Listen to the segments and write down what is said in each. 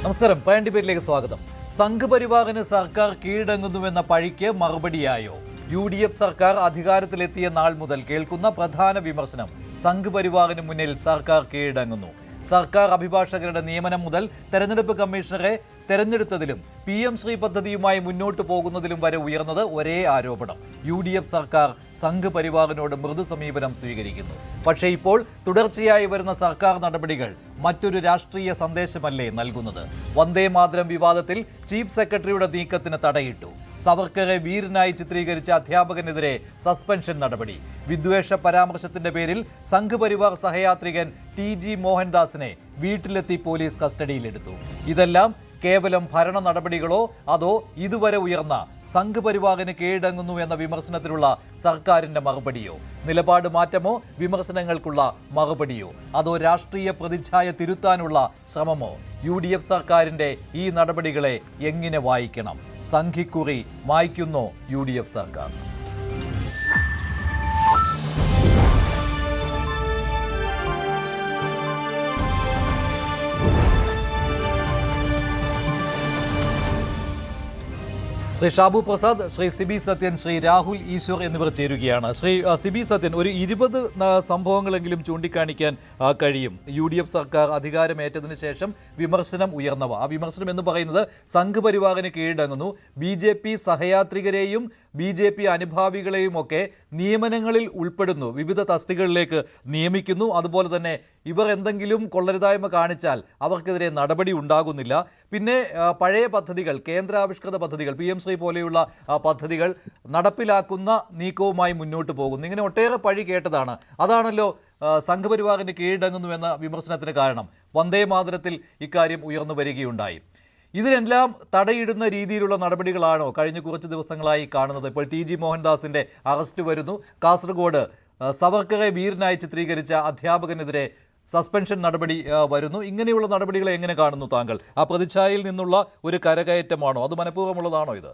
നമസ്കാരം. പയൻ ഡിബേറ്റിലേക്ക് സ്വാഗതം. സംഘപരിവാറിന് സർക്കാർ കീഴടങ്ങുന്നുവെന്ന പഴിക്ക് മറുപടിയായോ? UDF സർക്കാർ അധികാരത്തിലെത്തിയ നാൾ മുതൽ കേൾക്കുന്ന പ്രധാന വിമർശനം സംഘപരിവാറിന് മുന്നിൽ സർക്കാർ കീഴടങ്ങുന്നു. സർക്കാർ അഭിഭാഷകരുടെ നിയമനം മുതൽ തെരഞ്ഞെടുപ്പ് കമ്മീഷണറെ തെരഞ്ഞെടുത്തതിലും PM ശ്രീ പദ്ധതിയുമായി മുന്നോട്ട് പോകുന്നതിലും വരെ ഉയർന്നത് ഒരേ ആരോപണം: UDF സർക്കാർ സംഘപരിവാറിനോട് മൃദു സമീപനം സ്വീകരിക്കുന്നു. പക്ഷേ ഇപ്പോൾ തുടർച്ചയായി വരുന്ന സർക്കാർ നടപടികൾ മറ്റൊരു രാഷ്ട്രീയ സന്ദേശമല്ലേ നൽകുന്നത്? വന്ദേ മാതരം വിവാദത്തിൽ ചീഫ് സെക്രട്ടറിയുടെ നീക്കത്തിന് തടയിട്ടു. സവർക്കറെ വീരനായി ചിത്രീകരിച്ച അധ്യാപകനെതിരെ സസ്പെൻഷൻ നടപടി. വിദ്വേഷ പരാമർശത്തിന്റെ പേരിൽ സംഘപരിവാർ സഹയാത്രികൻ TG മോഹൻദാസിനെ വീട്ടിലെത്തി പോലീസ് കസ്റ്റഡിയിലെടുത്തു. ഇതെല്ലാം കേവലം ഭരണ നടപടികളോ അതോ ഇതുവരെ ഉയർന്ന സംഘപരിവാറിന് കീഴടങ്ങുന്നു എന്ന വിമർശനത്തിലുള്ള സർക്കാരിന്റെ മറുപടിയോ? നിലപാട് മാറ്റമോ വിമർശനങ്ങൾക്കുള്ള മറുപടിയോ? അതോ രാഷ്ട്രീയ പ്രതിച്ഛായ തിരുത്താനുള്ള ശ്രമമോ? UDF സർക്കാരിന്റെ ഈ നടപടികളെ എങ്ങനെ വായിക്കണം? സംഘിക്കുറി മായ്ക്കുന്നോ UDF സർക്കാർ? ശ്രീ ഷാബു പ്രസാദ്, ശ്രീ സിബി സത്യൻ, ശ്രീ രാഹുൽ ഈശ്വർ എന്നിവർ ചേരുകയാണ്. ശ്രീ സിബി സത്യൻ, ഒരു 20 സംഭവങ്ങളെങ്കിലും ചൂണ്ടിക്കാണിക്കാൻ കഴിയും UDF സർക്കാർ അധികാരമേറ്റതിനു ശേഷം വിമർശനം ഉയർന്നവ. ആ വിമർശനം എന്ന് പറയുന്നത് സംഘപരിവാറിന് കീഴടങ്ങുന്നു, BJP സഹയാത്രികരെയും BJP അനുഭാവികളെയും ഒക്കെ നിയമനങ്ങളിൽ ഉൾപ്പെടുന്നു, വിവിധ തസ്തികകളിലേക്ക് നിയമിക്കുന്നു. അതുപോലെ തന്നെ ഇവർ എന്തെങ്കിലും കൊള്ളരുതായ്മ കാണിച്ചാൽ അവർക്കെതിരെ നടപടി ഉണ്ടാകുന്നില്ല. പിന്നെ പഴയ പദ്ധതികൾ, കേന്ദ്രാവിഷ്കൃത പദ്ധതികൾ, PM ശ്രീ പോലെയുള്ള പദ്ധതികൾ നടപ്പിലാക്കുന്ന നീക്കവുമായി മുന്നോട്ട് പോകുന്നു. ഇങ്ങനെ ഒട്ടേറെ പഴി കേട്ടതാണ്. അതാണല്ലോ സംഘപരിവാറിന് കീഴടങ്ങുന്നു എന്ന വിമർശനത്തിന് കാരണം. വന്ദേ മാതരത്തിൽ ഇക്കാര്യം ഉയർന്നു വരികയുണ്ടായി. ഇതിനെല്ലാം തടയിടുന്ന രീതിയിലുള്ള നടപടികളാണോ കഴിഞ്ഞ കുറച്ച് ദിവസങ്ങളായി കാണുന്നത്? ഇപ്പോൾ TG മോഹൻദാസിന്റെ അറസ്റ്റ് വരുന്നു. കാസർഗോഡ് സവർക്കറെ വീരനായി ചിത്രീകരിച്ച അധ്യാപകനെതിരെ സസ്പെൻഷൻ നടപടി വരുന്നു. ഇങ്ങനെയുള്ള നടപടികളെ എങ്ങനെ കാണുന്നു താങ്കൾ? ആ പ്രതിച്ഛായയിൽ നിന്നുള്ള ഒരു കരകയറ്റമാണോ, അത് മനഃപൂർവ്വമുള്ളതാണോ ഇത്?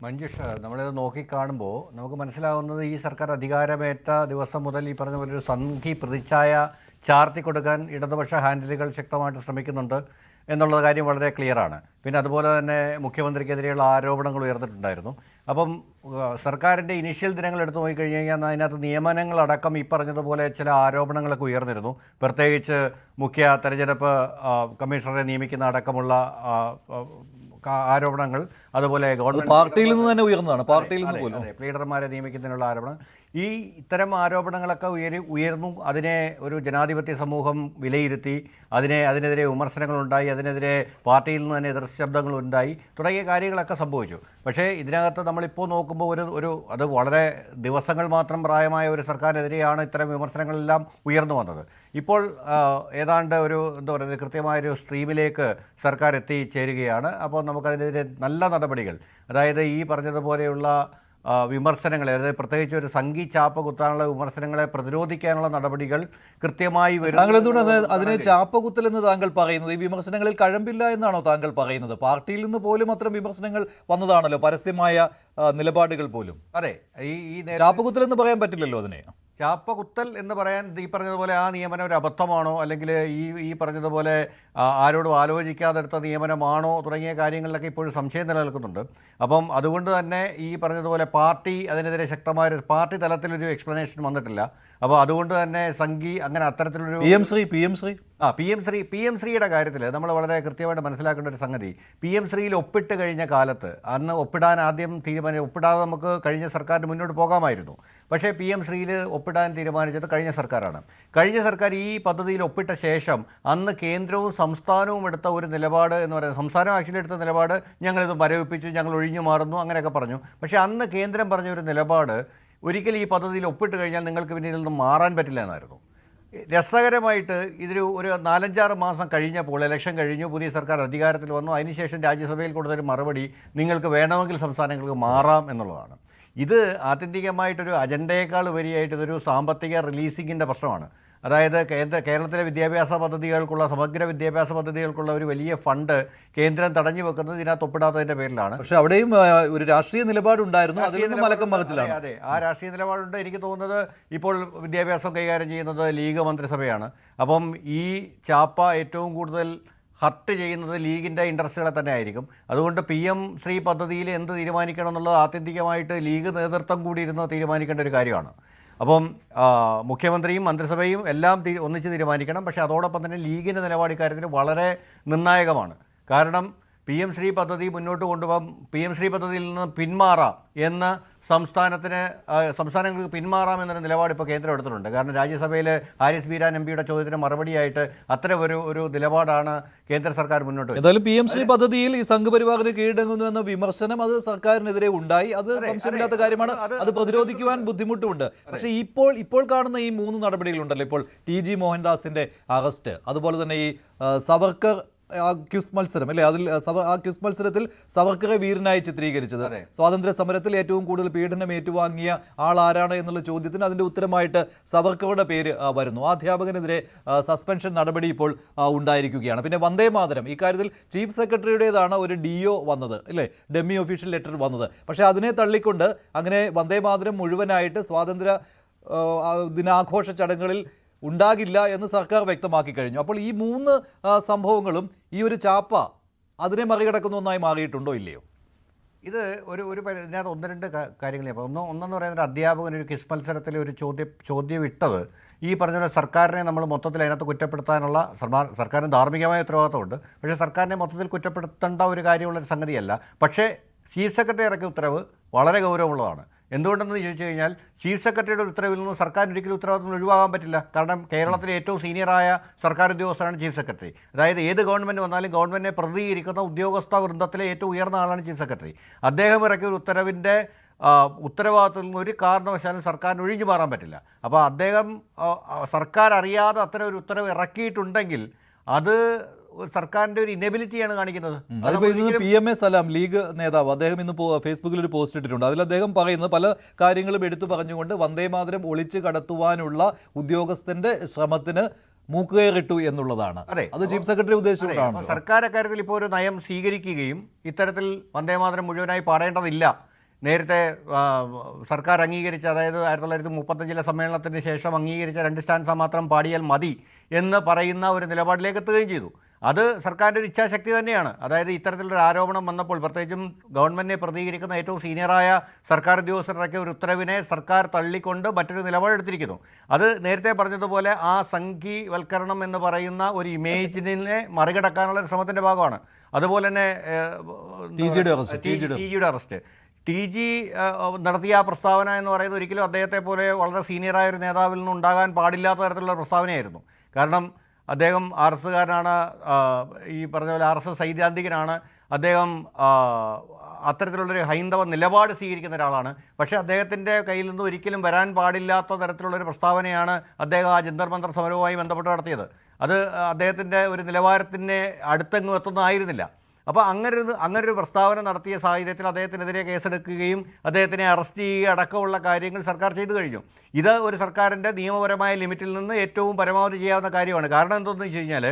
മഞ്ജുഷ, നമ്മളിത് നോക്കിക്കാണുമ്പോൾ നമുക്ക് മനസ്സിലാവുന്നത് ഈ സർക്കാർ അധികാരമേറ്റ ദിവസം മുതൽ ഈ പറഞ്ഞ പോലെ ഒരു സംഘി പ്രതിച്ഛായ ചാർത്തി കൊടുക്കാൻ ഇടതുപക്ഷ ഹാൻഡിലുകൾ ശക്തമായിട്ട് ശ്രമിക്കുന്നുണ്ട് എന്നുള്ള കാര്യം വളരെ ക്ലിയറാണ്. പിന്നെ അതുപോലെ തന്നെ മുഖ്യമന്ത്രിക്കെതിരെയുള്ള ആരോപണങ്ങൾ ഉയർന്നിട്ടുണ്ടായിരുന്നു. അപ്പം സർക്കാരിൻ്റെ ഇനിഷ്യൽ ദിനങ്ങൾ എടുത്തു നോക്കിക്കഴിഞ്ഞ് കഴിഞ്ഞാൽ അതിനകത്ത് നിയമനങ്ങളടക്കം ഈ പറഞ്ഞതുപോലെ ചില ആരോപണങ്ങളൊക്കെ ഉയർന്നിരുന്നു. പ്രത്യേകിച്ച് മുഖ്യ തെരഞ്ഞെടുപ്പ് കമ്മീഷണറെ നിയമിക്കുന്ന അടക്കമുള്ള ആരോപണങ്ങൾ, അതുപോലെ ഗവൺമെന്റ് പാർട്ടിയിൽ നിന്ന് തന്നെ ഉയർന്നതാണ്. പാർട്ടിയിൽ നിന്ന് പോലും ലീഡർമാരെ നിയമിക്കുന്നതിനുള്ള ആരോപണം, ഇത്തരം ആരോപണങ്ങളൊക്കെ ഉയർന്നു. അതിനെ ഒരു ജനാധിപത്യ സമൂഹം വിലയിരുത്തി, അതിനെതിരെ വിമർശനങ്ങളുണ്ടായി, അതിനെതിരെ പാർട്ടിയിൽ നിന്ന് തന്നെ എതിർശബ്ദങ്ങളുണ്ടായി, തുടങ്ങിയ കാര്യങ്ങളൊക്കെ സംഭവിച്ചു. പക്ഷേ ഇതിനകത്ത് നമ്മളിപ്പോൾ നോക്കുമ്പോൾ അത് വളരെ ദിവസങ്ങൾ മാത്രം പ്രായമായ ഒരു സർക്കാരിനെതിരെയാണ് ഇത്തരം വിമർശനങ്ങളെല്ലാം ഉയർന്നു വന്നത്. ഇപ്പോൾ ഏതാണ്ട് എന്താ പറയുക, കൃത്യമായൊരു സ്ട്രീമിലേക്ക് സർക്കാർ എത്തിച്ചേരുകയാണ്. അപ്പോൾ നമുക്കതിനെതിരെ നല്ല നടപടികൾ, അതായത് ഈ പറഞ്ഞതുപോലെയുള്ള വിമർശനങ്ങളെ, അതായത് പ്രത്യേകിച്ച് ഒരു സംഘി ചാപ്പ കുത്താനുള്ള വിമർശനങ്ങളെ പ്രതിരോധിക്കാനുള്ള നടപടികൾ കൃത്യമായി വരും. താങ്കൾ എന്തുകൊണ്ട് അതിനെ ചാപ്പകുത്തൽ എന്ന് താങ്കൾ പറയുന്നത്? ഈ വിമർശനങ്ങളിൽ കഴമ്പില്ല എന്നാണോ താങ്കൾ പറയുന്നത്? പാർട്ടിയിൽ നിന്ന് പോലും അത്തരം വിമർശനങ്ങൾ വന്നതാണല്ലോ, പരസ്യമായ നിലപാടുകൾ പോലും. അതെ, ഈ ചാപ്പകുത്തൽ എന്ന് പറയാൻ പറ്റില്ലല്ലോ അതിനെ. ചാപ്പകുത്തൽ എന്ന് പറയാൻ ഈ പറഞ്ഞതുപോലെ ആ നിയമനം ഒരു അബദ്ധമാണോ, അല്ലെങ്കിൽ ഈ പറഞ്ഞതുപോലെ ആരോടും ആലോചിക്കാതെ എടുത്ത നിയമനമാണോ തുടങ്ങിയ കാര്യങ്ങളിലൊക്കെ ഇപ്പോഴും സംശയം നിലനിൽക്കുന്നുണ്ട്. അപ്പം അതുകൊണ്ട് തന്നെ ഈ പറഞ്ഞതുപോലെ പാർട്ടി അതിനെതിരെ ശക്തമായ പാർട്ടി തലത്തിലൊരു എക്സ്പ്ലനേഷൻ വന്നിട്ടില്ല. അപ്പോൾ അതുകൊണ്ട് തന്നെ സംഘി അങ്ങനെ അത്തരത്തിലൊരു PM ശ്രീയുടെ കാര്യത്തിൽ നമ്മൾ വളരെ കൃത്യമായിട്ട് മനസ്സിലാക്കേണ്ട ഒരു സംഗതി, PM ശ്രീയിൽ ഒപ്പിട്ട് കഴിഞ്ഞ കാലത്ത് അന്ന് ഒപ്പിടാൻ ആദ്യം ഒപ്പിടാതെ നമുക്ക് കഴിഞ്ഞ സർക്കാരിന് മുന്നോട്ട് പോകാമായിരുന്നു. പക്ഷേ PM ശ്രീയിൽ ഒപ്പിടാൻ തീരുമാനിച്ചത് കഴിഞ്ഞ സർക്കാരാണ്. കഴിഞ്ഞ സർക്കാർ ഈ പദ്ധതിയിൽ ഒപ്പിട്ട ശേഷം അന്ന് കേന്ദ്രവും സംസ്ഥാനവും എടുത്ത ഒരു നിലപാട് എന്ന് പറയുന്നത്, സംസ്ഥാനം ആക്ച്വലി എടുത്ത നിലപാട് ഞങ്ങളിത് മരവിപ്പിച്ചു, ഞങ്ങൾ ഒഴിഞ്ഞു മാറുന്നു, അങ്ങനെയൊക്കെ പറഞ്ഞു. പക്ഷേ അന്ന് കേന്ദ്രം പറഞ്ഞ ഒരു നിലപാട്, ഒരിക്കലും ഈ പദ്ധതിയിൽ ഒപ്പിട്ട് കഴിഞ്ഞാൽ നിങ്ങൾക്ക് പിന്നെ ഇതിൽ നിന്ന് മാറാൻ പറ്റില്ല എന്നായിരുന്നു. രസകരമായിട്ട് ഒരു 4-5 മാസം കഴിഞ്ഞപ്പോൾ, ഇലക്ഷൻ കഴിഞ്ഞു, പുതിയ സർക്കാർ അധികാരത്തിൽ വന്നു, അതിനുശേഷം രാജ്യസഭയിൽ കൊടുത്തൊരു മറുപടി നിങ്ങൾക്ക് വേണമെങ്കിൽ സംസ്ഥാനങ്ങൾക്ക് മാറാം എന്നുള്ളതാണ്. ഇത് ആത്യന്തികമായിട്ടൊരു അജണ്ടയേക്കാൾ ഉപരിയായിട്ട് ഇതൊരു സാമ്പത്തിക റിലീസിങ്ങിൻ്റെ പ്രശ്നമാണ്. അതായത് കേരളത്തിലെ വിദ്യാഭ്യാസ പദ്ധതികൾക്കുള്ള, സമഗ്ര വിദ്യാഭ്യാസ പദ്ധതികൾക്കുള്ള ഒരു വലിയ ഫണ്ട് കേന്ദ്രം തടഞ്ഞു വെക്കുന്നത് ഇതിനകത്ത് ഒപ്പിടാത്തതിൻ്റെ പേരിലാണ്. പക്ഷേ അവിടെയും ഒരു രാഷ്ട്രീയ നിലപാടുണ്ടായിരുന്നു. അതെ, ആ രാഷ്ട്രീയ നിലപാടുണ്ട്. എനിക്ക് തോന്നുന്നത് ഇപ്പോൾ വിദ്യാഭ്യാസം കൈകാര്യം ചെയ്യുന്നത് ലീഗ് മന്ത്രിസഭയാണ്. അപ്പം ഈ ചാപ്പ ഏറ്റവും കൂടുതൽ ഹർട്ട് ചെയ്യുന്നത് ലീഗിൻ്റെ ഇൻട്രസ്റ്റുകളെ തന്നെ ആയിരിക്കും. അതുകൊണ്ട് PM ശ്രീ പദ്ധതിയിൽ എന്ത് തീരുമാനിക്കണം എന്നുള്ളത് ആത്യന്തികമായിട്ട് ലീഗ് നേതൃത്വം കൂടി ഇരുന്ന് തീരുമാനിക്കേണ്ട ഒരു കാര്യമാണ്. അപ്പം മുഖ്യമന്ത്രിയും മന്ത്രിസഭയും എല്ലാം ഒന്നിച്ച് തീരുമാനിക്കണം. പക്ഷേ അതോടൊപ്പം തന്നെ ലീഗിൻ്റെ നിലപാട് ഇക്കാര്യത്തിൽ വളരെ നിർണായകമാണ്. കാരണം PM ശ്രീ പദ്ധതി മുന്നോട്ട് കൊണ്ടുപോകാൻ PM ശ്രീ പദ്ധതിയിൽ നിന്ന് പിന്മാറാം എന്ന് സംസ്ഥാനങ്ങൾക്ക് പിന്മാറാം എന്നൊരു നിലപാട് ഇപ്പോൾ കേന്ദ്രം എടുത്തിട്ടുണ്ട്. കാരണം രാജ്യസഭയിൽ ഹാരിസ് ബീരാൻ MPയുടെ ചോദ്യത്തിന് മറുപടിയായിട്ട് അത്തരം ഒരു നിലപാടാണ് കേന്ദ്ര സർക്കാർ മുന്നോട്ട് വെച്ചത്. എന്തായാലും PM ശ്രീ പദ്ധതിയിൽ ഈ സംഘപരിവാറിന് കീഴടങ്ങുന്നു എന്ന വിമർശനം അത് സർക്കാരിനെതിരെ ഉണ്ടായി. അത് സംശയമില്ലാത്ത കാര്യമാണ്. അത് പ്രതിരോധിക്കുവാൻ ബുദ്ധിമുട്ടുമുണ്ട്. പക്ഷേ ഇപ്പോൾ കാണുന്ന ഈ 3 നടപടികളുണ്ടല്ലോ, ഇപ്പോൾ TG മോഹൻദാസിന്റെ അറസ്റ്റ്, അതുപോലെ തന്നെ ഈ സവർക്കർ ക്യൂസ് മത്സരം അല്ലേ, അതിൽ ആ ക്യൂസ് മത്സരത്തിൽ സവർക്കറെ വീരനായി ചിത്രീകരിച്ചത്, സ്വാതന്ത്ര്യ സമരത്തിൽ ഏറ്റവും കൂടുതൽ പീഡനം ഏറ്റുവാങ്ങിയ ആൾ ആരാണ് എന്നുള്ള ചോദ്യത്തിന് അതിന്റെ ഉത്തരമായിട്ട് സവർക്കറുടെ പേര് വരുന്നു. ആ അധ്യാപകനെതിരെ സസ്പെൻഷൻ നടപടി ഇപ്പോൾ ഉണ്ടായിരിക്കുകയാണ്. പിന്നെ വന്ദേ മാതരം, ഇക്കാര്യത്തിൽ ചീഫ് സെക്രട്ടറിയുടേതാണ് ഒരു DO വന്നത് അല്ലേ, ഡെമ്മി ഒഫീഷ്യൽ ലെറ്റർ വന്നത്. പക്ഷേ അതിനെ തള്ളിക്കൊണ്ട് അങ്ങനെ വന്ദേ മാതരം മുഴുവനായിട്ട് സ്വാതന്ത്ര്യ ദിനാഘോഷ ചടങ്ങുകളിൽ ഉണ്ടാകില്ല എന്ന് സർക്കാർ വ്യക്തമാക്കി കഴിഞ്ഞു. അപ്പോൾ ഈ 3 സംഭവങ്ങളും ഈ ഒരു ചാപ്പ അതിനെ മറികടക്കുന്ന ഒന്നായി മാറിയിട്ടുണ്ടോ ഇല്ലയോ? ഇത് ഇതിനകത്ത് 1-2 കാര്യങ്ങൾ. അപ്പോൾ ഒന്നെന്ന് പറയുന്നത് അധ്യാപകൻ ഒരു ക്വിസ് മത്സരത്തിൽ ഒരു ചോദ്യം ഇട്ടത് ഈ പറഞ്ഞ സർക്കാരിനെ നമ്മൾ മൊത്തത്തിൽ അതിനകത്ത് കുറ്റപ്പെടുത്താനുള്ള സർക്കാരിന് ധാർമ്മികമായ ഉത്തരവാദിത്തമുണ്ട്. പക്ഷേ സർക്കാരിനെ മൊത്തത്തിൽ കുറ്റപ്പെടുത്തേണ്ട ഒരു കാര്യമുള്ളൊരു സംഗതിയല്ല. പക്ഷേ ചീഫ് സെക്രട്ടറി ഇറക്കിയ ഉത്തരവ് വളരെ ഗൗരവമുള്ളതാണ്. എന്തുകൊണ്ടെന്ന് ചോദിച്ചു കഴിഞ്ഞാൽ ചീഫ് സെക്രട്ടറിയുടെ ഉത്തരവിൽ നിന്ന് സർക്കാരിന് ഒരിക്കലും ഉത്തരവാദിത്തം ഒഴിവാകാൻ പറ്റില്ല. കാരണം കേരളത്തിലെ ഏറ്റവും സീനിയറായ സർക്കാർ ഉദ്യോഗസ്ഥരാണ് ചീഫ് സെക്രട്ടറി. അതായത് ഏത് ഗവൺമെൻറ് വന്നാലും ഗവൺമെൻറ്റിനെ പ്രതികരിക്കുന്ന ഉദ്യോഗസ്ഥ വൃന്ദത്തിലെ ഏറ്റവും ഉയർന്ന ആളാണ് ചീഫ് സെക്രട്ടറി. അദ്ദേഹം ഇറക്കിയ ഒരു ഉത്തരവിൻ്റെ ഉത്തരവാദിത്തത്തിൽ നിന്ന് ഒരു കാരണവശാലും സർക്കാരിന് ഒഴിഞ്ഞു മാറാൻ പറ്റില്ല. അപ്പോൾ അദ്ദേഹം സർക്കാർ അറിയാതെ അത്തരം ഒരു ഉത്തരവ് ഇറക്കിയിട്ടുണ്ടെങ്കിൽ അത് സർക്കാരിന്റെ ഒരു ഇനബിലിറ്റിയാണ് കാണിക്കുന്നത്. PMA സലാം ലീഗ് നേതാവ് അദ്ദേഹം ഇന്ന് ഫേസ്ബുക്കിൽ ഒരു പോസ്റ്റ് ഇട്ടിട്ടുണ്ട്. അതിൽ അദ്ദേഹം പറയുന്നത് പല കാര്യങ്ങളും എടുത്തു പറഞ്ഞുകൊണ്ട് വന്ദേ മാതരം ഒളിച്ചു കടത്തുവാനുള്ള ഉദ്യോഗസ്ഥന്റെ ശ്രമത്തിന് മൂക്കുകയറിട്ടു എന്നുള്ളതാണ്. അത് ചീഫ് സെക്രട്ടറി ഉദ്ദേശിച്ചുകൊണ്ടാണ് സർക്കാർ അക്കാര്യത്തിൽ ഇപ്പോൾ ഒരു നയം സ്വീകരിക്കുകയും ഇത്തരത്തിൽ വന്ദേ മാതരം മുഴുവനായി പാടേണ്ടതില്ല, നേരത്തെ സർക്കാർ അംഗീകരിച്ച, അതായത് 1935 സമ്മേളനത്തിന് ശേഷം അംഗീകരിച്ച 2 സ്റ്റാൻസ മാത്രം പാടിയാൽ മതി എന്ന് പറയുന്ന ഒരു നിലപാടിലേക്ക് എത്തുകയും ചെയ്തു. അത് സർക്കാരിൻ്റെ ഒരു ഇച്ഛാശക്തി തന്നെയാണ്. അതായത് ഇത്തരത്തിലൊരു ആരോപണം വന്നപ്പോൾ പ്രത്യേകിച്ചും ഗവൺമെൻറ്റിനെ പ്രതികരിക്കുന്ന ഏറ്റവും സീനിയറായ സർക്കാർ ഉദ്യോഗസ്ഥരുടെയൊക്കെ ഒരു ഉത്തരവിനെ സർക്കാർ തള്ളിക്കൊണ്ട് മറ്റൊരു നിലപാടെടുത്തിരിക്കുന്നു. അത് നേരത്തെ പറഞ്ഞതുപോലെ ആ സംഘീവൽക്കരണം എന്ന് പറയുന്ന ഒരു ഇമേജിനെ മറികടക്കാനുള്ള ശ്രമത്തിൻ്റെ ഭാഗമാണ്. അതുപോലെ തന്നെ TGയുടെ അറസ്റ്റ്, TG നടത്തിയ ആ പ്രസ്താവന എന്ന് പറയുന്നത് ഒരിക്കലും അദ്ദേഹത്തെ പോലെ വളരെ സീനിയറായ ഒരു നേതാവിൽ നിന്ന് ഉണ്ടാകാൻ പാടില്ലാത്ത തരത്തിലുള്ള പ്രസ്താവനയായിരുന്നു. കാരണം അദ്ദേഹം RSകാരനാണ്, ഈ പറഞ്ഞ പോലെ RS സൈദ്ധാന്തികനാണ്. അദ്ദേഹം അത്തരത്തിലുള്ളൊരു ഹൈന്ദവ നിലപാട് സ്വീകരിക്കുന്ന ഒരാളാണ്. പക്ഷേ അദ്ദേഹത്തിൻ്റെ കയ്യിൽ നിന്ന് ഒരിക്കലും വരാൻ പാടില്ലാത്ത തരത്തിലുള്ളൊരു പ്രസ്താവനയാണ് അദ്ദേഹം ആ ജന്തർ മന്തർ സമരവുമായി ബന്ധപ്പെട്ട് നടത്തിയത്. അത് അദ്ദേഹത്തിൻ്റെ ഒരു നിലവാരത്തിൻ്റെ അടുത്തെങ്ങും എത്തുന്നതായിരുന്നില്ല. അപ്പോൾ അങ്ങനൊരു പ്രസ്താവന നടത്തിയ സാഹചര്യത്തിൽ അദ്ദേഹത്തിനെതിരെ കേസെടുക്കുകയും അദ്ദേഹത്തിനെ അറസ്റ്റ് ചെയ്യുക അടക്കമുള്ള കാര്യങ്ങൾ സർക്കാർ ചെയ്തു കഴിഞ്ഞു. ഇത് ഒരു സർക്കാരിൻ്റെ നിയമപരമായ ലിമിറ്റിൽ നിന്ന് ഏറ്റവും പരമാവധി ചെയ്യാവുന്ന കാര്യമാണ്. കാരണം എന്തെന്ന് വെച്ച് കഴിഞ്ഞാൽ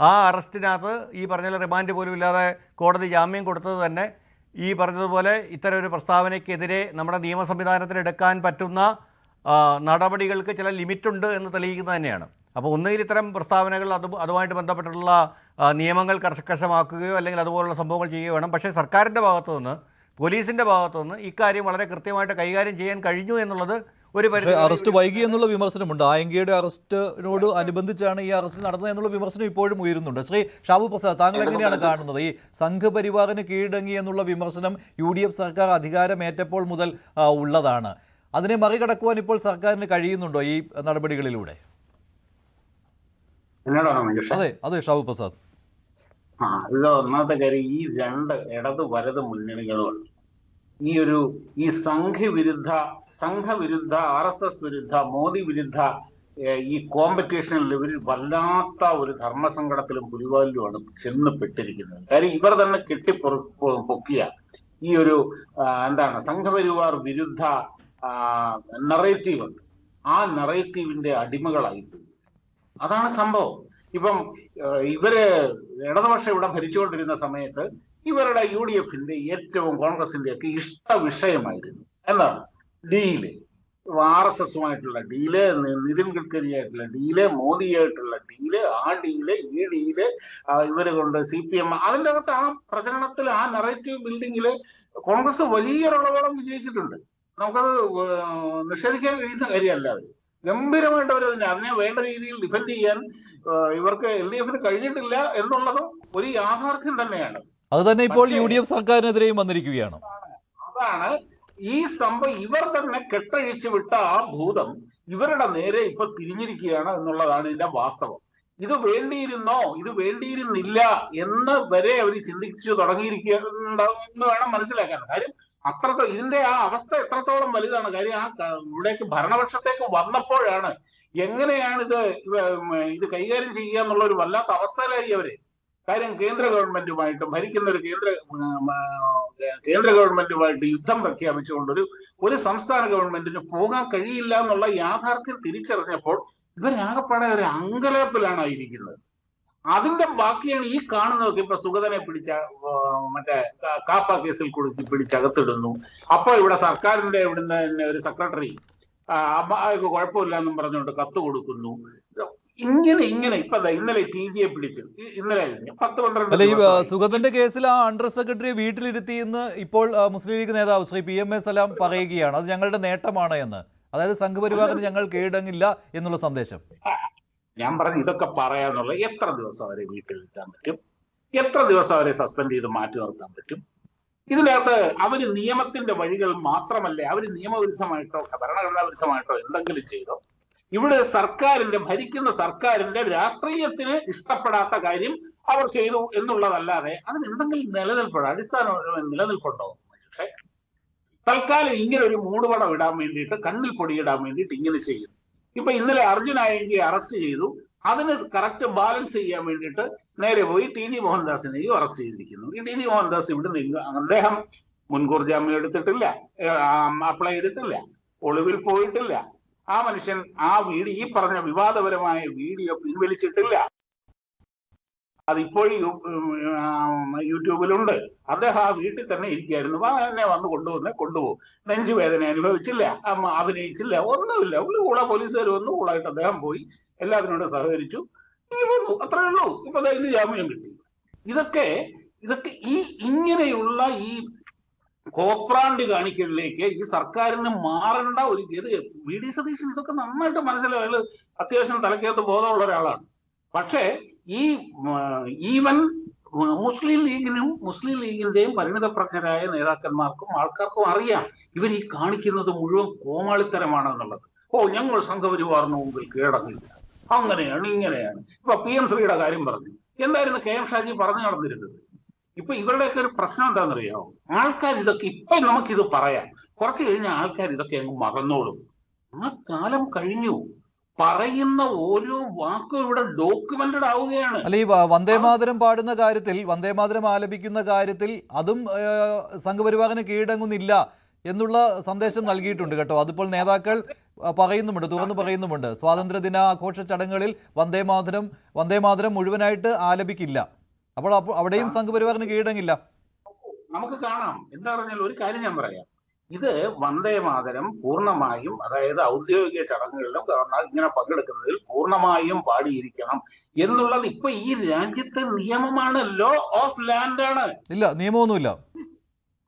ആ അറസ്റ്റിനകത്ത് ഈ പറഞ്ഞ റിമാൻഡ് പോലും ഇല്ലാതെ കോടതി ജാമ്യം കൊടുത്തത് തന്നെ ഈ പറഞ്ഞതുപോലെ ഇത്തരം ഒരു പ്രസ്താവനയ്ക്കെതിരെ നമ്മുടെ നിയമ സംവിധാനത്തിൽ എടുക്കാൻ പറ്റുന്ന നടപടികൾക്ക് ചില ലിമിറ്റുണ്ട് എന്ന് തെളിയിക്കുന്നത് തന്നെയാണ്. അപ്പോൾ ഒന്നുകിൽ ഇത്തരം പ്രസ്താവനകൾ അതുമായിട്ട് ബന്ധപ്പെട്ടുള്ള നിയമങ്ങൾ കർക്കശമാക്കുകയോ അല്ലെങ്കിൽ അതുപോലുള്ള സംഭവങ്ങൾ ചെയ്യുകയോ വേണം. പക്ഷേ സർക്കാരിൻ്റെ ഭാഗത്തു നിന്ന്, പോലീസിൻ്റെ ഭാഗത്തു നിന്ന് ഇക്കാര്യം വളരെ കൃത്യമായിട്ട് കൈകാര്യം ചെയ്യാൻ കഴിഞ്ഞു എന്നുള്ളത് ഒരു അറസ്റ്റ് വൈകി എന്നുള്ള വിമർശനമുണ്ട്. ആയങ്കയുടെ അറസ്റ്റിനോട് അനുബന്ധിച്ചാണ് ഈ അറസ്റ്റ് നടന്നത് എന്നുള്ള വിമർശനം ഇപ്പോഴും ഉയരുന്നുണ്ട്. ശ്രീ ഷാബു പ്രസാദ്, താങ്കൾ എങ്ങനെയാണ് കാണുന്നത് ഈ സംഘപരിവാറിന് കീഴടങ്ങി എന്നുള്ള വിമർശനം UDF സർക്കാർ അധികാരമേറ്റപ്പോൾ മുതൽ ഉള്ളതാണ്? അതിനെ മറികടക്കുവാൻ ഇപ്പോൾ സർക്കാരിന് കഴിയുന്നുണ്ടോ ഈ നടപടികളിലൂടെ? അതെ ഷാബു പ്രസാദ്. ഇത് ഒന്നാമത്തെ കാര്യം, ഈ 2 ഇടത് വലത് മുന്നണികളുണ്ട്. ഈ സംഘവിരുദ്ധ RSS വിരുദ്ധ മോദി വിരുദ്ധ ഈ കോമ്പറ്റീഷനിൽ ഇവർ വല്ലാത്ത ഒരു ധർമ്മസങ്കടത്തിലും പുലിവാലിലുമാണ് ചെന്നപ്പെട്ടിരിക്കുന്നത്. കാര്യം ഇവർ തന്നെ പൊക്കിയ ഈ ഒരു സംഘപരിവാർ വിരുദ്ധ നറേറ്റീവ് ഉണ്ട്. ആ നറേറ്റീവിന്റെ അടിമകളായിപ്പോയി. അതാണ് സംഭവം. ഇപ്പം ഇവര് ഇടതുപക്ഷം ഇവിടെ ഭരിച്ചുകൊണ്ടിരുന്ന സമയത്ത് ഇവരുടെ UDFന്റെ ഏറ്റവും കോൺഗ്രസിന്റെ ഒക്കെ ഇഷ്ട വിഷയമായിരുന്നു എന്താണ് ഡീല്. RSSുമായിട്ടുള്ള ഡീല്, നിതിൻ ഗഡ്കരിയായിട്ടുള്ള ഡീല്, മോദിയായിട്ടുള്ള ഡീല്, ആ ഡീല്, ഈ ഡീല്, ഇവര് കൊണ്ട് CPM, അതിൻ്റെ അകത്ത് ആ പ്രചരണത്തിൽ, ആ നറേറ്റീവ് ബിൽഡിങ്ങില് കോൺഗ്രസ് വലിയൊരളവോളം വിജയിച്ചിട്ടുണ്ട്. നമുക്കത് നിഷേധിക്കാൻ കഴിയുന്ന കാര്യമല്ല. അവർ ഗംഭീരമായിട്ട് അതിനെ വേണ്ട രീതിയിൽ ഡിഫെൻഡ് ചെയ്യാൻ ഇവർക്ക് LDFന് കഴിഞ്ഞിട്ടില്ല എന്നുള്ളതും ഒരു യാഥാർത്ഥ്യം തന്നെയാണ്. അത് തന്നെ ഇപ്പോൾ UDF സർക്കാരിനെതിരെയും വന്നിരിക്കുകയാണ്. അതാണ് ഈ സംഭവം. ഇവർ തന്നെ കെട്ടഴിച്ചു വിട്ട ആ ഭൂതം ഇവരുടെ നേരെ ഇപ്പൊ തിരിഞ്ഞിരിക്കുകയാണ് എന്നുള്ളതാണ് ഇതിന്റെ വാസ്തവം. ഇത് വേണ്ടിയിരുന്നോ, ഇത് വേണ്ടിയിരുന്നില്ല എന്ന് വരെ അവർ ചിന്തിച്ചു തുടങ്ങിയിരിക്കുന്നുണ്ടാവുമെന്ന് വേണം മനസ്സിലാക്കാൻ. കാര്യം ഇതിന്റെ ആ അവസ്ഥ എത്രത്തോളം വലുതാണ്. കാര്യം ഇവിടേക്ക് ഭരണപക്ഷത്തേക്ക് വന്നപ്പോഴാണ് എങ്ങനെയാണ് ഇത് കൈകാര്യം ചെയ്യുക എന്നുള്ള ഒരു വല്ലാത്ത അവസ്ഥയിലായി അവര്. കാര്യം കേന്ദ്ര ഗവൺമെന്റുമായിട്ട്, ഭരിക്കുന്ന ഒരു കേന്ദ്ര ഗവൺമെന്റുമായിട്ട് യുദ്ധം പ്രഖ്യാപിച്ചുകൊണ്ട് ഒരു സംസ്ഥാന ഗവൺമെന്റിന് പോകാൻ കഴിയില്ല എന്നുള്ള യാഥാർത്ഥ്യം തിരിച്ചറിഞ്ഞപ്പോൾ ഇവരാകപ്പാടെ ഒരു അങ്കലാപ്പിലാണ് ഇരിക്കുന്നത്. അതിന്റെ ബാക്കിയാണ് ഈ കാണുന്നതൊക്കെ. ഇപ്പൊ സുഗതനെ മറ്റേ കാപ്പ കേസിൽ കൊടുത്ത് പിടിച്ചകത്തിടുന്നു. അപ്പൊ ഇവിടെ സർക്കാരിന്റെ ഇവിടുന്ന് തന്നെ ഒരു സെക്രട്ടറി കുഴപ്പമില്ല എന്നും പറഞ്ഞുകൊണ്ട് കത്ത് കൊടുക്കുന്നു. ഇങ്ങനെ ഇപ്പൊ ഇന്നലെ TG പിടിച്ചു. ഇന്നലെ 10-12 സുഗതന്റെ കേസിൽ ആ അണ്ടർ സെക്രട്ടറിയെ വീട്ടിലിരുത്തി എന്ന് ഇപ്പോൾ മുസ്ലിം ലീഗ് നേതാവ് ശ്രീ PMA സലാം പറയുകയാണ്. അത് ഞങ്ങളുടെ നേട്ടമാണ് എന്ന്. അതായത് സംഘപരിവാറിന് ഞങ്ങൾ കീഴടങ്ങില്ല എന്നുള്ള സന്ദേശം. ഞാൻ പറഞ്ഞു ഇതൊക്കെ പറയാന്നുള്ള എത്ര ദിവസം അവരെ വീട്ടിലിരുത്താൻ പറ്റും? എത്ര ദിവസം അവരെ സസ്പെൻഡ് ചെയ്ത് മാറ്റി നിർത്താൻ പറ്റും? ഇതിനകത്ത് അവര് നിയമത്തിന്റെ വഴികൾ മാത്രമല്ലേ, അവര് നിയമവിരുദ്ധമായിട്ടോ ഭരണഘടനാ വിരുദ്ധമായിട്ടോ എന്തെങ്കിലും ചെയ്തോ? ഇവിടെ ഭരിക്കുന്ന സർക്കാരിന്റെ രാഷ്ട്രീയത്തിന് ഇഷ്ടപ്പെടാത്ത കാര്യം അവർ ചെയ്തു എന്നുള്ളതല്ലാതെ അതിന് എന്തെങ്കിലും അടിസ്ഥാന നിലനിൽപ്പുണ്ടോ? പക്ഷേ തൽക്കാലം ഇങ്ങനെ ഒരു മൂടുപടം ഇടാൻ വേണ്ടിയിട്ട്, കണ്ണിൽ പൊടിയിടാൻ വേണ്ടിയിട്ട് ഇങ്ങനെ ചെയ്യുന്നു. ഇപ്പൊ ഇന്നലെ അർജുനായെങ്കിൽ അറസ്റ്റ് ചെയ്തു. അതിന് കറക്റ്റ് ബാലൻസ് ചെയ്യാൻ വേണ്ടിയിട്ട് നേരെ പോയി TG മോഹൻദാസിനെയും അറസ്റ്റ് ചെയ്തിരിക്കുന്നു. ഈ TG മോഹൻദാസ് ഇവിടുന്ന് അദ്ദേഹം മുൻകൂർ ജാമ്യം എടുത്തിട്ടില്ല, അപ്ലൈ ചെയ്തിട്ടില്ല, ഒളിവിൽ പോയിട്ടില്ല. ആ മനുഷ്യൻ ഈ പറഞ്ഞ വിവാദപരമായ വീഡിയോ പിൻവലിച്ചിട്ടില്ല. അതിപ്പോഴും യൂട്യൂബിലുണ്ട്. അദ്ദേഹം ആ വീട്ടിൽ തന്നെ ഇരിക്കുകയായിരുന്നു. എന്നെ വന്ന് കൊണ്ടുപോകും. നെഞ്ചുവേദന അനുഭവിച്ചില്ല, അഭിനയിച്ചില്ല, ഒന്നുമില്ല. പോലീസുകാർ വന്നു, കൂളായിട്ട് അദ്ദേഹം പോയി, എല്ലാത്തിനോടും സഹകരിച്ചു, വന്നു. അത്രേ ഉള്ളൂ. ഇപ്പൊ ഇന്ന് ജാമ്യം കിട്ടി. ഇതൊക്കെ ഇങ്ങനെയുള്ള ഈ കോപ്രാണ്ടി കാണിക്കലിലേക്ക് ഈ സർക്കാരിന് മാറേണ്ട ഒരു VD സതീശൻ ഇതൊക്കെ നന്നായിട്ട് മനസ്സിലായാൽ അത്യാവശ്യം തലക്കകത്ത് ബോധമുള്ള ഒരാളാണ്. പക്ഷേ ഈവൻ മുസ്ലിം ലീഗിന്റെയും പരിണിതപ്രജ്ഞരായ നേതാക്കന്മാർക്കും ആൾക്കാർക്കും അറിയാം ഇവർ ഈ കാണിക്കുന്നത് മുഴുവൻ കോമാളിത്തരമാണെന്നുള്ളത്. ഞങ്ങൾ സംഘപരിവാറിന് മുമ്പിൽ കീഴടങ്ങില്ല, അങ്ങനെയാണ് ഇങ്ങനെയാണ്. ഇപ്പൊ PM ശ്രീയുടെ കാര്യം പറഞ്ഞു. എന്തായിരുന്നു KM ഷാജി പറഞ്ഞു നടന്നിരുന്നത്? ഇപ്പൊ ഇവരുടെയൊക്കെ ഒരു പ്രശ്നം എന്താണെന്നറിയാമോ? ആൾക്കാർ ഇതൊക്കെ ഇപ്പൊ നമുക്കിത് പറയാം, കുറച്ച് കഴിഞ്ഞാൽ ആൾക്കാർ ഇതൊക്കെ അങ്ങ് മറന്നോളും. ആ കാലം കഴിഞ്ഞു. പറയുന്ന ഓരോ വാക്കും ഇവിടെ ഡോക്യുമെന്റഡ് ആവുകയാണ്. അല്ല, ഈ വന്ദേമാതരം പാടുന്ന കാര്യത്തിൽ, വന്ദേമാതരം ആലപിക്കുന്ന കാര്യത്തിൽ അതും സംഘപരിവാറിന് കീഴടങ്ങുന്നില്ല എന്നുള്ള സന്ദേശം നൽകിയിട്ടുണ്ട് കേട്ടോ. അതിപ്പോൾ നേതാക്കൾ പറയുന്നുമുണ്ട്, തുറന്നു പറയുന്നുമുണ്ട്. സ്വാതന്ത്ര്യദിന ആഘോഷ ചടങ്ങുകളിൽ വന്ദേമാതരം മുഴുവനായിട്ട് ആലപിക്കില്ല. അപ്പോൾ അവിടെയും സംഘപരിവാറിന് കീഴടങ്ങില്ല. നമുക്ക് കാണാം. എന്താ പറഞ്ഞാൽ ഒരു കാര്യം ഞാൻ പറയാം. ഇത് വന്ദേമാതരം പൂർണ്ണമായും, അതായത് ഔദ്യോഗിക ചടങ്ങുകളിലും ഇങ്ങനെ പങ്കെടുക്കുന്നതിൽ പൂർണ്ണമായും പാടിയിരിക്കണം എന്നുള്ളത് ഇപ്പൊ ഈ രാജ്യത്തെ നിയമമാണ്. ലോ ഓഫ് ലാൻഡ് ആണ്. ഇല്ല, നിയമമൊന്നുമില്ല.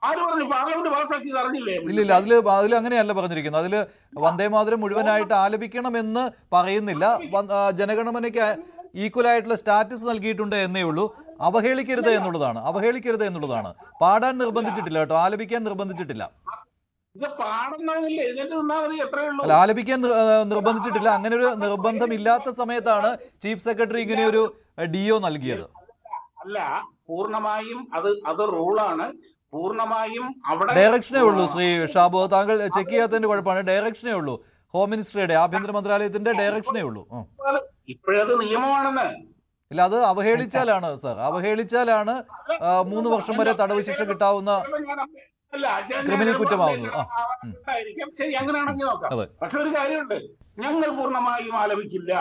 ആര് പറഞ്ഞു? പാർലമെന്റ് പാസ്സാക്കിയത് അറിഞ്ഞില്ലേ? ഇല്ല, അതിൽ അങ്ങനെയല്ല പറഞ്ഞിരിക്കുന്നത്. അതിൽ വന്ദേമാതരം മുഴുവനായിട്ട് ആലപിക്കണമെന്ന് പറയുന്നില്ല. ജനഗണമനയ്ക്ക് ഈക്വൽ ആയിട്ടുള്ള സ്റ്റാറ്റസ് നൽകിയിട്ടുണ്ട് എന്നേ ഉള്ളൂ. അവഹേളിക്കരുത് എന്നുള്ളതാണ്. പാടാൻ നിർബന്ധിച്ചിട്ടില്ല കേട്ടോ, ആലപിക്കാൻ നിർബന്ധിച്ചിട്ടില്ല. അല്ല, ആലപിക്കാൻ നിർബന്ധിച്ചിട്ടില്ല. അങ്ങനെ ഒരു നിർബന്ധം ഇല്ലാത്ത സമയത്താണ് ചീഫ് സെക്രട്ടറി ഇങ്ങനെ ഒരു DO നൽകിയത്. അല്ല, പൂർണ്ണമായും അത് റൂളാണ്. പൂർണ്ണമായും അവിടെ ഡയറക്ഷനേ ഉള്ളൂ. ശ്രീ ഷാബു, താങ്കൾ ചെക്ക് ചെയ്യാത്തതിന്റെ കുഴപ്പമാണ്. ഡയറക്ഷനേ ഉള്ളൂ. ഹോം മിനിസ്ട്രിയുടെ, ആഭ്യന്തര മന്ത്രാലയത്തിന്റെ ഡയറക്ഷനേ ഉള്ളൂ. ഇപ്പോഴത് നിയമമാണെന്ന്. ഇല്ല, അത് അവഹേളിച്ചാലാണ് സർ. അവഹേളിച്ചാലാണ് 3 വർഷം വരെ തടവ് ശിക്ഷ കിട്ടാവുന്ന ക്രിമിനൽ കുറ്റമാവുന്നത്. ശരി, അങ്ങനെയാണെങ്കിൽ നോക്കാം. പക്ഷെ ഒരു കാര്യമുണ്ട്, ഞങ്ങൾ പൂർണ്ണമായും ആലപിക്കില്ല.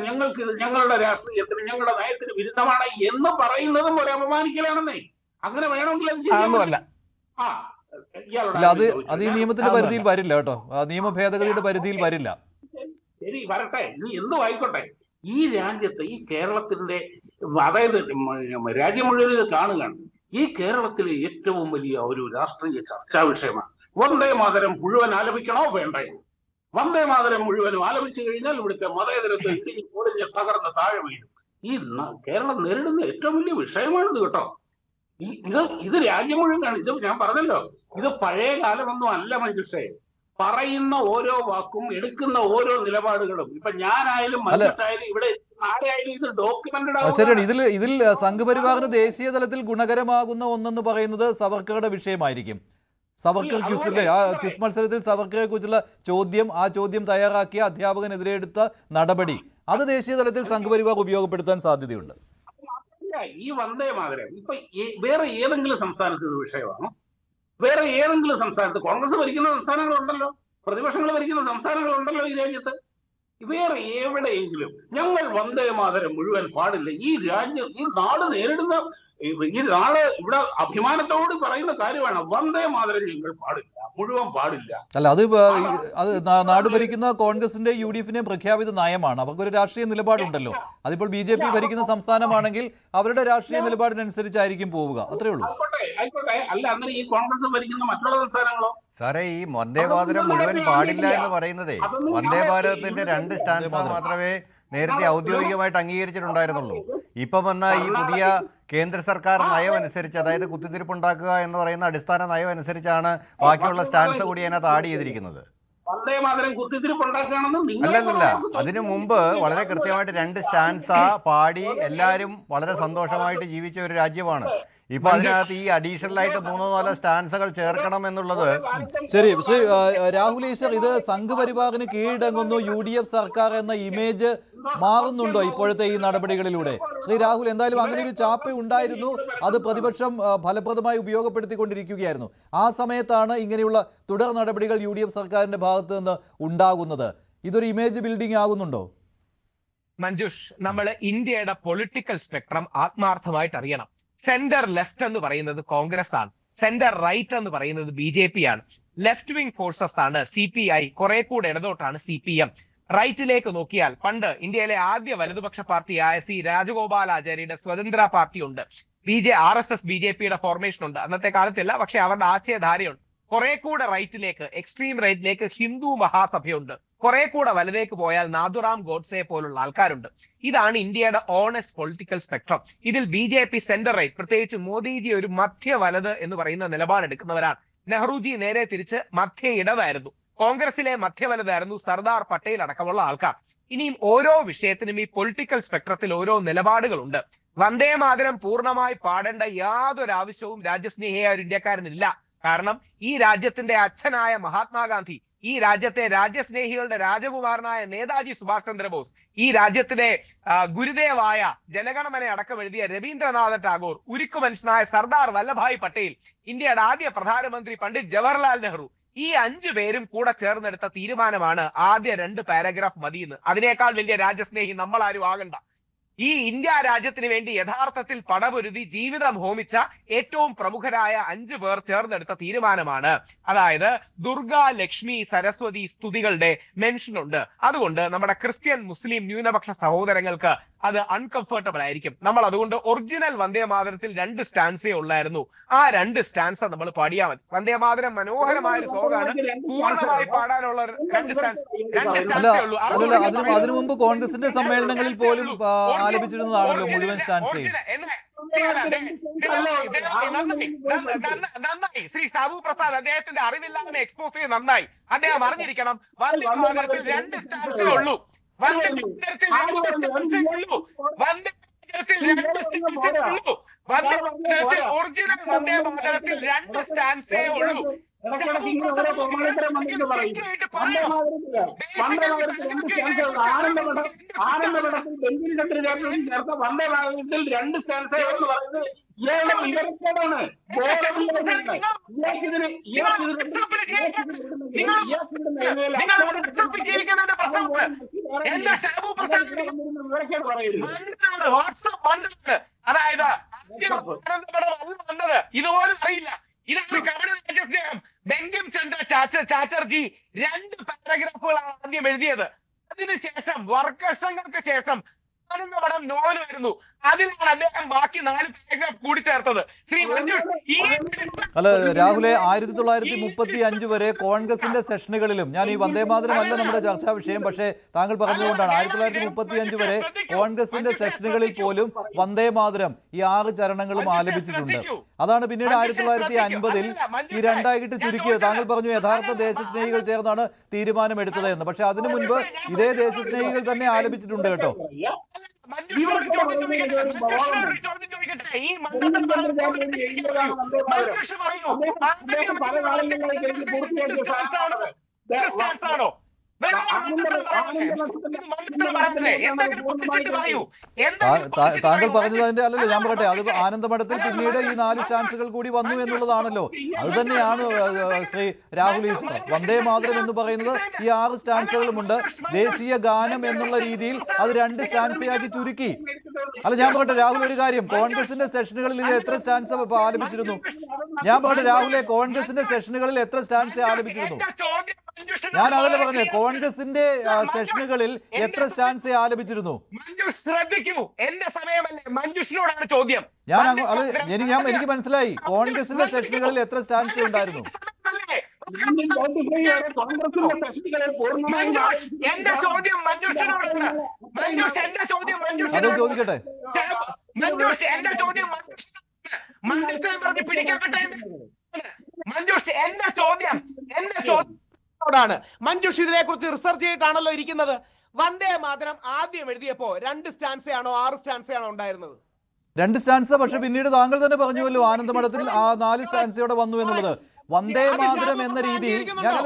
ഞങ്ങൾക്ക് ഇത് ഞങ്ങളുടെ രാഷ്ട്രീയത്തിന്, ഞങ്ങളുടെ നയത്തിന് വിരുദ്ധമാണ് എന്ന് പറയുന്നതും ഒരു അപമാനിക്കലാണെന്നേ. അങ്ങനെ വേണമെങ്കിൽ ഇയാളോട് അല്ല, അത് ചോദിച്ചു. അത് ഈ നിയമത്തിന്റെ പരിധിയിൽ വരില്ല കേട്ടോ. നിയമ ഭേദഗതിയുടെ പരിധിയിൽ വരില്ല. ശരി, വരട്ടെ, ഇനി എന്തും ആയിക്കോട്ടെ. ഈ രാജ്യത്ത്, ഈ കേരളത്തിന്റെ, അതായത് രാജ്യം മുഴുവൻ ഇത് കാണുകയാണ്. ഈ കേരളത്തിലെ ഏറ്റവും വലിയ ഒരു രാഷ്ട്രീയ ചർച്ചാ വിഷയമാണ് വന്ദേ മാതരം മുഴുവൻ ആലപിക്കണോ വേണ്ടയോ. വന്ദേ മാതരം മുഴുവനും ആലപിച്ചു കഴിഞ്ഞാൽ ഇവിടുത്തെ മതേതരത്വം ഇടിഞ്ഞ് പൊളിഞ്ഞ് തകർന്ന് താഴെ വീഴും. കേരളം നേരിടുന്ന ഏറ്റവും വലിയ വിഷയമാണിത് കേട്ടോ. ഇത് രാജ്യം മുഴുവൻ കാണും. ഇത് ഞാൻ പറഞ്ഞല്ലോ, ഇത് പഴയ കാലമൊന്നും അല്ല മനുഷ്യ. പറയുന്ന ഓരോ വാക്കും, എടുക്കുന്ന ഓരോ നിലപാടുകളും, ഇപ്പൊ ഞാനായാലും മനുഷ്യായാലും ഇവിടെ ആരെയായാലും ഇത് ഡോക്യുമെന്റഡ്. ശരിയാണ്. ഇതിൽ സംഘപരിവാറിന് ദേശീയ തലത്തിൽ ഗുണകരമാകുന്ന ഒന്നെന്ന് പറയുന്നത് സവർക്കറുടെ വിഷയമായിരിക്കും. സവർക്കർ ക്വിസിലെ ആ ക്വിസ് മത്സരത്തിൽ സവർക്കറെ കുറിച്ചുള്ള ആ ചോദ്യം തയ്യാറാക്കിയ അധ്യാപകനെതിരെ എടുത്ത നടപടി, അത് ദേശീയ തലത്തിൽ സംഘപരിവാർ ഉപയോഗപ്പെടുത്താൻ സാധ്യതയുണ്ട്. ഈ വന്ദേ മാതരം ഇപ്പൊ വേറെ ഏതെങ്കിലും സംസ്ഥാനത്ത് ഇത് വിഷയമാണോ? വേറെ ഏതെങ്കിലും സംസ്ഥാനത്ത് കോൺഗ്രസ് ഭരിക്കുന്ന സംസ്ഥാനങ്ങളുണ്ടല്ലോ, പ്രതിപക്ഷങ്ങൾ ഭരിക്കുന്ന സംസ്ഥാനങ്ങളുണ്ടല്ലോ ഈ രാജ്യത്ത്. വേറെ എവിടെയെങ്കിലും ഞങ്ങൾ വന്ദേ മാതരം മുഴുവൻ പാടില്ല? ഈ രാജ്യം, ഈ നാട് നേരിടുന്ന, ഈ നാട് ഇവിടെ അഭിമാനത്തോട് പറയുന്ന കാര്യമാണ് വന്ദേ മാതരം ഞങ്ങൾ പാടില്ല, മുഴുവൻ പാടില്ല. അല്ല, അത് നാട് ഭരിക്കുന്ന കോൺഗ്രസിന്റെ UDF-ന്റെ പ്രഖ്യാപിത നയമാണ്. അവർക്കൊരു രാഷ്ട്രീയ നിലപാടുണ്ടല്ലോ. അതിപ്പോൾ BJP ഭരിക്കുന്ന സംസ്ഥാനമാണെങ്കിൽ അവരുടെ രാഷ്ട്രീയ നിലപാടിനനുസരിച്ചായിരിക്കും പോവുക. അത്രേ ഉള്ളൂ. ആയിക്കോട്ടെ. അല്ല, അങ്ങനെ ഈ കോൺഗ്രസ് ഭരിക്കുന്ന മറ്റുള്ള സംസ്ഥാനങ്ങളോ? സാറേ, ഈ വന്ദേ ഭാരതം മുഴുവൻ പാടില്ല എന്ന് പറയുന്നതേ വന്ദേ ഭാരതത്തിന്റെ 2 സ്റ്റാൻസ മാത്രമേ നേരത്തെ ഔദ്യോഗികമായിട്ട് അംഗീകരിച്ചിട്ടുണ്ടായിരുന്നുള്ളൂ. ഇപ്പം വന്ന ഈ പുതിയ കേന്ദ്ര സർക്കാർ നയം അനുസരിച്ച്, അതായത് കുത്തിത്തിരിപ്പുണ്ടാക്കുക എന്ന് പറയുന്ന അടിസ്ഥാന നയം അനുസരിച്ചാണ് ബാക്കിയുള്ള സ്റ്റാൻസ് കൂടി അതിനകത്ത് ആഡ് ചെയ്തിരിക്കുന്നത്. അല്ലല്ല, അതിനു മുമ്പ് വളരെ കൃത്യമായിട്ട് 2 സ്റ്റാൻസ പാടി എല്ലാവരും വളരെ സന്തോഷമായിട്ട് ജീവിച്ച ഒരു രാജ്യമാണ്. ഇപ്പൊ അതിനകത്ത് ഈ അഡീഷണൽ ആയിട്ട് 3-4 സ്റ്റാൻസുകൾ ചേർക്കണം എന്നുള്ളത്. ശരി, ശ്രീ രാഹുൽ ഈശ്വർ, ഇത് സംഘപരിവാറിന് കീഴടങ്ങുന്നു UDF സർക്കാർ എന്ന ഇമേജ് മാറുന്നുണ്ടോ ഇപ്പോഴത്തെ ഈ നടപടികളിലൂടെ? ശ്രീ രാഹുൽ, എന്തായാലും അങ്ങനെ ഒരു ചാപ്പ ഉണ്ടായിരുന്നു, അത് പ്രതിപക്ഷം ഫലപ്രദമായി ഉപയോഗപ്പെടുത്തിക്കൊണ്ടിരിക്കുകയായിരുന്നു. ആ സമയത്താണ് ഇങ്ങനെയുള്ള തുടർ നടപടികൾ UDF സർക്കാരിന്റെ ഭാഗത്ത് നിന്ന് ഉണ്ടാകുന്നത്. ഇതൊരു ഇമേജ് ബിൽഡിംഗ് ആകുന്നുണ്ടോ? മഞ്ജുഷ്, നമ്മൾ ഇന്ത്യയുടെ പൊളിറ്റിക്കൽ സ്പെക്ട്രം ആത്മാർത്ഥമായിട്ട് അറിയണം. സെന്റർ ലെഫ്റ്റ് എന്ന് പറയുന്നത് കോൺഗ്രസ് ആണ്, സെന്റർ റൈറ്റ് എന്ന് പറയുന്നത് BJP ആണ്, ലെഫ്റ്റ് വിംഗ് ഫോഴ്സസ് ആണ് CPI, കുറെ കൂടെ ഇടതോട്ടാണ് CPM. റൈറ്റിലേക്ക് നോക്കിയാൽ പണ്ട് ഇന്ത്യയിലെ ആദ്യ വലതുപക്ഷ പാർട്ടിയായ രാജഗോപാലാചാര്യയുടെ സ്വതന്ത്ര പാർട്ടി ഉണ്ട്, RSS BJPയുടെ ഫോർമേഷൻ ഉണ്ട്. അന്നത്തെ കാലത്തില്ല, പക്ഷെ അവരുടെ ആശയധാരയുണ്ട്. കുറെ കൂടെ റൈറ്റിലേക്ക്, എക്സ്ട്രീം റൈറ്റിലേക്ക് ഹിന്ദു മഹാസഭയുണ്ട്. കുറെ കൂടെ വലതേക്ക് പോയാൽ നാഥുറാം ഗോഡ്സെ പോലുള്ള ആൾക്കാരുണ്ട്. ഇതാണ് ഇന്ത്യയുടെ ഓണസ്റ്റ് പൊളിറ്റിക്കൽ സ്പെക്ട്രം. ഇതിൽ BJP സെന്റർ റൈറ്റ്, പ്രത്യേകിച്ച് മോദിജി ഒരു മധ്യ വലത് എന്ന് പറയുന്ന നിലപാടെടുക്കുന്നവരാണ്. നെഹ്റുജി നേരെ തിരിച്ച് മധ്യ ഇടതായിരുന്നു. കോൺഗ്രസിലെ മധ്യവലതായിരുന്നു സർദാർ പട്ടേൽ അടക്കമുള്ള ആൾക്കാർ. ഇനിയും ഓരോ വിഷയത്തിനും ഈ പൊളിറ്റിക്കൽ സ്പെക്ട്രത്തിൽ ഓരോ നിലപാടുകളുണ്ട്. വന്ദേ മാതരം പൂർണ്ണമായി പാടേണ്ട യാതൊരു ആവശ്യവും രാജ്യസ്നേഹിയായ ഒരു ഇന്ത്യക്കാരനില്ല. കാരണം ഈ രാജ്യത്തിന്റെ അച്ഛനായ മഹാത്മാഗാന്ധി, ഈ രാജ്യത്തെ രാജ്യസ്നേഹികളുടെ രാജകുമാരനായ നേതാജി സുഭാഷ് ചന്ദ്രബോസ്, ഈ രാജ്യത്തിലെ ഗുരുദേവായ ജനഗണമന അടക്കം എഴുതിയ രവീന്ദ്രനാഥ ടാഗോർ, ഉരുക്കു മനുഷ്യനായ സർദാർ വല്ലഭായ് പട്ടേൽ, ഇന്ത്യയുടെ ആദ്യ പ്രധാനമന്ത്രി പണ്ഡിറ്റ് ജവഹർലാൽ നെഹ്റു, ഈ 5 പേരും കൂടെ ചേർന്നെടുത്ത തീരുമാനമാണ് ആദ്യ 2 പാരഗ്രാഫ് മതിയെന്ന്. അതിനേക്കാൾ വലിയ രാജ്യസ്നേഹി നമ്മൾ ആരും ആകണ്ട. ഈ ഇന്ത്യ രാജ്യത്തിന് വേണ്ടി യഥാർത്ഥത്തിൽ പടപൊരുതി ജീവിതം ഹോമിച്ച ഏറ്റവും പ്രമുഖരായ 5 പേർ ചേർന്നെടുത്ത തീരുമാനമാണ്. അതായത് ദുർഗ, ലക്ഷ്മി, സരസ്വതി സ്തുതികളുടെ മെൻഷൻ ഉണ്ട്. അതുകൊണ്ട് നമ്മുടെ ക്രിസ്ത്യൻ, മുസ്ലിം ന്യൂനപക്ഷ സഹോദരങ്ങൾക്ക് അത് അൺകംഫർട്ടബിൾ ആയിരിക്കും. നമ്മൾ അതുകൊണ്ട് ഒറിജിനൽ വന്ദേ മാതരത്തിൽ 2 സ്റ്റാൻസേ ഉള്ളായിരുന്നു. ആ 2 സ്റ്റാൻസ നമ്മൾ പാടിയാൽ മതി. വന്ദേ മാതരം മനോഹരമായ ഒരു സോങ്ങാണ്, പൂർണ്ണമായി പാടാനുള്ള 2 സ്റ്റാൻസേ ഉള്ളൂ. അതിനു മുമ്പ് കോൺഗ്രസിന്റെ സമ്മേളനങ്ങളിൽ പോലും ആലപിച്ചിരുന്നതാണല്ലോ മുഴുവൻ സ്റ്റാൻസേ. നന്നായി ശ്രീ ഷാബു പ്രസാദ് അദ്ദേഹത്തിന്റെ അറിവില്ലാതെ എക്സ്പോസ് ചെയ്ത് നന്നായി. അദ്ദേഹം അറിഞ്ഞിരിക്കണം, വന്ദേ മാതരത്തിൽ 2 സ്റ്റാൻസേ ഉള്ളൂ. വന്ദേ മാതരത്തിൽ 2 സ്റ്റാൻസേ ഉള്ളൂ. വന്ദേ മാതരത്തിൽ 2 സ്റ്റാൻസേ ഉള്ളൂ. വന്ദേ മാതരത്തിൽ ഒറിജിനൽ വന്ദേ മാതരത്തിൽ 2 സ്റ്റാൻസേ ഉള്ളൂ. വാട്സ്ആപ്പ് അതായത് വന്നത് ഇതുപോലും അറിയില്ല. ഇതാണ് കപട രാജ്യസ്നേഹം. ബങ്കിം ചന്ദ്ര ചാറ്റർജി 2 പാരഗ്രാഫുകളാണ് ആദ്യം എഴുതിയത്. അതിനുശേഷം വർഷങ്ങൾക്ക് ശേഷം ആനന്ദമഠം നോവൽ വരുന്നു. അതിലാണ് അദ്ദേഹം ബാക്കി 4 പാരഗ്രാഫ് കൂടി ചേർത്തത്. ശ്രീ മഞ്ജുഷ്, അല്ല രാഹുലെ, 1935 വരെ കോൺഗ്രസിന്റെ സെഷനുകളിലും, ഞാൻ ഈ വന്ദേമാതരം അല്ല നമ്മുടെ ചർച്ചാ വിഷയം, പക്ഷേ താങ്കൾ പറഞ്ഞതുകൊണ്ടാണ്, 1935 വരെ കോൺഗ്രസിന്റെ സെഷനുകളിൽ പോലും വന്ദേമാതരം ഈ 6 ചരണങ്ങളും ആലപിച്ചിട്ടുണ്ട്. അതാണ് പിന്നീട് 1950-ൽ ഈ 2ആയിട്ട് ചുരുക്കിയത്. താങ്കൾ പറഞ്ഞു യഥാർത്ഥ ദേശസ്നേഹികൾ ചേർന്നാണ് തീരുമാനമെടുത്തത് എന്ന്. പക്ഷെ അതിനു മുൻപ് ഇതേ ദേശസ്നേഹികൾ തന്നെ ആലപിച്ചിട്ടുണ്ട് കേട്ടോ. താങ്കൾ പറഞ്ഞത് അതിന്റെ അല്ലല്ലോ, ഞാൻ പറയട്ടെ, അത് ആനന്ദമഠത്തിൽ പിന്നീട് ഈ 4 സ്റ്റാൻസുകൾ കൂടി വന്നു എന്നുള്ളതാണല്ലോ. അത് തന്നെയാണ് ശ്രീ രാഹുൽ ഈശ്വർ. വന്ദേ മാതരം എന്ന് പറയുന്നത് ഈ 6 സ്റ്റാൻസുകളുമുണ്ട്. ദേശീയ ഗാനം എന്നുള്ള രീതിയിൽ അത് 2 സ്റ്റാൻസയാക്കി ചുരുക്കി. അല്ല ഞാൻ പറയട്ടെ രാഹുൽ, ഒരു കാര്യം, കോൺഗ്രസിന്റെ സെഷനുകളിൽ ഇത് എത്ര സ്റ്റാൻസ് ആലപിച്ചിരുന്നു? ഞാൻ പറയട്ടെ രാഹുലെ, കോൺഗ്രസിന്റെ സെഷനുകളിൽ എത്ര സ്റ്റാൻസ് ആലപിച്ചിരുന്നു? ഞാൻ അതല്ല പറഞ്ഞത്, കോൺഗ്രസിന്റെ സെഷനുകളിൽ എത്ര സ്റ്റാൻസ് ആലപിച്ചിരുന്നു? മഞ്ജുഷ് ശ്രദ്ധിക്കൂ, എന്റെ സമയമല്ലേ, മഞ്ജുഷിനോടാണ് ചോദ്യം. എനിക്ക് മനസ്സിലായി, കോൺഗ്രസിന്റെ സെഷനുകളിൽ എത്ര സ്റ്റാൻസ് ഉണ്ടായിരുന്നു? എന്റെ ചോദ്യം മഞ്ജുഷിനോടാണ്. മഞ്ജുഷ് എന്റെ ചോദ്യം അത് ചോദിക്കട്ടെ. മഞ്ജുഷ് എന്റെ ചോദ്യം മഞ്ജുഷിനെ പറഞ്ഞ് പിടിക്കപ്പെട്ടെ. മഞ്ജുഷ് എന്റെ ചോദ്യം ാണ്. മഞ്ജുഷ് ഇതിനെ കുറിച്ച് റിസർച്ച് ചെയ്തിട്ടാണല്ലോ ഇരിക്കുന്നത്. വന്ദേ മാതരം ആദ്യം എഴുതിയപ്പോ 2 സ്റ്റാൻസയാണോ 6 സ്റ്റാൻസയാണോ ഉണ്ടായിരുന്നത്? 2 സ്റ്റാൻസ. പക്ഷെ പിന്നീട് താങ്കൾ തന്നെ പറഞ്ഞുവല്ലോ ആനന്ദമഠത്തിൽ ആ 4 സ്റ്റാൻസയോടെ വന്നു എന്നുള്ളത്. വന്ദേ മാതരം എന്ന രീതിയിൽ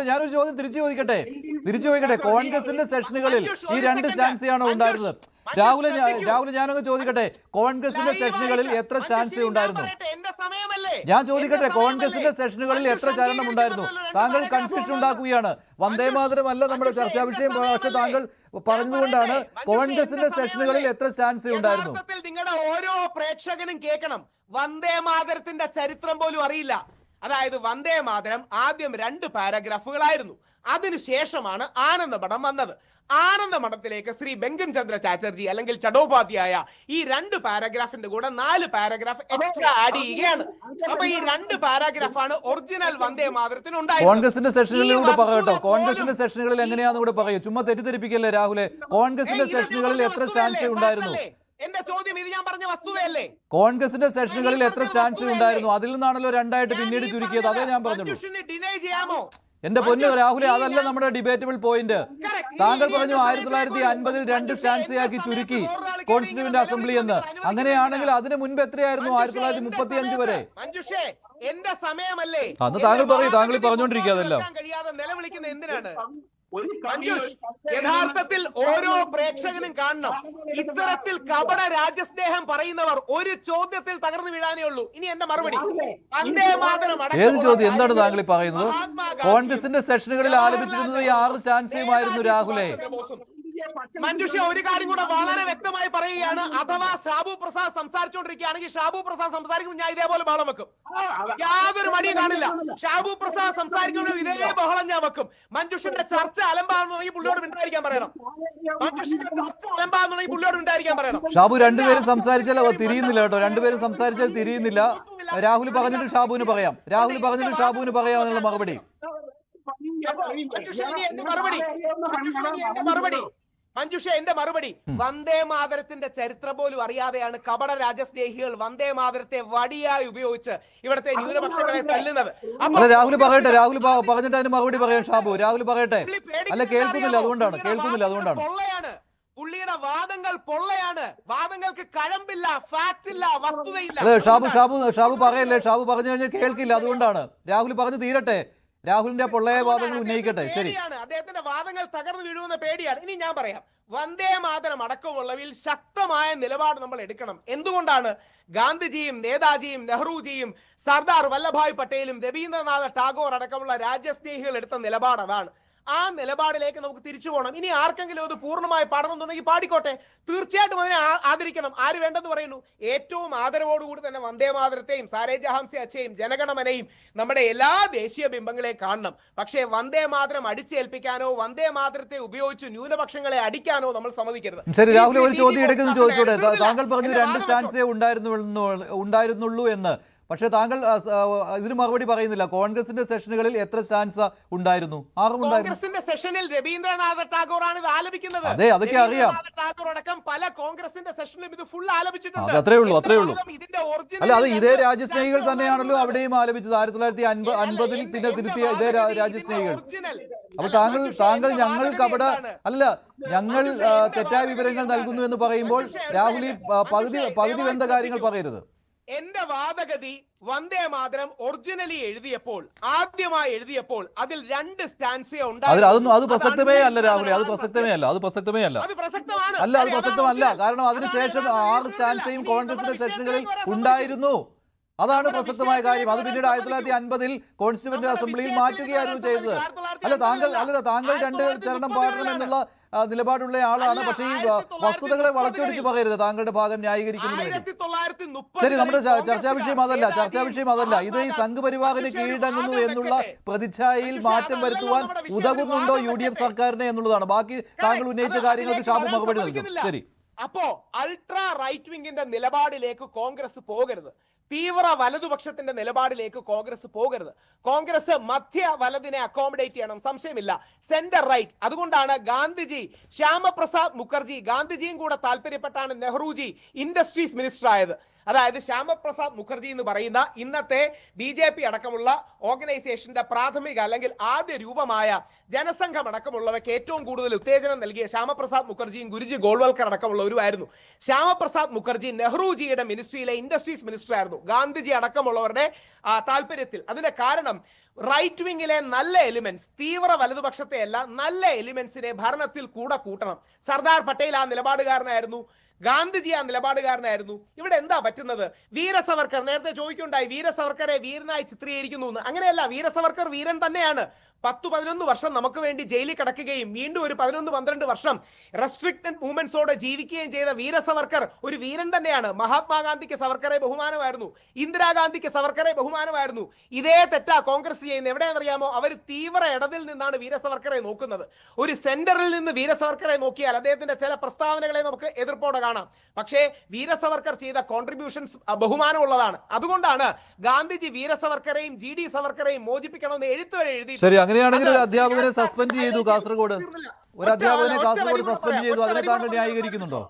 ഞാനൊരു ചോദ്യം തിരിച്ചു ചോദിക്കട്ടെ, കോൺഗ്രസിന്റെ സെഷനുകളിൽ ഈ 2 സ്റ്റാൻസയാണോ ഉണ്ടായിരുന്നത്? രാഹുൽ ഞാനൊന്ന് ചോദിക്കട്ടെ, കോൺഗ്രസിന്റെ സെഷനുകളിൽ എത്ര സ്റ്റാൻസ ഉണ്ടായിരുന്നു? ഞാൻ ചോദിക്കട്ടെ, കോൺഗ്രസിന്റെ സെഷനുകളിൽ എത്ര ചരണം ഉണ്ടായിരുന്നു? താങ്കൾ കൺഫ്യൂഷൻ ഉണ്ടാക്കുകയാണ്. വന്ദേ മാതരം അല്ല നമ്മുടെ ചർച്ചാ വിഷയം, പക്ഷെ താങ്കൾ പറഞ്ഞതുകൊണ്ടാണ് കോൺഗ്രസിന്റെ സെഷനുകളിൽ എത്ര സ്റ്റാൻസ ഉണ്ടായിരുന്നു? നിങ്ങളുടെ ഓരോ പ്രേക്ഷകനും കേൾക്കണം, വന്ദേ മാതരത്തിന്റെ ചരിത്രം പോലും അറിയില്ല. അതായത് വന്ദേ മാതരം ആദ്യം 2 പാരഗ്രാഫുകളായിരുന്നു. അതിനുശേഷമാണ് ആനന്ദമഠം വന്നത്. ആനന്ദമഠത്തിലേക്ക് ശ്രീ ബങ്കിം ചന്ദ്ര ചാറ്റർജി അല്ലെങ്കിൽ ചടോപാധ്യായ ഈ 2 പാരഗ്രാഫിന്റെ കൂടെ 4 പാരഗ്രാഫ് എക്സ്ട്രാ ആഡ് ചെയ്യുകയാണ്. അപ്പൊ ഈ 2 പാരഗ്രാഫാണ് ഒറിജിനൽ വന്ദേ മാതരത്തിന് ഉണ്ടായത്. കോൺഗ്രസിന്റെ സെഷനുകളിലൂടെ പറയട്ടോ, കോൺഗ്രസിന്റെ സെഷനുകളിൽ എങ്ങനെയാണെന്ന് കൂടെ പറയൂ. ചുമ്മാ തെറ്റിദ്ധരിപ്പിക്കല്ലേ രാഹുലെ. കോൺഗ്രസിന്റെ സെഷനുകളിൽ എത്ര സ്റ്റാൻസ് ഉണ്ടായിരുന്നു? എന്റെ ചോദ്യം ഇത് ഞാൻ പറഞ്ഞ വസ്തുതയല്ലേ? കോൺഗ്രസിന്റെ സെഷനുകളിൽ എത്ര സ്റ്റാൻസ് ഉണ്ടായിരുന്നു? അതിൽ നിന്നാണല്ലോ 2ആയിട്ട് പിന്നീട് ചുരുക്കിയത്. അതേ ഞാൻ പറഞ്ഞുള്ളൂ. ഡിനൈ ചെയ്യാമോ? എന്റെ പൊന്നു രാഹുലെ, അതല്ല നമ്മുടെ ഡിബേറ്റബിൾ പോയിന്റ്. താങ്കൾ പറഞ്ഞു 1950-ൽ 2 സ്റ്റാൻസയാക്കി ചുരുക്കി കോൺസ്റ്റിറ്റ്യൂവന്റ് അസംബ്ലി എന്ന്. അങ്ങനെയാണെങ്കിൽ അതിന് മുൻപ് എത്രയായിരുന്നു? 1935 വരെ. മഞ്ജുഷേ, എന്റെ സമയമല്ലേ? അന്ന് താങ്കൾ താങ്കൾ പറഞ്ഞുകൊണ്ടിരിക്കുക അതെല്ലാം. കഴിയാതെ നിലവിളിക്കുന്ന എന്തിനാണ്? മഞ്ജുഷ്, യഥാർത്ഥത്തിൽ ഓരോ പ്രേക്ഷകനും കാണണം, ഇത്തരത്തിൽ കപട രാജ്യസ്നേഹം പറയുന്നവർ ഒരു ചോദ്യത്തിൽ തകർന്നു വീഴാനേ ഉള്ളൂ. ഇനി എന്റെ മറുപടി, വന്ദേ മാതരം ഏത് ചോദ്യം? എന്താണ് താങ്കൾ ഈ പറയുന്നത്? കോൺഗ്രസിന്റെ സെഷനുകളിൽ ആലപിച്ചിരുന്നത് ഈ 6 സ്റ്റാൻസയുമായിരുന്നു രാഹുലെ. മഞ്ജുഷ, ഒരു കാര്യം കൂടെ വളരെ വ്യക്തമായി പറയുകയാണ്. അഥവാ ഷാബു പ്രസാദ് സംസാരിച്ചുകൊണ്ടിരിക്കുകയാണെങ്കിൽ ഷാബു പ്രസാദ് സംസാരിക്കുമ്പോൾ ഞാൻ ഇതേപോലെ ബഹളം വെക്കും. യാതൊരു മടിയും കാണില്ല. ഷാബു പ്രസാദ് സംസാരിക്കുമ്പോൾ ഇതേ ബഹളം ഞാൻ വെക്കും. മഞ്ജുഷിന്റെ ചർച്ച അലമ്പാണെന്നുണ്ടെങ്കിൽ പുള്ളിയോട് മിണ്ടായിരിക്കാൻ പറയണം. മഞ്ജുഷിന്റെ ചർച്ച അലമ്പാണെന്നുണ്ടെങ്കിൽ പുള്ളിയോട് മിണ്ടായിരിക്കാൻ പറയണം. ഷാബു രണ്ടുപേരും സംസാരിച്ചാൽ തിരിയുന്നില്ല കേട്ടോ. രണ്ടുപേരും സംസാരിച്ചാൽ തിരിയുന്നില്ല. രാഹുൽ പറഞ്ഞിട്ട് ഷാബുവിന് പറയാം. എന്നുള്ള മറുപടി. മഞ്ജുഷ, എന്റെ മറുപടി, വന്ദേ മാതരത്തിന്റെ ചരിത്രം പോലും അറിയാതെയാണ് കപട രാജസ്നേഹികൾ വന്ദേ മാതരത്തെ വടിയായി ഉപയോഗിച്ച് ഇവിടുത്തെ ന്യൂനപക്ഷങ്ങളെ തല്ലുന്നത്. രാഹുൽ പറയട്ടെ, രാഹുൽ പറഞ്ഞിട്ട് അതിന് മറുപടി പറയാം. ഷാബു, രാഹുൽ പറയട്ടെ. അല്ല, കേൾക്കുന്നില്ല, അതുകൊണ്ടാണ്. പൊള്ളയാണ് പുള്ളിയുടെ വാദങ്ങൾ, പൊള്ളയാണ്. വാദങ്ങൾക്ക് കഴമ്പില്ല, ഫാക്ട് ഇല്ല, വസ്തുതയില്ല. അതെ, ഷാബു പറയല്ലേ. ഷാബു പറഞ്ഞു കഴിഞ്ഞാൽ കേൾക്കില്ല, അതുകൊണ്ടാണ്. രാഹുൽ പറഞ്ഞു തീരട്ടെ. രാഹുലിന്റെ പൊള്ളയ വാദങ്ങൾ ഉന്നയിക്കട്ടെ. ശരി, അദ്ദേഹത്തിന്റെ വാദങ്ങൾ തകർന്നു വീഴുമെന്ന പേടിയാണ്. ഇനി ഞാൻ പറയാം, വന്ദേ മാതരം അടക്കമുള്ളവയിൽ ശക്തമായ നിലപാട് നമ്മൾ എടുക്കണം. എന്തുകൊണ്ടാണ്? ഗാന്ധിജിയും നേതാജിയും നെഹ്റുജിയും സർദാർ വല്ലഭായ് പട്ടേലും രവീന്ദ്രനാഥ ടാഗോർ അടക്കമുള്ള രാജ്യസ്നേഹികൾ എടുത്ത നിലപാട് അതാണ്. ആ നിലപാടിലേക്ക് നമുക്ക് തിരിച്ചു പോകണം. ഇനി ആർക്കെങ്കിലും അത് പൂർണ്ണമായി പാടണമെന്നുണ്ടെങ്കിൽ പാടിക്കോട്ടെ, തീർച്ചയായിട്ടും അതിനെ ആദരിക്കണം. ആര് വേണ്ടെന്ന് പറയുന്നു? ഏറ്റവും ആദരവോടുകൂടി തന്നെ വന്ദേ മാതരത്തെയും സാരേ ജഹാം സേ അച്ഛയും ജനഗണമനയും നമ്മുടെ എല്ലാ ദേശീയ ബിംബങ്ങളെ കാണണം. പക്ഷേ വന്ദേ മാതരം അടിച്ചേൽപ്പിക്കാനോ വന്ദേ മാതരത്തെ ഉപയോഗിച്ച് ന്യൂനപക്ഷങ്ങളെ അടിക്കാനോ നമ്മൾ സമ്മതിക്കരുത്. ശരി രാഹുൽ, ഒരു ചോദ്യം എടുക്കുന്നു ചോദിച്ചോട്ടെ. താങ്കൾ പറഞ്ഞു 2 സ്റ്റാൻസേ ഉണ്ടായിരുന്നുള്ളൂ എന്ന്. പക്ഷേ താങ്കൾ ഇതിന് മറുപടി പറയുന്നില്ല. കോൺഗ്രസിന്റെ സെഷനുകളിൽ എത്ര സ്റ്റാൻസ ഉണ്ടായിരുന്നു? 6 ഉണ്ടായിരുന്നു. കോൺഗ്രസിന്റെ സെഷനിൽ രവീന്ദ്രനാഥ ടാഗോറാണ് ഇത് ആലപിക്കുന്നത്. അതെ, അതൊക്കെ അറിയാം. ടാഗോർ അടക്കം പല കോൺഗ്രസിന്റെ സെഷനിലും ഇത് ഫുൾ ആലപിച്ചിട്ടുണ്ട്. അത്രേ ഉള്ളൂ. ഇതിന്റെ ഒറിജിനൽ അല്ല, അത് ഇതേ രാജ്യസ്നേഹികൾ തന്നെയാണല്ലോ അവിടെയും ആലപിച്ചത്. 1950 പിന്നെ തിരുത്തിയ ഇതേ രാജ്യസ്നേഹികൾ. അപ്പൊ താങ്കൾ ഞങ്ങൾക്ക് അവിടെ അല്ല, ഞങ്ങൾ തെറ്റായ വിവരങ്ങൾ നൽകുന്നു എന്ന് പറയുമ്പോൾ രാഹുൽ പകുതി വെന്ത കാര്യങ്ങൾ പറയരുത്. എന്റെ വാദഗതി വന്ദേ മാതരം ഒറിജിനലി ആദ്യമായി എഴുതിയപ്പോൾ അതിൽ 2 സ്റ്റാൻസേ ഉണ്ടായിരുന്നു. അത് പ്രസക്തമേ അല്ല രാഹുൽ, അത് പ്രസക്തമേ അല്ല. അത് പ്രസക്തമല്ല. അത് പ്രസക്തമല്ല. കാരണം അതിനുശേഷം 6 സ്റ്റാൻസയും കോൺഗ്രസിന്റെ സെഷനുകളിൽ ഉണ്ടായിരുന്നു. അതാണ് പ്രസക്തമായ കാര്യം. അത് പിന്നീട് 1950 കോൺസ്റ്റിറ്റ്യൂവന്റ് അസംബ്ലിയിൽ മാറ്റുകയായിരുന്നു ചെയ്തത്. താങ്കൾ 2 ചരണം പാടണം എന്നുള്ള നിലപാടുള്ള ആളാണ്. പക്ഷേ ഈ വസ്തുതകളെ വളച്ചൊടിച്ച് പറയരുത് താങ്കളുടെ ഭാഗം ന്യായീകരിക്കുന്നതിന് വേണ്ടി. ശരി, നമ്മുടെ ചർച്ചാ വിഷയം അതല്ല. ഇത് ഈ സംഘ് പരിവാറിന് കീഴടങ്ങുന്നു എന്നുള്ള പ്രതിച്ഛായയിൽ മാറ്റം വരുത്തുവാൻ ഉതകുന്നുണ്ടോ UDF സർക്കാരിനെ എന്നുള്ളതാണ്. ബാക്കി താങ്കൾ ഉന്നയിച്ച കാര്യങ്ങൾക്ക് ഷാബു മറുപടി നൽകും. ശരി, അപ്പോ അൾട്രാ റൈറ്റ് വിംഗിന്റെ നിലപാടിലേക്ക് കോൺഗ്രസ് പോകരുത്. തീവ്ര വലതുപക്ഷത്തിന്റെ നിലപാടിലേക്ക് കോൺഗ്രസ് പോകരുത്. കോൺഗ്രസ് മധ്യ വലതിനെ അക്കോമഡേറ്റ് ചെയ്യണം, സംശയമില്ല. Centre right. അതുകൊണ്ടാണ് ഗാന്ധിജി, ശ്യാമപ്രസാദ് മുഖർജി, ഗാന്ധിജിയും കൂടെ താല്പര്യപ്പെട്ടാണ് നെഹ്റുജി ഇൻഡസ്ട്രീസ് മിനിസ്റ്റർ ആയത്. അതായത് ശ്യാമപ്രസാദ് മുഖർജി എന്ന് പറയുന്ന ഇന്നത്തെ BJP അടക്കമുള്ള ഓർഗനൈസേഷന്റെ പ്രാഥമിക അല്ലെങ്കിൽ ആദ്യ രൂപമായ ജനസംഘം അടക്കമുള്ളവയ്ക്ക് ഏറ്റവും കൂടുതൽ ഉത്തേജനം നൽകിയ ശ്യാമപ്രസാദ് മുഖർജിയും ഗുരുജി ഗോൾവൽക്കർ അടക്കമുള്ളവരുമായിരുന്നു. ശ്യാമപ്രസാദ് മുഖർജി നെഹ്റുജിയുടെ മിനിസ്ട്രിയിലെ ഇൻഡസ്ട്രീസ് മിനിസ്റ്റർ ആയിരുന്നു, ഗാന്ധിജി അടക്കമുള്ളവരുടെ താല്പര്യത്തിൽ. അതിന്റെ കാരണം റൈറ്റ് വിങ്ങിലെ നല്ല എലിമെന്റ്സ്, തീവ്ര വലതുപക്ഷത്തെ അല്ല, നല്ല എലിമെന്റ്സിനെ ഭരണത്തിൽ കൂട്ടണം. സർദാർ പട്ടേൽ ആ നിലപാടുകാരനായിരുന്നു, ഗാന്ധിജി ആ നിലപാടുകാരനായിരുന്നു. ഇവിടെ എന്താ പറ്റുന്നത്? വീര സവർക്കർ, നേരത്തെ ചോദിക്കുണ്ടായി വീര സവർക്കറെ വീരനായി ചിത്രീകരിക്കുന്നു എന്ന്. അങ്ങനെയല്ല, വീര സവർക്കർ വീരൻ തന്നെയാണ്. 10-11 വർഷം നമുക്ക് വേണ്ടി ജയിലിൽ കിടക്കുകയും വീണ്ടും ഒരു 11-12 വർഷം റെസ്ട്രിക്റ്റഡ് മൂവ്മെന്റ്സോടെ ജീവിക്കുകയും ചെയ്ത വീര സവർക്കർ ഒരു വീരൻ തന്നെയാണ്. മഹാത്മാഗാന്ധിക്ക് സവർക്കറെ ബഹുമാനമായിരുന്നു, ഇന്ദിരാഗാന്ധിക്ക് സവർക്കറെ ബഹുമാനമായിരുന്നു. ഇതേ തെറ്റാ കോൺഗ്രസ് ചെയ്യുന്നത്. എവിടെയാണെന്നറിയാമോ? അവർ തീവ്ര ഇടതിൽ നിന്നാണ് വീര സവർക്കറെ നോക്കുന്നത്. ഒരു സെന്ററിൽ നിന്ന് വീര സവർക്കറെ നോക്കിയാൽ അദ്ദേഹത്തിന്റെ ചില പ്രസ്താവനകളെ നമുക്ക് എതിർപ്പോടെ കാണാം. പക്ഷേ വീര സവർക്കർ ചെയ്ത കോൺട്രിബ്യൂഷൻസ് ബഹുമാനമുള്ളതാണ്. അതുകൊണ്ടാണ് ഗാന്ധിജി വീര സവർക്കറെയും GD സവർക്കറെയും മോചിപ്പിക്കണമെന്ന് എഴുത്തുവരെ എഴുതി. അങ്ങനെയാണെങ്കിൽ ഒരു അധ്യാപകനെ സസ്പെൻഡ് ചെയ്തു കാസർഗോഡ്. സസ്പെൻഡ് ചെയ്തു. അതിനെ താങ്കൾ ന്യായീകരിക്കുന്നുണ്ടോ?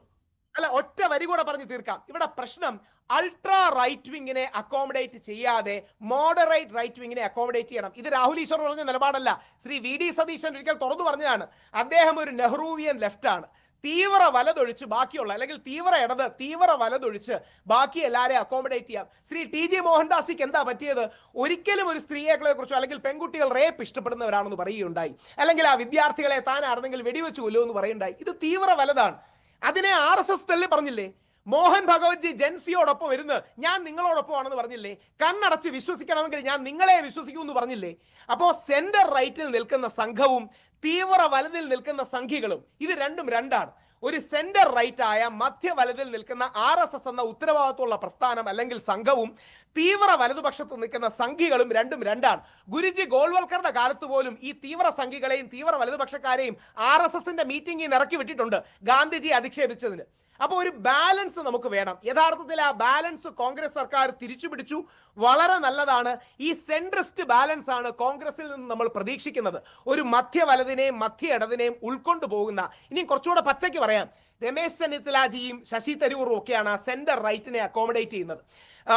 അല്ല, ഒറ്റ വരി കൂടെ പറഞ്ഞു തീർക്കാം. ഇവിടെ പ്രശ്നം അൾട്രാ റൈറ്റ് വിങ്ങിനെ അക്കോമഡേറ്റ് ചെയ്യാതെ മോഡറേറ്റ് റൈറ്റ് വിങ്ങിനെ അക്കോമഡേറ്റ് ചെയ്യണം. ഇത് രാഹുൽ ഈശ്വർ പറഞ്ഞ നിലപാടല്ല, ശ്രീ VD സതീശൻ ഒരിക്കൽ തുറന്നു പറഞ്ഞതാണ്. അദ്ദേഹം ഒരു നെഹ്റുവിയൻ ലെഫ്റ്റ് ആണ്. തീവ്ര വലതൊഴിച്ച് ബാക്കിയുള്ള, അല്ലെങ്കിൽ തീവ്ര ഇടത് തീവ്ര വലതൊഴിച്ച് ബാക്കി എല്ലാവരെയും അക്കോമഡേറ്റ് ചെയ്യാം. ശ്രീ TG മോഹൻദാസിക്ക് എന്താ പറ്റിയത്? ഒരിക്കലും ഒരു സ്ത്രീകളെ കുറിച്ചോ അല്ലെങ്കിൽ പെൺകുട്ടികൾ റേപ്പ് ഇഷ്ടപ്പെടുന്നവരാണെന്ന് പറയുകയുണ്ടായി, അല്ലെങ്കിൽ ആ വിദ്യാർത്ഥികളെ താനായിരുന്നെങ്കിൽ വെടിവെച്ചു കൊല്ലുമെന്ന് പറയുണ്ടായി. ഇത് തീവ്ര വലതാണ്. അതിനെ RSS തള്ളി പറഞ്ഞില്ലേ? മോഹൻ ഭഗവത്ജി ജൻസിയോടൊപ്പം വരുന്നത് ഞാൻ നിങ്ങളോടൊപ്പമാണെന്ന് പറഞ്ഞില്ലേ? കണ്ണടച്ച് വിശ്വസിക്കണമെങ്കിൽ ഞാൻ നിങ്ങളെ വിശ്വസിക്കൂ എന്ന് പറഞ്ഞില്ലേ? അപ്പോ സെന്റർ റൈറ്റിൽ നിൽക്കുന്ന സംഘവും തീവ്ര വലതിൽ നിൽക്കുന്ന സംഘികളും ഇത് രണ്ടാണ്. ഒരു സെന്റർ റൈറ്റ് ആയ മധ്യ വലതിൽ നിൽക്കുന്ന RSS എന്ന ഉത്തരവാദിത്വമുള്ള പ്രസ്ഥാനം അല്ലെങ്കിൽ സംഘവും തീവ്ര വലതുപക്ഷത്ത് നിൽക്കുന്ന സംഘികളും രണ്ടാണ്. ഗുരുജി ഗോൾവൽക്കറുടെ കാലത്ത് പോലും ഈ തീവ്ര സംഘികളെയും തീവ്ര വലതുപക്ഷക്കാരെയും RSSന്റെ മീറ്റിംഗിൽ ഇറക്കി വിട്ടിട്ടുണ്ട് ഗാന്ധിജി അധിക്ഷേപിച്ചതിന്. അപ്പോൾ ഒരു ബാലൻസ് നമുക്ക് വേണം. യഥാർത്ഥത്തിൽ ആ ബാലൻസ് കോൺഗ്രസ് സർക്കാർ തിരിച്ചുപിടിച്ചു, വളരെ നല്ലതാണ്. ഈ സെൻട്രിസ്റ്റ് ബാലൻസ് ആണ് കോൺഗ്രസിൽ നിന്ന് നമ്മൾ പ്രതീക്ഷിക്കുന്നത്. ഒരു മധ്യ വലതിനെയും മധ്യ ഇടതിനെയും ഉൾക്കൊണ്ടു പോകുന്ന, ഇനി കുറച്ചുകൂടെ പച്ചയ്ക്ക് പറയാം, രമേശ് ചെന്നിത്തലാജിയും ശശി തരൂറും ഒക്കെയാണ് സെന്റർ റൈറ്റിനെ അക്കോമഡേറ്റ് ചെയ്യുന്നത്.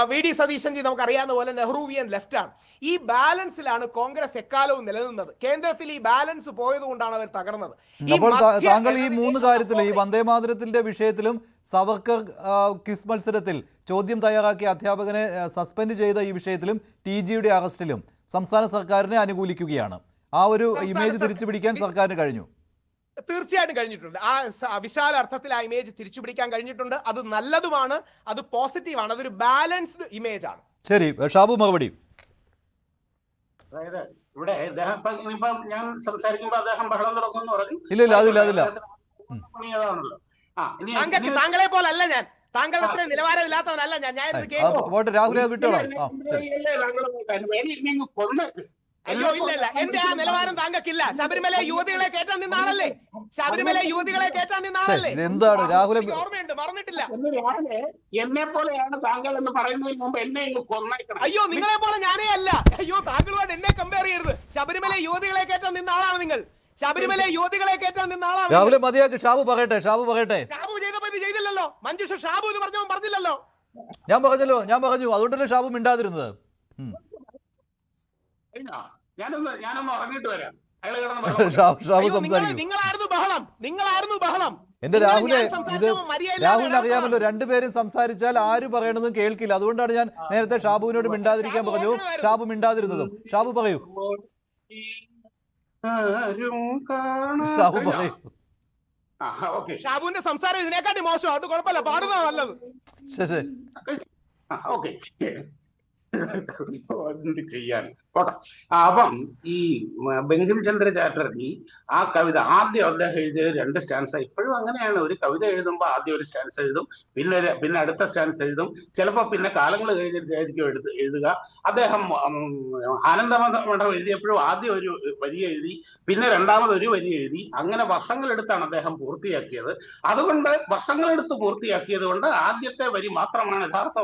VD സതീശൻജി നമുക്കറിയാവുന്ന പോലെ നെഹ്റുവിയൻ ലെഫ്റ്റ് ആണ്. ഈ ബാലൻസിലാണ് കോൺഗ്രസ് എക്കാലവും നിലനിന്നത്. കേന്ദ്രത്തിൽ ഈ ബാലൻസ് പോയതുകൊണ്ടാണ് അവർ തകർന്നത്. താങ്കൾ ഈ 3 കാര്യത്തിൽ, ഈ വന്ദേമാതരത്തിന്റെ വിഷയത്തിലും സവർക്കർ ക്വിസ് മത്സരത്തിൽ ചോദ്യം തയ്യാറാക്കിയ അധ്യാപകനെ സസ്പെൻഡ് ചെയ്ത ഈ വിഷയത്തിലും TGയുടെ അറസ്റ്റിലും സംസ്ഥാന സർക്കാരിനെ അനുകൂലിക്കുകയാണ്. ആ ഒരു ഇമേജ് തിരിച്ചുപിടിക്കാൻ സർക്കാരിന് കഴിഞ്ഞു. തീർച്ചയായിട്ടും കഴിഞ്ഞിട്ടുണ്ട്. ആ വിശാല അർത്ഥത്തിൽ ആ ഇമേജ് തിരിച്ചുപിടിക്കാൻ കഴിഞ്ഞിട്ടുണ്ട്. അത് നല്ലതുമാണ്, അത് പോസിറ്റീവാണ്, അതൊരു ബാലൻസ്ഡ് ഇമേജ് ആണ്. ശരി, ഷാബു മറുപടി. അതായത് ഇവിടെ ഇദ്ദേഹം ഇനിയിപ്പം ഞാൻ സംസാരിക്കുമ്പോൾ അദ്ദേഹം ബഹളം തുടങ്ങുമെന്ന് പറഞ്ഞു. ഇല്ല അതില്ല. അതാണല്ലോ. താങ്കളെ പോലല്ല ഞാൻ, താങ്കൾ അത്ര നിലവാരമില്ലാത്തവനല്ല ഞാൻ. രാഹുലെ വിട്ടോളാം. അയ്യോ ഇല്ല, എന്റെ ആ നിലവാരം താങ്കൾക്കില്ല. ശബരിമല യുവതികളെ കയറ്റാൻ നിന്ന ആളല്ലേ, ശബരിമല യുവതികളെ കയറ്റാൻ നിന്ന ആളല്ലേ. എന്താണ് രാഹുലെ ഓർമ്മയുണ്ട്, മറന്നിട്ടില്ല. എന്നെ പോലെയാണ് താങ്കൾ എന്ന് പറയുന്നതിന് മുമ്പ് എന്നെ ഇങ്ങ് കൊന്നേക്കണം. അയ്യോ നിങ്ങളെ പോലെ ഞാനേ അല്ല. അയ്യോ താങ്കളുമായിട്ട് എന്നെ കമ്പയർ ചെയ്യരുത്. ശബരിമല യുവതികളെ കയറ്റാൻ നിന്ന ആളാണ് നിങ്ങൾ. ശബരിമല യുവതികളെ കയറ്റാൻ നിന്ന ആളാണ്. രാഹുലെ മതിയാക്കി. ഷാബു പറയട്ടെ. ഷാബു ചെയ്തപ്പോ ഇത് ചെയ്തില്ലല്ലോ. മഞ്ജുഷ ഷാബു എന്ന് പറഞ്ഞവൻ പറഞ്ഞില്ലല്ലോ. ഞാൻ പറഞ്ഞു. അതുകൊണ്ടല്ലേ ഷാബു മിണ്ടാതിരുന്നത്. ഞാനൊന്ന് ഉറങ്ങിയിട്ട് വരാം. നിങ്ങളായിരുന്നു ബഹളം. എന്റെ രാഹുലെ, രാഹുലിന് അറിയാമല്ലോ, രണ്ടുപേരും സംസാരിച്ചാൽ ആര് പറയണതും കേൾക്കില്ല. അതുകൊണ്ടാണ് ഞാൻ നേരത്തെ ഷാബുവിനോട് മിണ്ടാതിരിക്കാൻ പറഞ്ഞു. ഷാബു മിണ്ടാതിരുന്നതും. ഷാബു പറയൂ. ഷാബുവിന്റെ സംസാരം ഇതിനെക്കാട്ടി മോശം. അത് കുഴപ്പമില്ല, പാടുന്നതാ നല്ലത്. ശരി. എന്ത് ചെയ്യാൻ പോട്ടെ. അപ്പം ഈ ബങ്കിം ചന്ദ്ര ചാറ്റർജി ആ കവിത ആദ്യം അദ്ദേഹം എഴുതിയത് 2 സ്റ്റാൻസ. ഇപ്പോഴും അങ്ങനെയാണ്. ഒരു കവിത എഴുതുമ്പോൾ ആദ്യം ഒരു സ്റ്റാൻസ് എഴുതും, പിന്നെ അടുത്ത സ്റ്റാൻസ് എഴുതും. ചിലപ്പോൾ പിന്നെ കാലങ്ങൾ കഴിഞ്ഞിട്ടായിരിക്കും എഴുതുക. അദ്ദേഹം ആനന്ദമഠം എഴുതിയപ്പോഴും ആദ്യം ഒരു വരി എഴുതി, പിന്നെ രണ്ടാമതൊരു വരി എഴുതി. അങ്ങനെ വർഷങ്ങളെടുത്താണ് അദ്ദേഹം പൂർത്തിയാക്കിയത്. അതുകൊണ്ട് വർഷങ്ങളെടുത്ത് പൂർത്തിയാക്കിയത് കൊണ്ട് ആദ്യത്തെ വരി മാത്രമാണ് യഥാർത്ഥ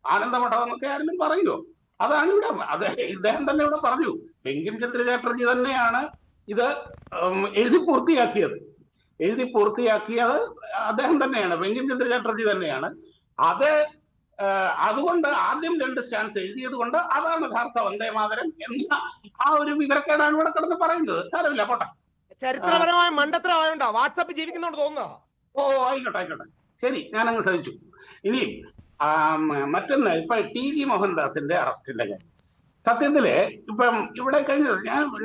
ആനന്ദമഠം എന്നൊക്കെ ആരെങ്കിലും പറയുമോ? അതാണ് ഇവിടെ ഇദ്ദേഹം തന്നെ ഇവിടെ പറഞ്ഞു. ബങ്കിം ചന്ദ്ര ചാറ്റർജി തന്നെയാണ് ഇത് എഴുതി പൂർത്തിയാക്കിയത് അദ്ദേഹം തന്നെയാണ്, ബങ്കിം ചന്ദ്ര ചാറ്റർജി തന്നെയാണ്. അതുകൊണ്ട് ആദ്യം 2 സ്റ്റാൻസ് എഴുതിയത് കൊണ്ട് അതാണ് യഥാർത്ഥ വന്ദേമാതരം എന്ന ആ ഒരു വിവരക്കേടാണ് ഇവിടെ കിടന്ന് പറയുന്നത്. സാരമില്ല, പോട്ടെ. ചരിത്രപരമായ മണ്ടത്തരമായോണ്ടാ വാട്സാപ്പ് ജീവിക്കുന്നോണ്ട് തോന്നുക. ആയിക്കോട്ടെ, ശരി, ഞാനങ്ങ് സഹിച്ചു. ഇനി മറ്റൊന്ന്, ഇപ്പൊ ടി.ജി. മോഹൻദാസിന്റെ അറസ്റ്റിന്റെ കാര്യം. സത്യത്തില് ഇപ്പം ഇവിടെ കഴിഞ്ഞത്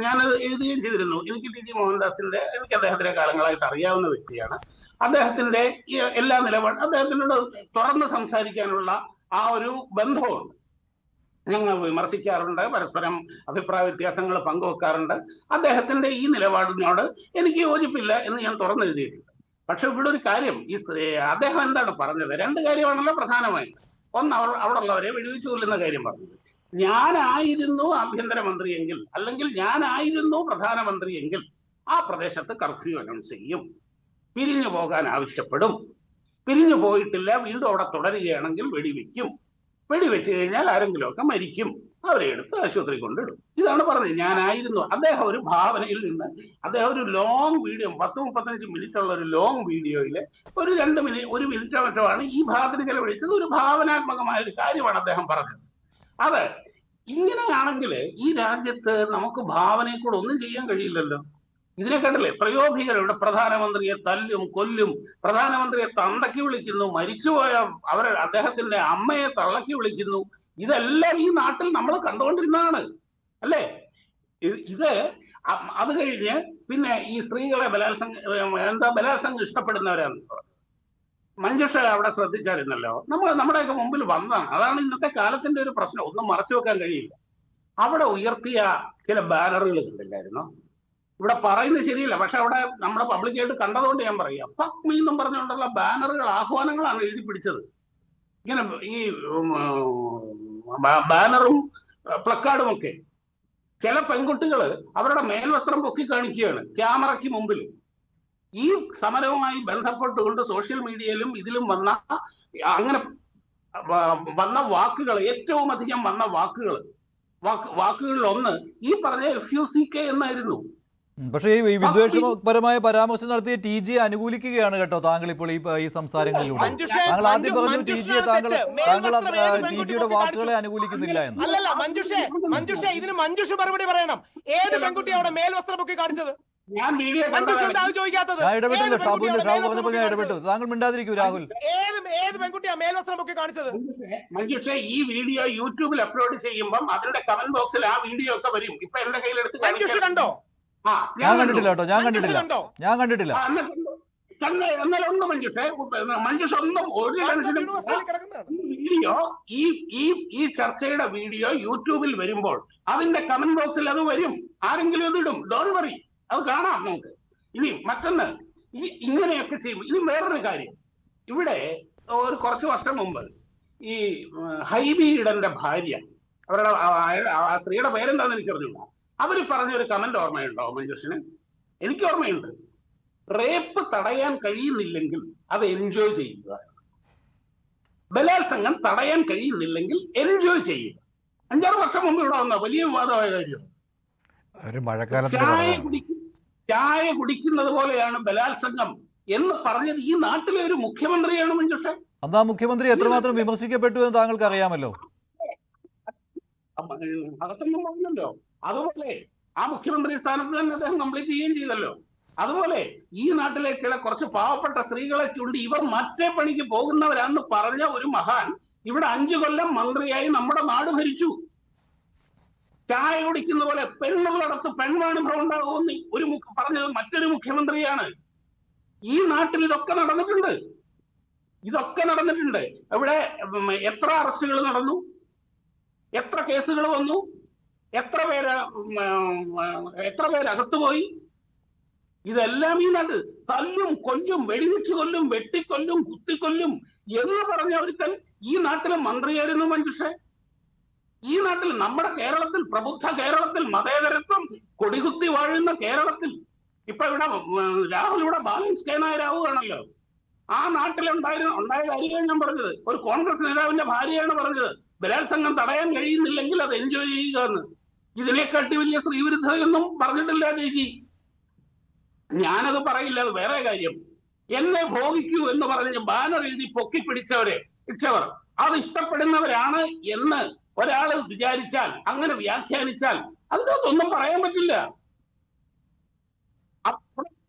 ഞാനത് എഴുതുകയും ചെയ്തിരുന്നു. എനിക്ക് ടി.ജി. മോഹൻദാസിന്റെ, എനിക്ക് അദ്ദേഹത്തിന്റെ കാലങ്ങളായിട്ട് അറിയാവുന്ന വ്യക്തിയാണ്. അദ്ദേഹത്തിന്റെ എല്ലാ നിലപാടും, അദ്ദേഹത്തിനോട് തുറന്ന് സംസാരിക്കാനുള്ള ആ ഒരു ബന്ധമുണ്ട്. ഞങ്ങൾ വിമർശിക്കാറുണ്ട്, പരസ്പരം അഭിപ്രായ വ്യത്യാസങ്ങൾ പങ്കുവെക്കാറുണ്ട്. അദ്ദേഹത്തിന്റെ ഈ നിലപാടിനോട് എനിക്ക് യോജിപ്പില്ല എന്ന് ഞാൻ തുറന്നെഴുതിയിട്ടുണ്ട്. പക്ഷെ ഇവിടെ ഒരു കാര്യം, അദ്ദേഹം എന്താണ് പറഞ്ഞത്? 2 കാര്യമാണല്ലോ പ്രധാനമായിട്ട്. ഒന്ന്, അവിടെ ഉള്ളവരെ വെടിവെച്ച് കൊല്ലുന്ന കാര്യം പറഞ്ഞത്. ഞാനായിരുന്നു ആഭ്യന്തരമന്ത്രിയെങ്കിൽ, അല്ലെങ്കിൽ ഞാനായിരുന്നു പ്രധാനമന്ത്രിയെങ്കിൽ ആ പ്രദേശത്ത് കർഫ്യൂ അനൗൺസ് ചെയ്യും, പിരിഞ്ഞു പോകാൻ ആവശ്യപ്പെടും, പിരിഞ്ഞു പോയിട്ടില്ല വീണ്ടും അവിടെ തുടരുകയാണെങ്കിൽ വെടിവെക്കും, വെടിവെച്ച് കഴിഞ്ഞാൽ ആരെങ്കിലുമൊക്കെ മരിക്കും, അവരെ എടുത്ത് ആശുപത്രി കൊണ്ടിടും. ഇതാണ് പറഞ്ഞത്. ഞാനായിരുന്നു. അദ്ദേഹം ഒരു ഭാവനയിൽ നിന്ന് അദ്ദേഹം ഒരു ലോങ് വീഡിയോ, 10-35 മിനിറ്റ് ഉള്ള ഒരു ലോങ് വീഡിയോയില് ഒരു 2 മിനിറ്റ് 1 മിനിറ്റോ മറ്റോ ആണ് ഈ ഭാഗത്തിന് ചെലവഴിച്ചത്. ഒരു ഭാവനാത്മകമായ ഒരു കാര്യമാണ് അദ്ദേഹം പറഞ്ഞത്. അത് ഇങ്ങനെയാണെങ്കിൽ ഈ രാജ്യത്ത് നമുക്ക് ഭാവനയെ കൂടെ ഒന്നും ചെയ്യാൻ കഴിയില്ലല്ലോ. ഇതിനെക്കാട്ടില്ല എത്രയോ ഭീകരം. ഇവിടെ പ്രധാനമന്ത്രിയെ തല്ലും കൊല്ലും, പ്രധാനമന്ത്രിയെ തന്തയ്ക്ക് വിളിക്കുന്നു, മരിച്ചുപോയ അദ്ദേഹത്തിന്റെ അമ്മയെ തള്ളക്കി വിളിക്കുന്നു. ഇതെല്ലാം ഈ നാട്ടിൽ നമ്മൾ കണ്ടുകൊണ്ടിരുന്നതാണ് അല്ലേ? ഇത് അത് കഴിഞ്ഞ് പിന്നെ ഈ സ്ത്രീകളെ ബലാത്സംഗം ഇഷ്ടപ്പെടുന്നവരാണ്. മഞ്ജുഷ അവിടെ ശ്രദ്ധിച്ചായിരുന്നല്ലോ, നമ്മുടെയൊക്കെ മുമ്പിൽ വന്നതാണ്. അതാണ് ഇന്നത്തെ കാലത്തിന്റെ ഒരു പ്രശ്നം. ഒന്നും മറച്ചു വെക്കാൻ കഴിയില്ല. അവിടെ ഉയർത്തിയ ചില ബാനറുകൾ കണ്ടില്ലായിരുന്നോ? ഇവിടെ പറയുന്നത് ശരിയല്ല, പക്ഷെ അവിടെ നമ്മുടെ പബ്ലിക്കായിട്ട് കണ്ടതുകൊണ്ട് ഞാൻ പറയാം. ഫക്ക് മീ എന്നും പറഞ്ഞുകൊണ്ടുള്ള ബാനറുകൾ, ആഹ്വാനങ്ങളാണ് എഴുതി പിടിച്ചത്. ഇങ്ങനെ ഈ ബാനറും പ്ലക്കാർഡും ഒക്കെ. ചില പെൺകുട്ടികൾ അവരുടെ മേൽവസ്ത്രം പൊക്കി കാണിക്കുകയാണ് ക്യാമറയ്ക്ക് മുമ്പിൽ. ഈ സമരവുമായി ബന്ധപ്പെട്ടുകൊണ്ട് സോഷ്യൽ മീഡിയയിലും ഇതിലും അങ്ങനെ വന്ന വാക്കുകൾ, ഏറ്റവും അധികം വന്ന വാക്കുകളിൽ ഒന്ന് ഈ പറഞ്ഞ FUCK എന്നായിരുന്നു. പക്ഷേ ഈ വിദ്വേഷപരമായ പരാമർശം നടത്തിയ ടി.ജി. അനുകൂലിക്കുകയാണ് കേട്ടോ താങ്കൾ ഇപ്പോൾ ഈ സംസാരങ്ങളിലൂടെ. താങ്കൾ ആദ്യം പറഞ്ഞു ടി.ജിയെ താങ്കൾ ടി.ജിയുടെ വാക്കുകളെ അനുകൂലിക്കുന്നില്ല എന്ന്. അല്ലല്ല മഞ്ജുഷ ഇതിന് മഞ്ജുഷ മറുപടി പറയണം. ഏത് പെൺകുട്ടി അവിടെ മേൽവസ്ത്രം പൊക്കി കാണിച്ചത്? ഞാൻ ഇടപെട്ടില്ല. ഷാബു പറഞ്ഞപ്പോൾ ഞാൻ ഇടപെട്ടു. താങ്കൾ മിണ്ടാതിരിക്കൂ രാഹുൽ. ഏത് പെൺകുട്ടിയാ മേൽവസ്ത്രം പൊക്കി കാണിച്ചത്? മഞ്ജുഷ, ഈ വീഡിയോ യൂട്യൂബിൽ അപ്ലോഡ് ചെയ്യുമ്പോൾ അതിന്റെ കമന്റ് ബോക്സിൽ ആ വീഡിയോ ഒക്കെ വരും. ഇപ്പൊ എന്റെ കയ്യിലെടുത്ത് മഞ്ജുഷ കണ്ടോ? ഞാൻ കണ്ടിട്ടില്ല കേട്ടോ, ഞാൻ കണ്ടിട്ടില്ല. എന്നാലും ഒന്ന് മഞ്ജുഷ ഒന്നും ഒരു ടെൻഷനും യൂണിവേഴ്സിറ്റിയിൽ കിടക്കുന്നതാണ്. വീഡിയോ ഈ ചർച്ചയുടെ വീഡിയോ യൂട്യൂബിൽ വരുമ്പോൾ അതിന്റെ കമന്റ് ബോക്സിൽ അത് വരും, ആരെങ്കിലും അത് ഇടും. ഡോണ്ട് വറി, അത് കാണാം നമുക്ക്. ഇനി മറ്റൊന്ന്, ഇങ്ങനെയൊക്കെ ചെയ്യും. ഇനി വേറൊരു കാര്യം, ഇവിടെ ഒരു കുറച്ച് വർഷം മുമ്പ് ഈ ഹൈബി ഈഡന്റെ ഭാര്യ, അവരുടെ ആ സ്ത്രീയുടെ പേരെന്താന്ന് എനിക്കറിഞ്ഞില്ല, അവര് പറഞ്ഞൊരു കമന്റ് ഓർമ്മയുണ്ടോ മഞ്ജുഷിന്? എനിക്ക് ഓർമ്മയുണ്ട്. റേപ്പ് തടയാൻ കഴിയുന്നില്ലെങ്കിൽ അത് എൻജോയ് ചെയ്യുക, ബലാത്സംഗം തടയാൻ കഴിയുന്നില്ലെങ്കിൽ എൻജോയ് ചെയ്യുക. 5-6 വർഷം മുമ്പ് ഇവിടെ വന്ന വലിയ വിവാദമായ കാര്യം. ചായ കുടിക്കുന്നത് പോലെയാണ് ബലാത്സംഗം എന്ന് പറഞ്ഞത് ഈ നാട്ടിലെ ഒരു മുഖ്യമന്ത്രിയാണ് മഞ്ജുഷ. അന്ന് ആ മുഖ്യമന്ത്രി എത്രമാത്രം വിമർശിക്കപ്പെട്ടു എന്ന് താങ്കൾക്ക് അറിയാമല്ലോ. അതൊന്നും പറഞ്ഞല്ലോ. അതുപോലെ ആ മുഖ്യമന്ത്രി സ്ഥാനത്ത് തന്നെ അദ്ദേഹം കംപ്ലീറ്റ് ചെയ്യുകയും ചെയ്തല്ലോ. അതുപോലെ ഈ നാട്ടിലെ ചില കുറച്ച് പാവപ്പെട്ട സ്ത്രീകളെ ചൂണ്ടി ഇവർ മറ്റേ പണിക്ക് പോകുന്നവരാന്ന് പറഞ്ഞ ഒരു മഹാൻ ഇവിടെ 5 കൊല്ലം മന്ത്രിയായി നമ്മുടെ നാട് ഭരിച്ചു. ചായ കുടിക്കുന്ന പോലെ പെണ്ണുകളടത്ത് പെൺവാണിഭം ഉണ്ടാകുമെന്ന് ഒരു പറഞ്ഞത് മറ്റൊരു മുഖ്യമന്ത്രിയാണ്. ഈ നാട്ടിൽ ഇതൊക്കെ നടന്നിട്ടുണ്ട്. ഇവിടെ എത്ര അറസ്റ്റുകൾ നടന്നു, എത്ര കേസുകൾ വന്നു, എത്ര പേര് അകത്തുപോയി. ഇതെല്ലാം ഈ നാട് തല്ലും കൊല്ലും, വെടിവെച്ച് കൊല്ലും, വെട്ടിക്കൊല്ലും, കുത്തിക്കൊല്ലും എന്ന് പറഞ്ഞ ഒരുത്തൻ ഈ നാട്ടിലെ മന്ത്രിയായിരുന്നു മഞ്ജുഷ. ഈ നാട്ടിൽ, നമ്മുടെ കേരളത്തിൽ, പ്രബുദ്ധ കേരളത്തിൽ, മതേതരത്വം കൊടികുത്തി വാഴുന്ന കേരളത്തിൽ ഇപ്പൊ ഇവിടെ രാഹുൽ ഇവിടെ ബാലൻസ് കേനായരാവുകയാണല്ലോ. ആ നാട്ടിലുണ്ടായ കാര്യമാണ് ഞാൻ പറഞ്ഞത്. ഒരു കോൺഗ്രസ് നേതാവിന്റെ ഭാര്യയാണ് പറഞ്ഞത് ബലാത്സംഗം തടയാൻ കഴിയുന്നില്ലെങ്കിൽ അത് എൻജോയ് ചെയ്യുക എന്ന്. ഇതിനെക്കാട്ടി വലിയ സ്ത്രീവിരുദ്ധതയൊന്നും പറഞ്ഞിട്ടില്ല ചേച്ചി. ഞാനത് പറയില്ല, അത് വേറെ കാര്യം. എന്നെ ഭോഗിക്കൂ എന്ന് പറഞ്ഞ് ബാനർ എഴുതി പൊക്കിപ്പിടിച്ചവർ അത് ഇഷ്ടപ്പെടുന്നവരാണ് എന്ന് ഒരാൾ വിചാരിച്ചാൽ, അങ്ങനെ വ്യാഖ്യാനിച്ചാൽ അതിനകത്തൊന്നും പറയാൻ പറ്റില്ല.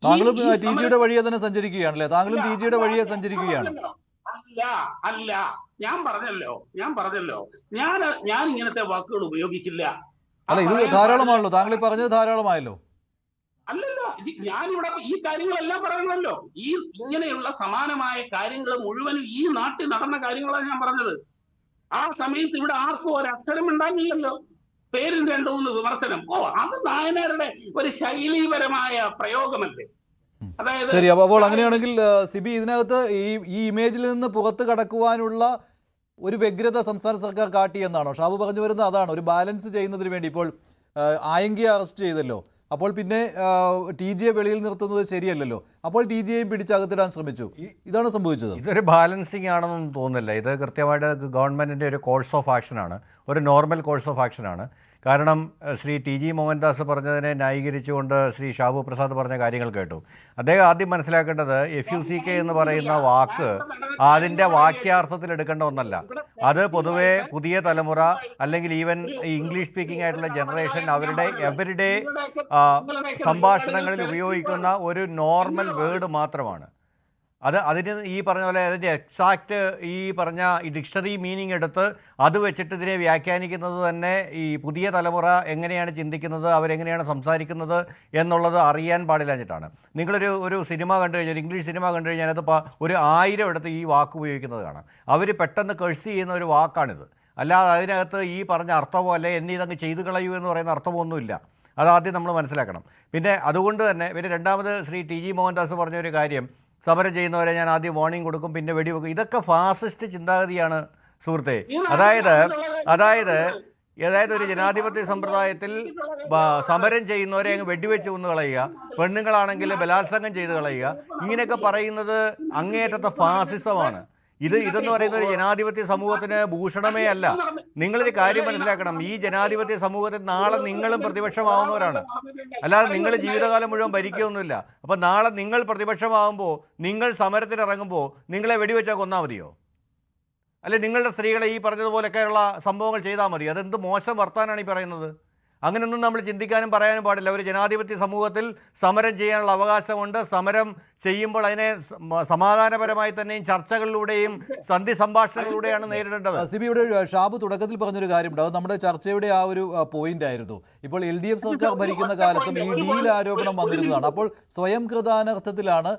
താങ്കളും ടി ജിയുടെ വഴിയെ തന്നെ സഞ്ചരിക്കുകയാണല്ലേ? താങ്കളും ടി ജിയുടെ വഴിയെ സഞ്ചരിക്കുകയാണ്. അല്ല, ഞാൻ പറഞ്ഞല്ലോ ഞാൻ ഇങ്ങനത്തെ വാക്കുകൾ ഉപയോഗിക്കില്ല. അല്ല, ഇത് ധാരാളമാണല്ലോ, താങ്കൾ ഈ പറഞ്ഞത് ധാരാളമായല്ലോ. അല്ലല്ലോ, ഞാനിവിടെ ഈ കാര്യങ്ങളെല്ലാം പറയണമല്ലോ. ഇങ്ങനെയുള്ള സമാനമായ കാര്യങ്ങൾ മുഴുവനും ഈ നാട്ടിൽ നടന്ന കാര്യങ്ങളാണ് ഞാൻ പറഞ്ഞത്. ആ സമയത്ത് ഇവിടെ ആർക്കും ഒരക്ഷരം ഉണ്ടാകില്ലല്ലോ. പേരും 2-3 വിമർശനം. അത് നായനാരുടെ ഒരു ശൈലീപരമായ പ്രയോഗമല്ലേ? അതായത് ശരി, അപ്പോൾ അങ്ങനെയാണെങ്കിൽ സിബി, ഇതിനകത്ത് ഈ ഇമേജിൽ നിന്ന് പുറത്ത് കടക്കുവാനുള്ള ഒരു വ്യഗ്രത സംസ്ഥാന സർക്കാർ കാട്ടിയെന്നാണോ ഷാബു പറഞ്ഞു വരുന്നത്? അതാണ് ഒരു ബാലൻസ് ചെയ്യുന്നതിന് വേണ്ടി. ഇപ്പോൾ ആയങ്കിയെ അറസ്റ്റ് ചെയ്തല്ലോ, അപ്പോൾ പിന്നെ ടി ജിയെ വെളിയിൽ നിർത്തുന്നത് ശരിയല്ലല്ലോ, അപ്പോൾ ടി ജിയെയും പിടിച്ചകത്തിടാൻ ശ്രമിച്ചു. ഇതാണ് സംഭവിച്ചത്. ഇതൊരു ബാലൻസിങ് ആണെന്നൊന്നും തോന്നുന്നില്ല. ഇത് കൃത്യമായിട്ട് ഗവൺമെൻറ്റിൻ്റെ ഒരു കോഴ്സ് ഓഫ് ആക്ഷനാണ്, ഒരു നോർമൽ കോഴ്സ് ഓഫ് ആക്ഷനാണ്. കാരണം ശ്രീ ടി ജി മോഹൻദാസ് പറഞ്ഞതിനെ ന്യായീകരിച്ചുകൊണ്ട് ശ്രീ ഷാബു പ്രസാദ് പറഞ്ഞ കാര്യങ്ങൾ കേട്ടു. അദ്ദേഹം ആദ്യം മനസ്സിലാക്കേണ്ടത് FUCK എന്ന് പറയുന്ന വാക്ക് അതിൻ്റെ വാക്യാർത്ഥത്തിൽ എടുക്കേണ്ട ഒന്നല്ല. അത് പൊതുവെ പുതിയ തലമുറ അല്ലെങ്കിൽ ഈവൻ ഇംഗ്ലീഷ് സ്പീക്കിംഗ് ആയിട്ടുള്ള ജനറേഷൻ അവരുടെ സംഭാഷണങ്ങളിൽ ഉപയോഗിക്കുന്ന ഒരു നോർമൽ വേർഡ് മാത്രമാണ്. അതിന് ഈ പറഞ്ഞ പോലെ അതിൻ്റെ എക്സാക്റ്റ് ഈ പറഞ്ഞ ഈ ഡിക്ഷണറി മീനിങ് എടുത്ത് അത് വെച്ചിട്ട് ഇതിനെ വ്യാഖ്യാനിക്കുന്നത് തന്നെ ഈ പുതിയ തലമുറ എങ്ങനെയാണ് ചിന്തിക്കുന്നത്, അവരെങ്ങനെയാണ് സംസാരിക്കുന്നത് എന്നുള്ളത് അറിയാൻ പാടില്ലാഞ്ഞിട്ടാണ്. നിങ്ങളൊരു സിനിമ കണ്ടു കഴിഞ്ഞാൽ, ഒരു ഇംഗ്ലീഷ് സിനിമ കണ്ടു കഴിഞ്ഞാൽ അത് ഒരു 1000 എടുത്ത് ഈ വാക്ക് ഉപയോഗിക്കുന്നത് കാണാം. അവർ പെട്ടെന്ന് കഴ്സ് ചെയ്യുന്ന ഒരു വാക്കാണിത്. അല്ലാതെ അതിനകത്ത് ഈ പറഞ്ഞ അർത്ഥമോ അല്ലെ എന്നെ ഇതങ്ങ് ചെയ്തു കളയൂ എന്ന് പറയുന്ന അർത്ഥമൊന്നുമില്ല. അതാദ്യം നമ്മൾ മനസ്സിലാക്കണം. പിന്നെ അതുകൊണ്ട് തന്നെ രണ്ടാമത് ശ്രീ ടി ജി മോഹൻദാസ് പറഞ്ഞൊരു കാര്യം, സമരം ചെയ്യുന്നവരെ ഞാൻ ആദ്യം വാർണിംഗ് കൊടുക്കും, പിന്നെ വെടിവെക്കും. ഇതൊക്കെ ഫാസിസ്റ്റ് ചിന്താഗതിയാണ് സുഹൃത്തെ. അതായത് ഒരു ജനാധിപത്യ സമ്പ്രദായത്തിൽ സമരം ചെയ്യുന്നവരെ അങ്ങ് വെടിവെച്ച് കൊന്നു കളയുക, പെണ്ണുങ്ങളാണെങ്കിൽ ബലാത്സംഗം ചെയ്ത് കളയുക, ഇങ്ങനെയൊക്കെ പറയുന്നത് അങ്ങേയറ്റത്തെ ഫാസിസമാണ്. ഇതെന്ന് പറയുന്ന ഒരു ജനാധിപത്യ സമൂഹത്തിന് ഭൂഷണമേ അല്ല. നിങ്ങളൊരു കാര്യം മനസ്സിലാക്കണം, ഈ ജനാധിപത്യ സമൂഹത്തിൽ നാളെ നിങ്ങളും പ്രതിപക്ഷമാവുന്നവരാണ്, അല്ലാതെ നിങ്ങൾ ജീവിതകാലം മുഴുവൻ ഭരിക്കുകയൊന്നുമില്ല. അപ്പം നാളെ നിങ്ങൾ പ്രതിപക്ഷമാകുമ്പോൾ, നിങ്ങൾ സമരത്തിനിറങ്ങുമ്പോൾ നിങ്ങളെ വെടിവെച്ചാൽ കൊന്നാൽ മതിയോ? അല്ലെ നിങ്ങളുടെ സ്ത്രീകളെ ഈ പറഞ്ഞതുപോലെയൊക്കെയുള്ള സംഭവങ്ങൾ ചെയ്താൽ മതി? അതെന്ത് മോശം വർത്താനാണ് ഈ പറയുന്നത്? അങ്ങനെയൊന്നും നമ്മൾ ചിന്തിക്കാനും പറയാനും പാടില്ല. ഒരു ജനാധിപത്യ സമൂഹത്തിൽ സമരം ചെയ്യാനുള്ള അവകാശമുണ്ട്. സമരം ചെയ്യുമ്പോൾ അതിനെ സമാധാനപരമായി തന്നെയും ചർച്ചകളിലൂടെയും സന്ധി സംഭാഷണങ്ങളിലൂടെയാണ് നേരിടേണ്ടത്. സിബിയുടെ ഷാബു തുടക്കത്തിൽ പറഞ്ഞൊരു കാര്യമുണ്ട്, അത് നമ്മുടെ ചർച്ചയുടെ ആ ഒരു പോയിന്റ് ആയിരുന്നു. ഇപ്പോൾ LDF സർക്കാർ ഭരിക്കുന്ന കാലത്തും ഈ ഡീൽ ആരോപണം വന്നിരുന്നതാണ്. അപ്പോൾ സ്വയം കൃതാനർത്ഥത്തിലാണ്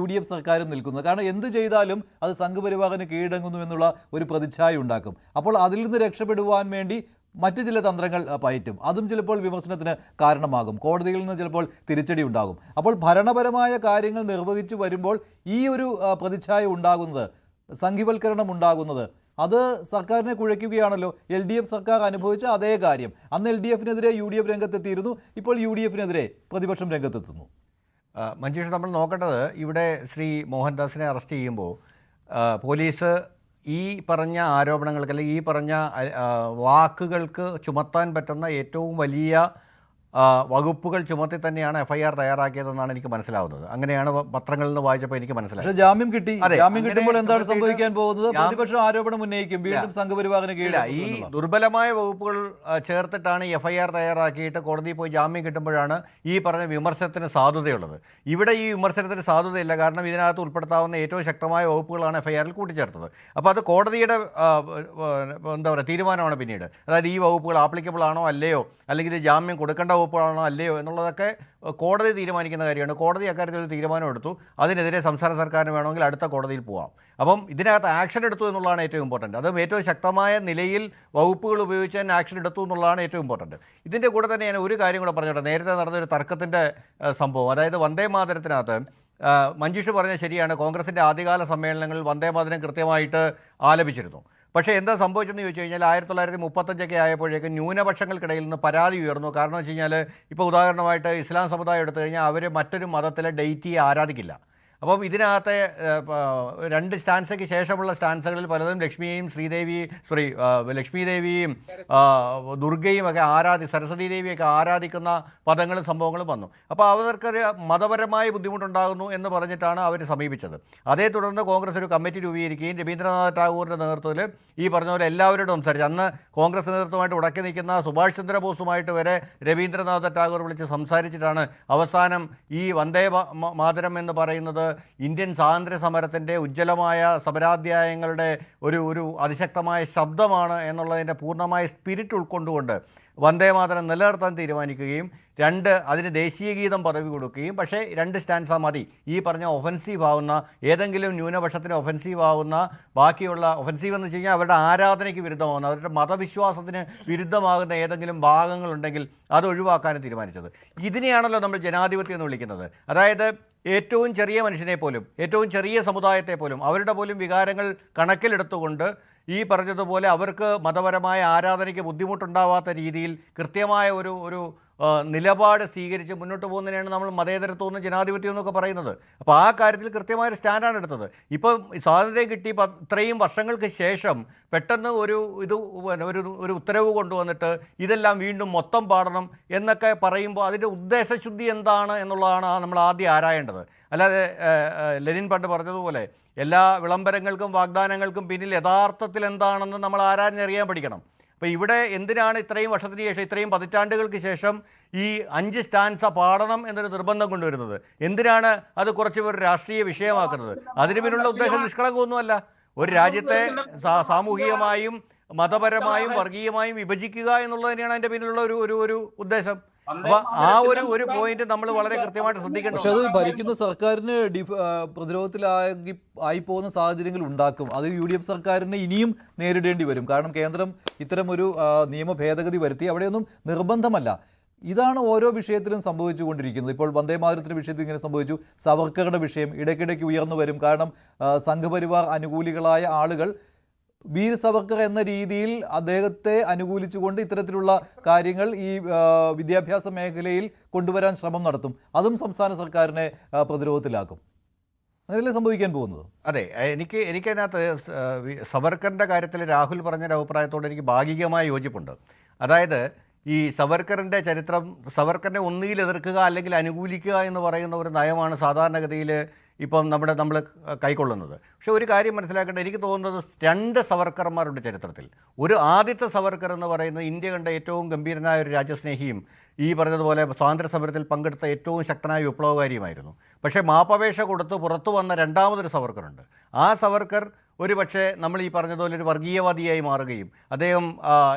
UDF സർക്കാരും നിൽക്കുന്നത്. കാരണം എന്ത് ചെയ്താലും അത് സംഘപരിവാറിന് കീഴടങ്ങുന്നു എന്നുള്ള ഒരു പ്രതിച്ഛായ ഉണ്ടാക്കും. അപ്പോൾ അതിൽ നിന്ന് രക്ഷപ്പെടുവാൻ വേണ്ടി മറ്റു ചില തന്ത്രങ്ങൾ പയറ്റും. അതും ചിലപ്പോൾ വിമർശനത്തിന് കാരണമാകും. കോടതിയിൽ നിന്ന് ചിലപ്പോൾ തിരിച്ചടി ഉണ്ടാകും. അപ്പോൾ ഭരണപരമായ കാര്യങ്ങൾ നിർവഹിച്ചു വരുമ്പോൾ ഈ ഒരു പ്രതിച്ഛായ ഉണ്ടാകുന്നത്, സംഘിവൽക്കരണം ഉണ്ടാകുന്നത്, അത് സർക്കാരിനെ കുഴയ്ക്കുകയാണല്ലോ. LDF സർക്കാർ അനുഭവിച്ച അതേ കാര്യം. അന്ന് LDFനെതിരെ UDF രംഗത്തെത്തിയിരുന്നു, ഇപ്പോൾ UDFനെതിരെ പ്രതിപക്ഷം രംഗത്തെത്തുന്നു. മഞ്ജുഷ, നമ്മൾ നോക്കേണ്ടത് ഇവിടെ ശ്രീ മോഹൻദാസിനെ അറസ്റ്റ് ചെയ്യുമ്പോൾ പോലീസ് ഈ പറഞ്ഞ ആരോപണങ്ങൾക്ക് അല്ലെങ്കിൽ ഈ പറഞ്ഞ വാക്കുകൾക്ക് ചുമത്താൻ പറ്റുന്ന ഏറ്റവും വലിയ വകുപ്പുകൾ ചുമത്തി തന്നെയാണ് FIR തയ്യാറാക്കിയതെന്നാണ് എനിക്ക് മനസ്സിലാവുന്നത്. അങ്ങനെയാണ് പത്രങ്ങളിൽ നിന്ന് വായിച്ചപ്പോൾ എനിക്ക് മനസ്സിലായത്. പക്ഷേ ജാമ്യം കിട്ടി. ജാമ്യം കിട്ടുമ്പോൾ എന്താണ് സംഭവിക്കാൻ പോകുന്നത്? പ്രതിപക്ഷം ആരോപണം ഉന്നയിക്കും, വീണ്ടും സംഘപരിവാറിന് കീഴിൽ. ഈ ദുർബലമായ വകുപ്പുകൾ ചേർത്തിട്ടാണ് FIR തയ്യാറാക്കിയിട്ട് കോടതിയിൽ പോയി ജാമ്യം കിട്ടുമ്പോഴാണ് ഈ പറഞ്ഞ വിമർശനത്തിന് സാധുതയുള്ളത്. ഇവിടെ ഈ വിമർശനത്തിന് സാധുതയില്ല. കാരണം ഇതിനകത്ത് ഉൾപ്പെടുത്താവുന്ന ഏറ്റവും ശക്തമായ വകുപ്പുകളാണ് FIR-ൽ കൂട്ടിച്ചേർത്തത്. അപ്പോൾ അത് കോടതിയുടെ എന്താ പറയുക തീരുമാനമാണ് പിന്നീട്. അതായത് ഈ വകുപ്പുകൾ ആപ്ലിക്കബിൾ ആണോ അല്ലയോ, അല്ലെങ്കിൽ ഇത് ജാമ്യം കൊടുക്കേണ്ട വകുപ്പാണോ അല്ലയോ എന്നുള്ളതൊക്കെ കോടതി തീരുമാനിക്കുന്ന കാര്യമാണ്. കോടതി അക്കാര്യത്തിൽ ഒരു തീരുമാനം എടുത്തു. അതിനെതിരെ സംസ്ഥാന സർക്കാരിന് വേണമെങ്കിൽ അടുത്ത കോടതിയിൽ പോകാം. അപ്പം ഇതിനകത്ത് ആക്ഷൻ എടുത്തു എന്നുള്ളതാണ് ഏറ്റവും ഇമ്പോർട്ടൻറ്റ്. അതും ഏറ്റവും ശക്തമായ നിലയിൽ വകുപ്പുകൾ ഉപയോഗിച്ച് തന്നെ ആക്ഷൻ എടുത്തു എന്നുള്ളതാണ് ഏറ്റവും ഇമ്പോർട്ടൻറ്റ്. ഇതിൻ്റെ കൂടെ തന്നെ ഞാൻ ഒരു കാര്യം കൂടെ പറഞ്ഞോട്ടെ. നേരത്തെ നടന്നൊരു തർക്കത്തിൻ്റെ സംഭവം, അതായത് വന്ദേ മാതരത്തിനകത്ത് മഞ്ജുഷ് പറഞ്ഞത് ശരിയാണ്. കോൺഗ്രസിൻ്റെ ആദ്യകാല സമ്മേളനങ്ങളിൽ വന്ദേ മാതരം കൃത്യമായിട്ട് ആലപിച്ചിരുന്നു. പക്ഷേ എന്താ സംഭവിച്ചെന്ന് ചോദിച്ചു കഴിഞ്ഞാൽ 1935 ആയപ്പോഴേക്കും ന്യൂനപക്ഷങ്ങൾക്കിടയിൽ നിന്ന് പരാതി ഉയർന്നു. കാരണം വെച്ച് കഴിഞ്ഞാൽ ഇപ്പോൾ ഉദാഹരണമായിട്ട് ഇസ്ലാം സമുദായം എടുത്തു കഴിഞ്ഞാൽ അവർ മറ്റൊരു മതത്തിലെ ഡെയിറ്റിയെ ആരാധിക്കില്ല. അപ്പം ഇതിനകത്തെ 2 സ്റ്റാൻസയ്ക്ക് ശേഷമുള്ള സ്റ്റാൻസകളിൽ പലതും ലക്ഷ്മിയെയും ലക്ഷ്മി ദേവിയും ദുർഗയും ഒക്കെ സരസ്വതി ദേവിയൊക്കെ ആരാധിക്കുന്ന പദങ്ങളും സംഭവങ്ങളും വന്നു. അപ്പോൾ അവർക്കൊരു മതപരമായ ബുദ്ധിമുട്ടുണ്ടാകുന്നു എന്ന് പറഞ്ഞിട്ടാണ് അവർ സമീപിച്ചത്. അതേ തുടർന്ന് കോൺഗ്രസ് ഒരു കമ്മിറ്റി രൂപീകരിക്കുകയും രവീന്ദ്രനാഥ് ടാഗോറിൻ്റെ നേതൃത്വത്തിൽ ഈ പറഞ്ഞ പോലെ എല്ലാവരോടും സംസാരിച്ചു. അന്ന് കോൺഗ്രസ് നേതൃത്വമായിട്ട് ഉടക്കി നിൽക്കുന്ന സുഭാഷ് ചന്ദ്രബോസുമായിട്ട് വരെ രവീന്ദ്രനാഥ് ടാഗോർ വിളിച്ച് സംസാരിച്ചിട്ടാണ് അവസാനം ഈ വന്ദേ മാതരം എന്ന് പറയുന്നത് ഇന്ത്യൻ സ്വാതന്ത്ര്യ സമരത്തിൻ്റെ ഉജ്ജ്വലമായ സമരാധ്യായങ്ങളുടെ ഒരു അതിശക്തമായ ശബ്ദമാണ് എന്നുള്ളതിൻ്റെ പൂർണ്ണമായ സ്പിരിറ്റ് ഉൾക്കൊണ്ടുകൊണ്ട് വന്ദേ മാതരം നിലനിർത്താൻ തീരുമാനിക്കുകയും അതിന് ദേശീയ ഗീതം പദവി കൊടുക്കുകയും പക്ഷേ 2 സ്റ്റാൻസ മതി. ഈ പറഞ്ഞ ഒഫൻസീവ് ആവുന്ന ഏതെങ്കിലും ന്യൂനപക്ഷത്തിന് ഒഫൻസീവ് ആവുന്ന ബാക്കിയുള്ള ഒഫൻസീവ് എന്ന് വെച്ച് കഴിഞ്ഞാൽ അവരുടെ ആരാധനയ്ക്ക് വിരുദ്ധമാകുന്ന അവരുടെ മതവിശ്വാസത്തിന് വിരുദ്ധമാകുന്ന ഏതെങ്കിലും ഭാഗങ്ങളുണ്ടെങ്കിൽ അത് ഒഴിവാക്കാനും തീരുമാനിച്ചത്. ഇതിനെയാണല്ലോ നമ്മൾ ജനാധിപത്യം എന്ന് വിളിക്കുന്നത്. അതായത് ഏറ്റവും ചെറിയ മനുഷ്യനെ പോലും, ഏറ്റവും ചെറിയ സമുദായത്തെ പോലും, അവരുടെ പോലും വികാരങ്ങൾ കണക്കിലെടുത്തുകൊണ്ട് ഈ പറഞ്ഞതുപോലെ അവർക്ക് മതപരമായ ആരാധനയ്ക്ക് ബുദ്ധിമുട്ടുണ്ടാവാത്ത രീതിയിൽ കൃത്യമായ ഒരു നിലപാട് സ്വീകരിച്ച് മുന്നോട്ട് പോകുന്നതിനാണ് നമ്മൾ മതേതരത്വം ജനാധിപത്യം എന്നൊക്കെ പറയുന്നത്. അപ്പോൾ ആ കാര്യത്തിൽ കൃത്യമായൊരു സ്റ്റാൻഡാണ് എടുത്തത്. ഇപ്പം സ്വാതന്ത്ര്യം കിട്ടി ഇത്രയും വർഷങ്ങൾക്ക് ശേഷം പെട്ടെന്ന് ഒരു ഉത്തരവ് കൊണ്ടുവന്നിട്ട് ഇതെല്ലാം വീണ്ടും മൊത്തം പാടണം എന്നൊക്കെ പറയുമ്പോൾ അതിൻ്റെ ഉദ്ദേശശുദ്ധി എന്താണ് എന്നുള്ളതാണ് നമ്മൾ ആദ്യം ആരായേണ്ടത്. അല്ലാതെ ലെനിൻ പണ്ട് പറഞ്ഞതുപോലെ എല്ലാ വിളംബരങ്ങൾക്കും വാഗ്ദാനങ്ങൾക്കും പിന്നിൽ യഥാർത്ഥത്തിൽ എന്താണെന്ന് നമ്മൾ ആരാഞ്ഞറിയാൻ പഠിക്കണം. അപ്പോൾ ഇവിടെ എന്തിനാണ് ഇത്രയും വർഷത്തിന് ശേഷം, ഇത്രയും പതിറ്റാണ്ടുകൾക്ക് ശേഷം ഈ 5 സ്റ്റാൻസ പാടണം എന്നൊരു നിർബന്ധം കൊണ്ടുവരുന്നത്? എന്തിനാണ് അത് കുറച്ച് ഒരു രാഷ്ട്രീയ വിഷയമാക്കുന്നത്? അതിന് പിന്നിലുള്ള ഉദ്ദേശം നിഷ്കളങ്കമൊന്നുമല്ല. ഒരു രാജ്യത്തെ സാമൂഹികമായും മതപരമായും വർഗീയമായും വിഭജിക്കുക എന്നുള്ളത് തന്നെയാണ് അതിൻ്റെ പിന്നിലുള്ള ഒരു ഉദ്ദേശം. അപ്പൊ ആ ഒരു പോയിന്റ് നമ്മൾ വളരെ കൃത്യമായിട്ട് ശ്രദ്ധിക്കണം. പക്ഷെ അത് ഭരിക്കുന്ന സർക്കാരിന് പ്രതിരോധത്തിലായി പോകുന്ന സാഹചര്യങ്ങൾ ഉണ്ടാക്കും. അത് UDF സർക്കാരിന് ഇനിയും നേരിടേണ്ടി വരും. കാരണം കേന്ദ്രം ഇത്തരം ഒരു നിയമ ഭേദഗതി വരുത്തി. അവിടെയൊന്നും നിർബന്ധമല്ല. ഇതാണ് ഓരോ വിഷയത്തിലും സംഭവിച്ചുകൊണ്ടിരിക്കുന്നത്. ഇപ്പോൾ വന്ദേ മാതരത്തിൻ്റെ വിഷയത്തിൽ ഇങ്ങനെ സംഭവിച്ചു. സവർക്കറുടെ വിഷയം ഇടയ്ക്കിടയ്ക്ക് ഉയർന്നു വരും. കാരണം സംഘപരിവാർ അനുകൂലികളായ ആളുകൾ വീർ സവർക്കർ എന്ന രീതിയിൽ അദ്ദേഹത്തെ അനുകൂലിച്ചുകൊണ്ട് ഇത്തരത്തിലുള്ള കാര്യങ്ങൾ ഈ വിദ്യാഭ്യാസ മേഖലയിൽ കൊണ്ടുവരാൻ ശ്രമം നടത്തും. അതും സംസ്ഥാന സർക്കാരിനെ പ്രതിരോധത്തിലാക്കും. അങ്ങനെയല്ലേ സംഭവിക്കാൻ പോകുന്നത്? അതെ, എനിക്കതിനകത്ത് സവർക്കറിൻ്റെ കാര്യത്തിൽ രാഹുൽ പറഞ്ഞൊരു അഭിപ്രായത്തോട് എനിക്ക് ഭാഗികമായ യോജിപ്പുണ്ട്. അതായത് ഈ സവർക്കറിൻ്റെ ചരിത്രം, സവർക്കറിനെ ഒന്നുകിൽ എതിർക്കുക അല്ലെങ്കിൽ അനുകൂലിക്കുക എന്ന് പറയുന്ന ഒരു നയമാണ് സാധാരണഗതിയിൽ ഇപ്പം നമ്മൾ കൈക്കൊള്ളുന്നത്. പക്ഷേ ഒരു കാര്യം മനസ്സിലാക്കേണ്ടത്, എനിക്ക് തോന്നുന്നത് 2 സവർക്കർമാരുടെ ചരിത്രത്തിൽ ഒരു ആദ്യത്തെ സവർക്കർ എന്ന് പറയുന്നത് ഇന്ത്യ കണ്ട ഏറ്റവും ഗംഭീരനായ ഒരു രാജ്യസ്നേഹിയും ഈ പറഞ്ഞതുപോലെ സ്വാതന്ത്ര്യ സമരത്തിൽ പങ്കെടുത്ത ഏറ്റവും ശക്തനായ വിപ്ലവകാരിയുമായിരുന്നു. പക്ഷേ മാപ്പപേക്ഷ കൊടുത്ത് പുറത്തു വന്ന രണ്ടാമതൊരു സവർക്കറുണ്ട്. ആ സവർക്കർ ഒരു പക്ഷേ നമ്മൾ ഈ പറഞ്ഞതുപോലെ ഒരു വർഗീയവാദിയായി മാറുകയും അദ്ദേഹം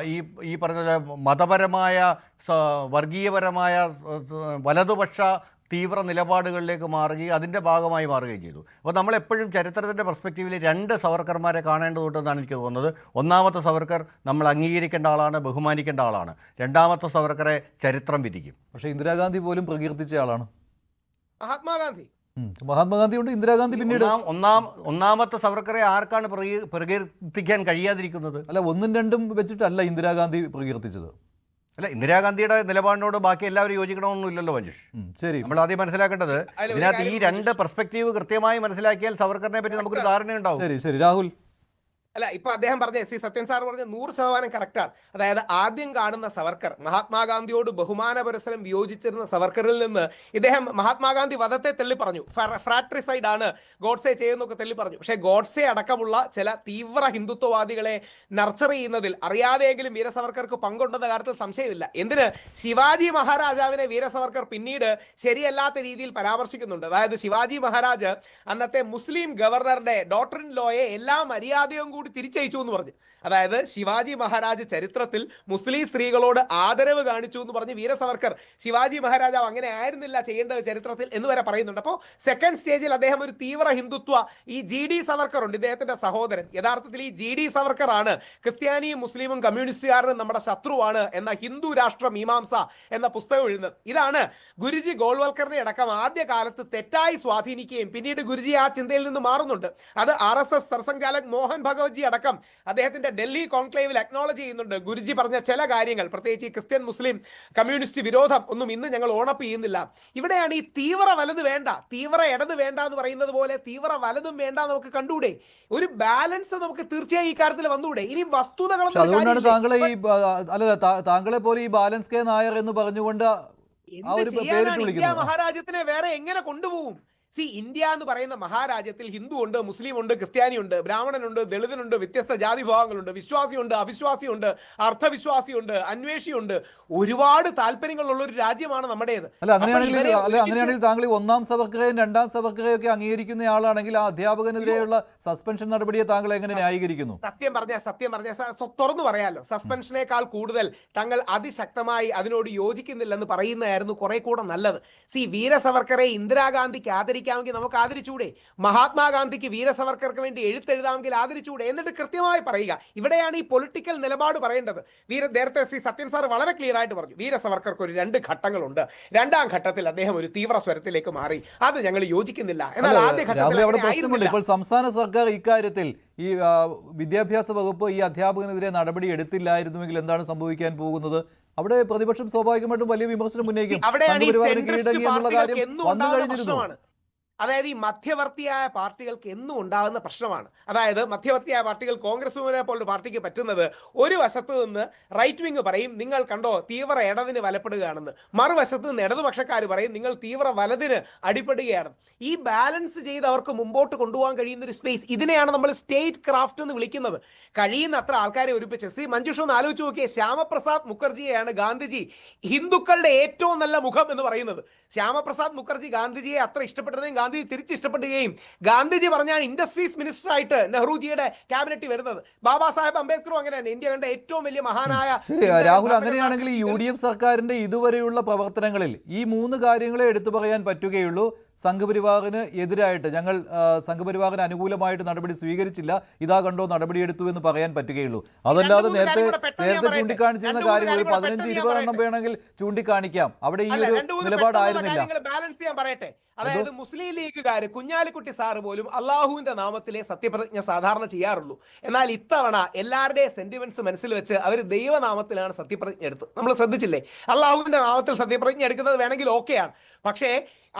ഈ പറഞ്ഞ മതപരമായ വർഗീയപരമായ വലതുപക്ഷ തീവ്ര നിലപാടുകളിലേക്ക് മാറുകയും അതിൻ്റെ ഭാഗമായി മാറുകയും ചെയ്തു. അപ്പോൾ നമ്മളെപ്പോഴും ചരിത്രത്തിൻ്റെ പെർസ്പെക്റ്റീവിൽ 2 സവർക്കർമാരെ കാണേണ്ടതുണ്ടെന്നാണ് എനിക്ക് തോന്നുന്നത്. ഒന്നാമത്തെ സവർക്കർ നമ്മൾ അംഗീകരിക്കേണ്ട ആളാണ്, ബഹുമാനിക്കേണ്ട ആളാണ്. രണ്ടാമത്തെ സവർക്കറെ ചരിത്രം വിധിക്കും. പക്ഷേ ഇന്ദിരാഗാന്ധി പോലും പ്രകീർത്തിച്ച ആളാണ് മഹാത്മാഗാന്ധി ഉണ്ട്. ഇന്ദിരാഗാന്ധി പിന്നീട് ഒന്നാമത്തെ സവർക്കറെ ആർക്കാണ് പ്രകീർത്തിക്കാൻ കഴിയാതിരിക്കുന്നത്? അല്ല, 1ഉം 2ഉം വെച്ചിട്ടല്ല ഇന്ദിരാഗാന്ധി പ്രകീർത്തിച്ചത്. അല്ല, ഇന്ദിരാഗാന്ധിയുടെ നിലപാടിനോട് ബാക്കി എല്ലാവരും യോജിക്കണമെന്നില്ലല്ലോ മഞ്ജുഷ്. ശരി, നമ്മൾ ആദ്യം മനസ്സിലാക്കേണ്ടത് ഇതിനകത്ത് ഈ 2 പെർസ്പെക്റ്റീവ് കൃത്യമായി മനസ്സിലാക്കിയാൽ സവർക്കറിനെ പറ്റി നമുക്കൊരു ധാരണയുണ്ടാവും. ശരി രാഹുൽ. അല്ല, ഇപ്പൊ അദ്ദേഹം പറഞ്ഞ ശ്രീ സത്യൻ സാർ പറഞ്ഞ 100% കറക്റ്റാണ്. അതായത് ആദ്യം കാണുന്ന സവർക്കർ മഹാത്മാഗാന്ധിയോട് ബഹുമാന പുരസ്സരം വിയോജിച്ചിരുന്ന സവർക്കറിൽ നിന്ന് ഇദ്ദേഹം മഹാത്മാഗാന്ധി വധത്തെ തള്ളി പറഞ്ഞു, ഫ്രാട്രിസൈഡ് ആണ് ഗോഡ്സെ ചെയ്യുന്നൊക്കെ തള്ളി പറഞ്ഞു. പക്ഷേ ഗോഡ്സെ അടക്കമുള്ള ചില തീവ്ര ഹിന്ദുത്വവാദികളെ നർച്ചർ ചെയ്യുന്നതിൽ അറിയാതെയെങ്കിലും വീര സവർക്കർക്ക് പങ്കുണ്ടെന്ന കാര്യത്തിൽ സംശയമില്ല. എന്തിന് ശിവാജി മഹാരാജാവിനെ വീര സവർക്കർ പിന്നീട് ശരിയല്ലാത്ത രീതിയിൽ പരാമർശിക്കുന്നുണ്ട്. അതായത് ശിവാജി മഹാരാജ് അന്നത്തെ മുസ്ലിം ഗവർണറുടെ ഡോട്ടർ ഇൻ ലോയെ എല്ലാ മര്യാദയും കൂടി തിരിച്ചയച്ചു എന്ന് പറഞ്ഞു. അതായത് ശിവാജി മഹാരാജ് ചരിത്രത്തിൽ മുസ്ലിം സ്ത്രീകളോട് ആദരവ് കാണിച്ചു എന്ന് പറഞ്ഞ് വീര സവർക്കർ ശിവാജി മഹാരാജാവ് അങ്ങനെ ആയിരുന്നില്ല ചെയ്യേണ്ടത് ചരിത്രത്തിൽ എന്ന് വരെ പറയുന്നുണ്ട്. അപ്പോൾ സെക്കൻഡ് സ്റ്റേജിൽ അദ്ദേഹം ഒരു തീവ്ര ഹിന്ദുത്വ ഈ GD സവർക്കർ ഉണ്ട്, ഇദ്ദേഹത്തിന്റെ സഹോദരൻ. യഥാർത്ഥത്തിൽ ഈ GD സവർക്കർ ആണ് ക്രിസ്ത്യാനിയും മുസ്ലിമും കമ്മ്യൂണിസ്റ്റുകാരനും നമ്മുടെ ശത്രുവാണ് എന്ന ഹിന്ദു രാഷ്ട്ര മീമാംസ എന്ന പുസ്തകം എഴുതുന്നത്. ഇതാണ് ഗുരുജി ഗോൾവൽക്കറിനെ അടക്കം ആദ്യ കാലത്ത് തെറ്റായി സ്വാധീനിക്കുകയും പിന്നീട് ഗുരുജി ആ ചിന്തയിൽ നിന്ന് മാറുന്നുണ്ട്. അത് RSS സർസംഘാലക് മോഹൻ ഭഗവത്ജി അടക്കം അദ്ദേഹത്തിന്റെ ഡൽഹി കോൺക്ലേവിൽ അക്നോളജ് ചെയ്യുന്നുണ്ട്. ഗുരുജി പറഞ്ഞ ചില കാര്യങ്ങൾ, പ്രത്യേകിച്ച് ക്രിസ്ത്യൻ മുസ്ലിം കമ്മ്യൂണിസ്റ്റ് വിരോധം ഒന്നും ഇന്ന് ഞങ്ങൾ ഓണപ്പ് ചെയ്യുന്നില്ല. ഇവിടെയാണ് ഈ തീവ്ര വലത് വേണ്ട, തീവ്ര ഇടത് വേണ്ട എന്ന് പറയുന്നത് പോലെ തീവ്ര വലതും വേണ്ട നമുക്ക് കണ്ടുകൂടെ? ഒരു ബാലൻസ് നമുക്ക് തീർച്ചയായും ഈ കാര്യത്തിൽ വന്നൂടെ? ഇനി വസ്തുതകളൊന്നും അതുകൊണ്ടാണ് താങ്കളെ ഈ താങ്കളെ പോലെ ഈ ബാലൻസ് കെ നായർ എന്ന് പറഞ്ഞുകൊണ്ട് ഇന്ത്യ മഹാരാജ്യത്തിനെ വേറെ എങ്ങനെ കൊണ്ടുപോകും? ഇന്ത്യ എന്ന് പറയുന്ന മഹാരാജ്യത്തിൽ ഹിന്ദു ഉണ്ട്, മുസ്ലിം ഉണ്ട്, ക്രിസ്ത്യാനി ഉണ്ട്, ബ്രാഹ്മണനുണ്ട്, ദളിതനുണ്ട്, വ്യത്യസ്ത ജാതി വിഭാഗങ്ങളുണ്ട്, വിശ്വാസിയുണ്ട്, അവിശ്വാസിയുണ്ട്, അർത്ഥവിശ്വാസിയുണ്ട്, അന്വേഷിയുണ്ട്, ഒരുപാട് താല്പര്യങ്ങളുള്ള ഒരു രാജ്യമാണ് നമ്മുടേത്. അല്ല, അങ്ങനെയാണെങ്കിൽ താങ്കൾ 1ാം സവർക്കറേയും 2ാം സവർക്കറേയും ഒക്കെ അംഗീകരിക്കുന്ന ആളാണെങ്കിൽ ആ അധ്യാപകനെതിരെയുള്ള സസ്പെൻഷൻ നടപടിയെ താങ്കൾ എങ്ങനെ ന്യായീകരിക്കുന്നു? സത്യം പറഞ്ഞ തുറന്നു പറയാലോ, സസ്പെൻഷനേക്കാൾ കൂടുതൽ തങ്ങൾ അതിശക്തമായി അതിനോട് യോജിക്കുന്നില്ലെന്ന് പറയുന്നതായിരുന്നു കുറെ കൂടെ നല്ലത്. വീര സവർക്കറെ ഇന്ദിരാഗാന്ധിക്ക് ആദരിക്കാമെങ്കിൽ നമുക്ക് ആദരിച്ചൂടെ? മഹാത്മാഗാന്ധിക്ക് വീര സവർക്കർക്ക് വേണ്ടി എഴുത്തെഴുതാമെങ്കിൽ ആദരിച്ചൂടെ? എന്നിട്ട് കൃത്യമായി പറയുക. ഇവിടെയാണ് ഈ പൊളിറ്റിക്കൽ നിലപാട് പറയേണ്ടത്. നേരത്തെ ശ്രീ സത്യൻ സാർ വളരെ ക്ലിയർ ആയിട്ട് പറഞ്ഞു, വീര സവർക്കർക്ക് ഒരു 2 ഘട്ടങ്ങളുണ്ട്. 2ാം ഘട്ടത്തിൽ അദ്ദേഹം ഒരു തീവ്ര സ്വരത്തിലേക്ക് മാറി. അത് ഞങ്ങൾ യോജിക്കുന്നില്ല. എന്നാൽ ആദ്യ ഘട്ടത്തിൽ ഇപ്പോൾ സംസ്ഥാന സർക്കാർ ഇക്കാര്യത്തിൽ ഈ വിദ്യാഭ്യാസ വകുപ്പ് ഈ അധ്യാപകനെതിരെ നടപടി എടുത്തില്ലായിരുന്നുവെങ്കിൽ എന്താണ് സംഭവിക്കാൻ പോകുന്നത്? അവിടെ പ്രതിപക്ഷം സ്വാഭാവികമായിട്ടും വലിയ വിമർശനം ഉന്നയിക്കും. അതായത് ഈ മധ്യവർത്തിയായ പാർട്ടികൾക്ക് എന്നും ഉണ്ടാകുന്ന പ്രശ്നമാണ്. അതായത് മധ്യവർത്തിയായ പാർട്ടികൾ കോൺഗ്രസിനെ പോലുള്ള പാർട്ടിക്ക് പറ്റുന്നത് ഒരു വശത്ത് നിന്ന് റൈറ്റ് വിങ് പറയും നിങ്ങൾ കണ്ടോ തീവ്ര ഇടതിന് വലപ്പെടുകയാണെന്ന്, മറുവശത്ത് നിന്ന് ഇടതുപക്ഷക്കാർ പറയും നിങ്ങൾ തീവ്ര വലതിന് അടിപ്പെടുകയാണ്. ഈ ബാലൻസ് ചെയ്ത് അവർക്ക് മുമ്പോട്ട് കൊണ്ടുപോകാൻ കഴിയുന്ന ഒരു സ്പേസ്, ഇതിനെയാണ് നമ്മൾ സ്റ്റേറ്റ് ക്രാഫ്റ്റ് എന്ന് വിളിക്കുന്നത്. കഴിയുന്നത്ര ആൾക്കാരെ ഒരുമിച്ച് ശ്രീ മഞ്ജുഷ ഒന്ന് ആലോചിച്ച് നോക്കിയേ, ശ്യാമപ്രസാദ് മുഖർജിയെയാണ് ഗാന്ധിജി ഹിന്ദുക്കളുടെ ഏറ്റവും നല്ല മുഖം എന്ന് പറയുന്നത്. ശ്യാമപ്രസാദ് മുഖർജി ഗാന്ധിജിയെ അത്ര ഇഷ്ടപ്പെട്ടതും ഗാന്ധി തിരിച്ചിഷ്ടപ്പെടുകയും ഗാന്ധിജി പറഞ്ഞാണ് ഇൻഡസ്ട്രീസ് മിനിസ്റ്റർ ആയിട്ട് നെഹ്റുജിയുടെ ക്യാബിനറ്റിൽ വരുന്നത്. ബാബാ സാഹേബ് അംബേദ്കറും അങ്ങനെയാണ്, ഇന്ത്യ കണ്ട ഏറ്റവും വലിയ മഹാനായ. രാഹുൽ, അങ്ങനെയാണെങ്കിൽ UDF സർക്കാരിന്റെ ഇതുവരെയുള്ള പ്രവർത്തനങ്ങളിൽ ഈ 3 കാര്യങ്ങളെ എടുത്തു പറയാൻ പറ്റുകയുള്ളൂ. സംഘപരിവാറിന് എതിരായിട്ട് ഞങ്ങൾ സംഘപരിവാറിന് അനുകൂലമായിട്ട് നടപടി സ്വീകരിച്ചില്ല, ഇതാ കണ്ടോ നടപടിയെടുത്തു എന്ന് പറയാൻ പറ്റുകയുള്ളൂ. അതല്ലാതെ നേരത്തെ ചൂണ്ടിക്കാണിച്ചിരുന്ന കാര്യം ഒരു 15-20 എണ്ണം വേണമെങ്കിൽ ചൂണ്ടിക്കാണിക്കാം. അവിടെ ഈ ഒരു നിലപാടായിരുന്നില്ല. ബാലൻസ് ചെയ്യാൻ പറയട്ടെ. അതായത് മുസ്ലിം ലീഗുകാർ കുഞ്ഞാലിക്കുട്ടി സാറ് പോലും അള്ളാഹുവിന്റെ നാമത്തിലെ സത്യപ്രതിജ്ഞ സാധാരണ ചെയ്യാറുള്ളൂ. എന്നാൽ ഇത്തവണ എല്ലാവരുടെയും സെന്റിമെന്റ്സ് മനസ്സിൽ വെച്ച് അവർ ദൈവനാമത്തിലാണ് സത്യപ്രതിജ്ഞ എടുത്തത്. നമ്മൾ ശ്രദ്ധിച്ചില്ലേ? അള്ളാഹുവിന്റെ നാമത്തിൽ സത്യപ്രതിജ്ഞ എടുക്കുന്നത് വേണമെങ്കിൽ ഓക്കെയാണ്, പക്ഷേ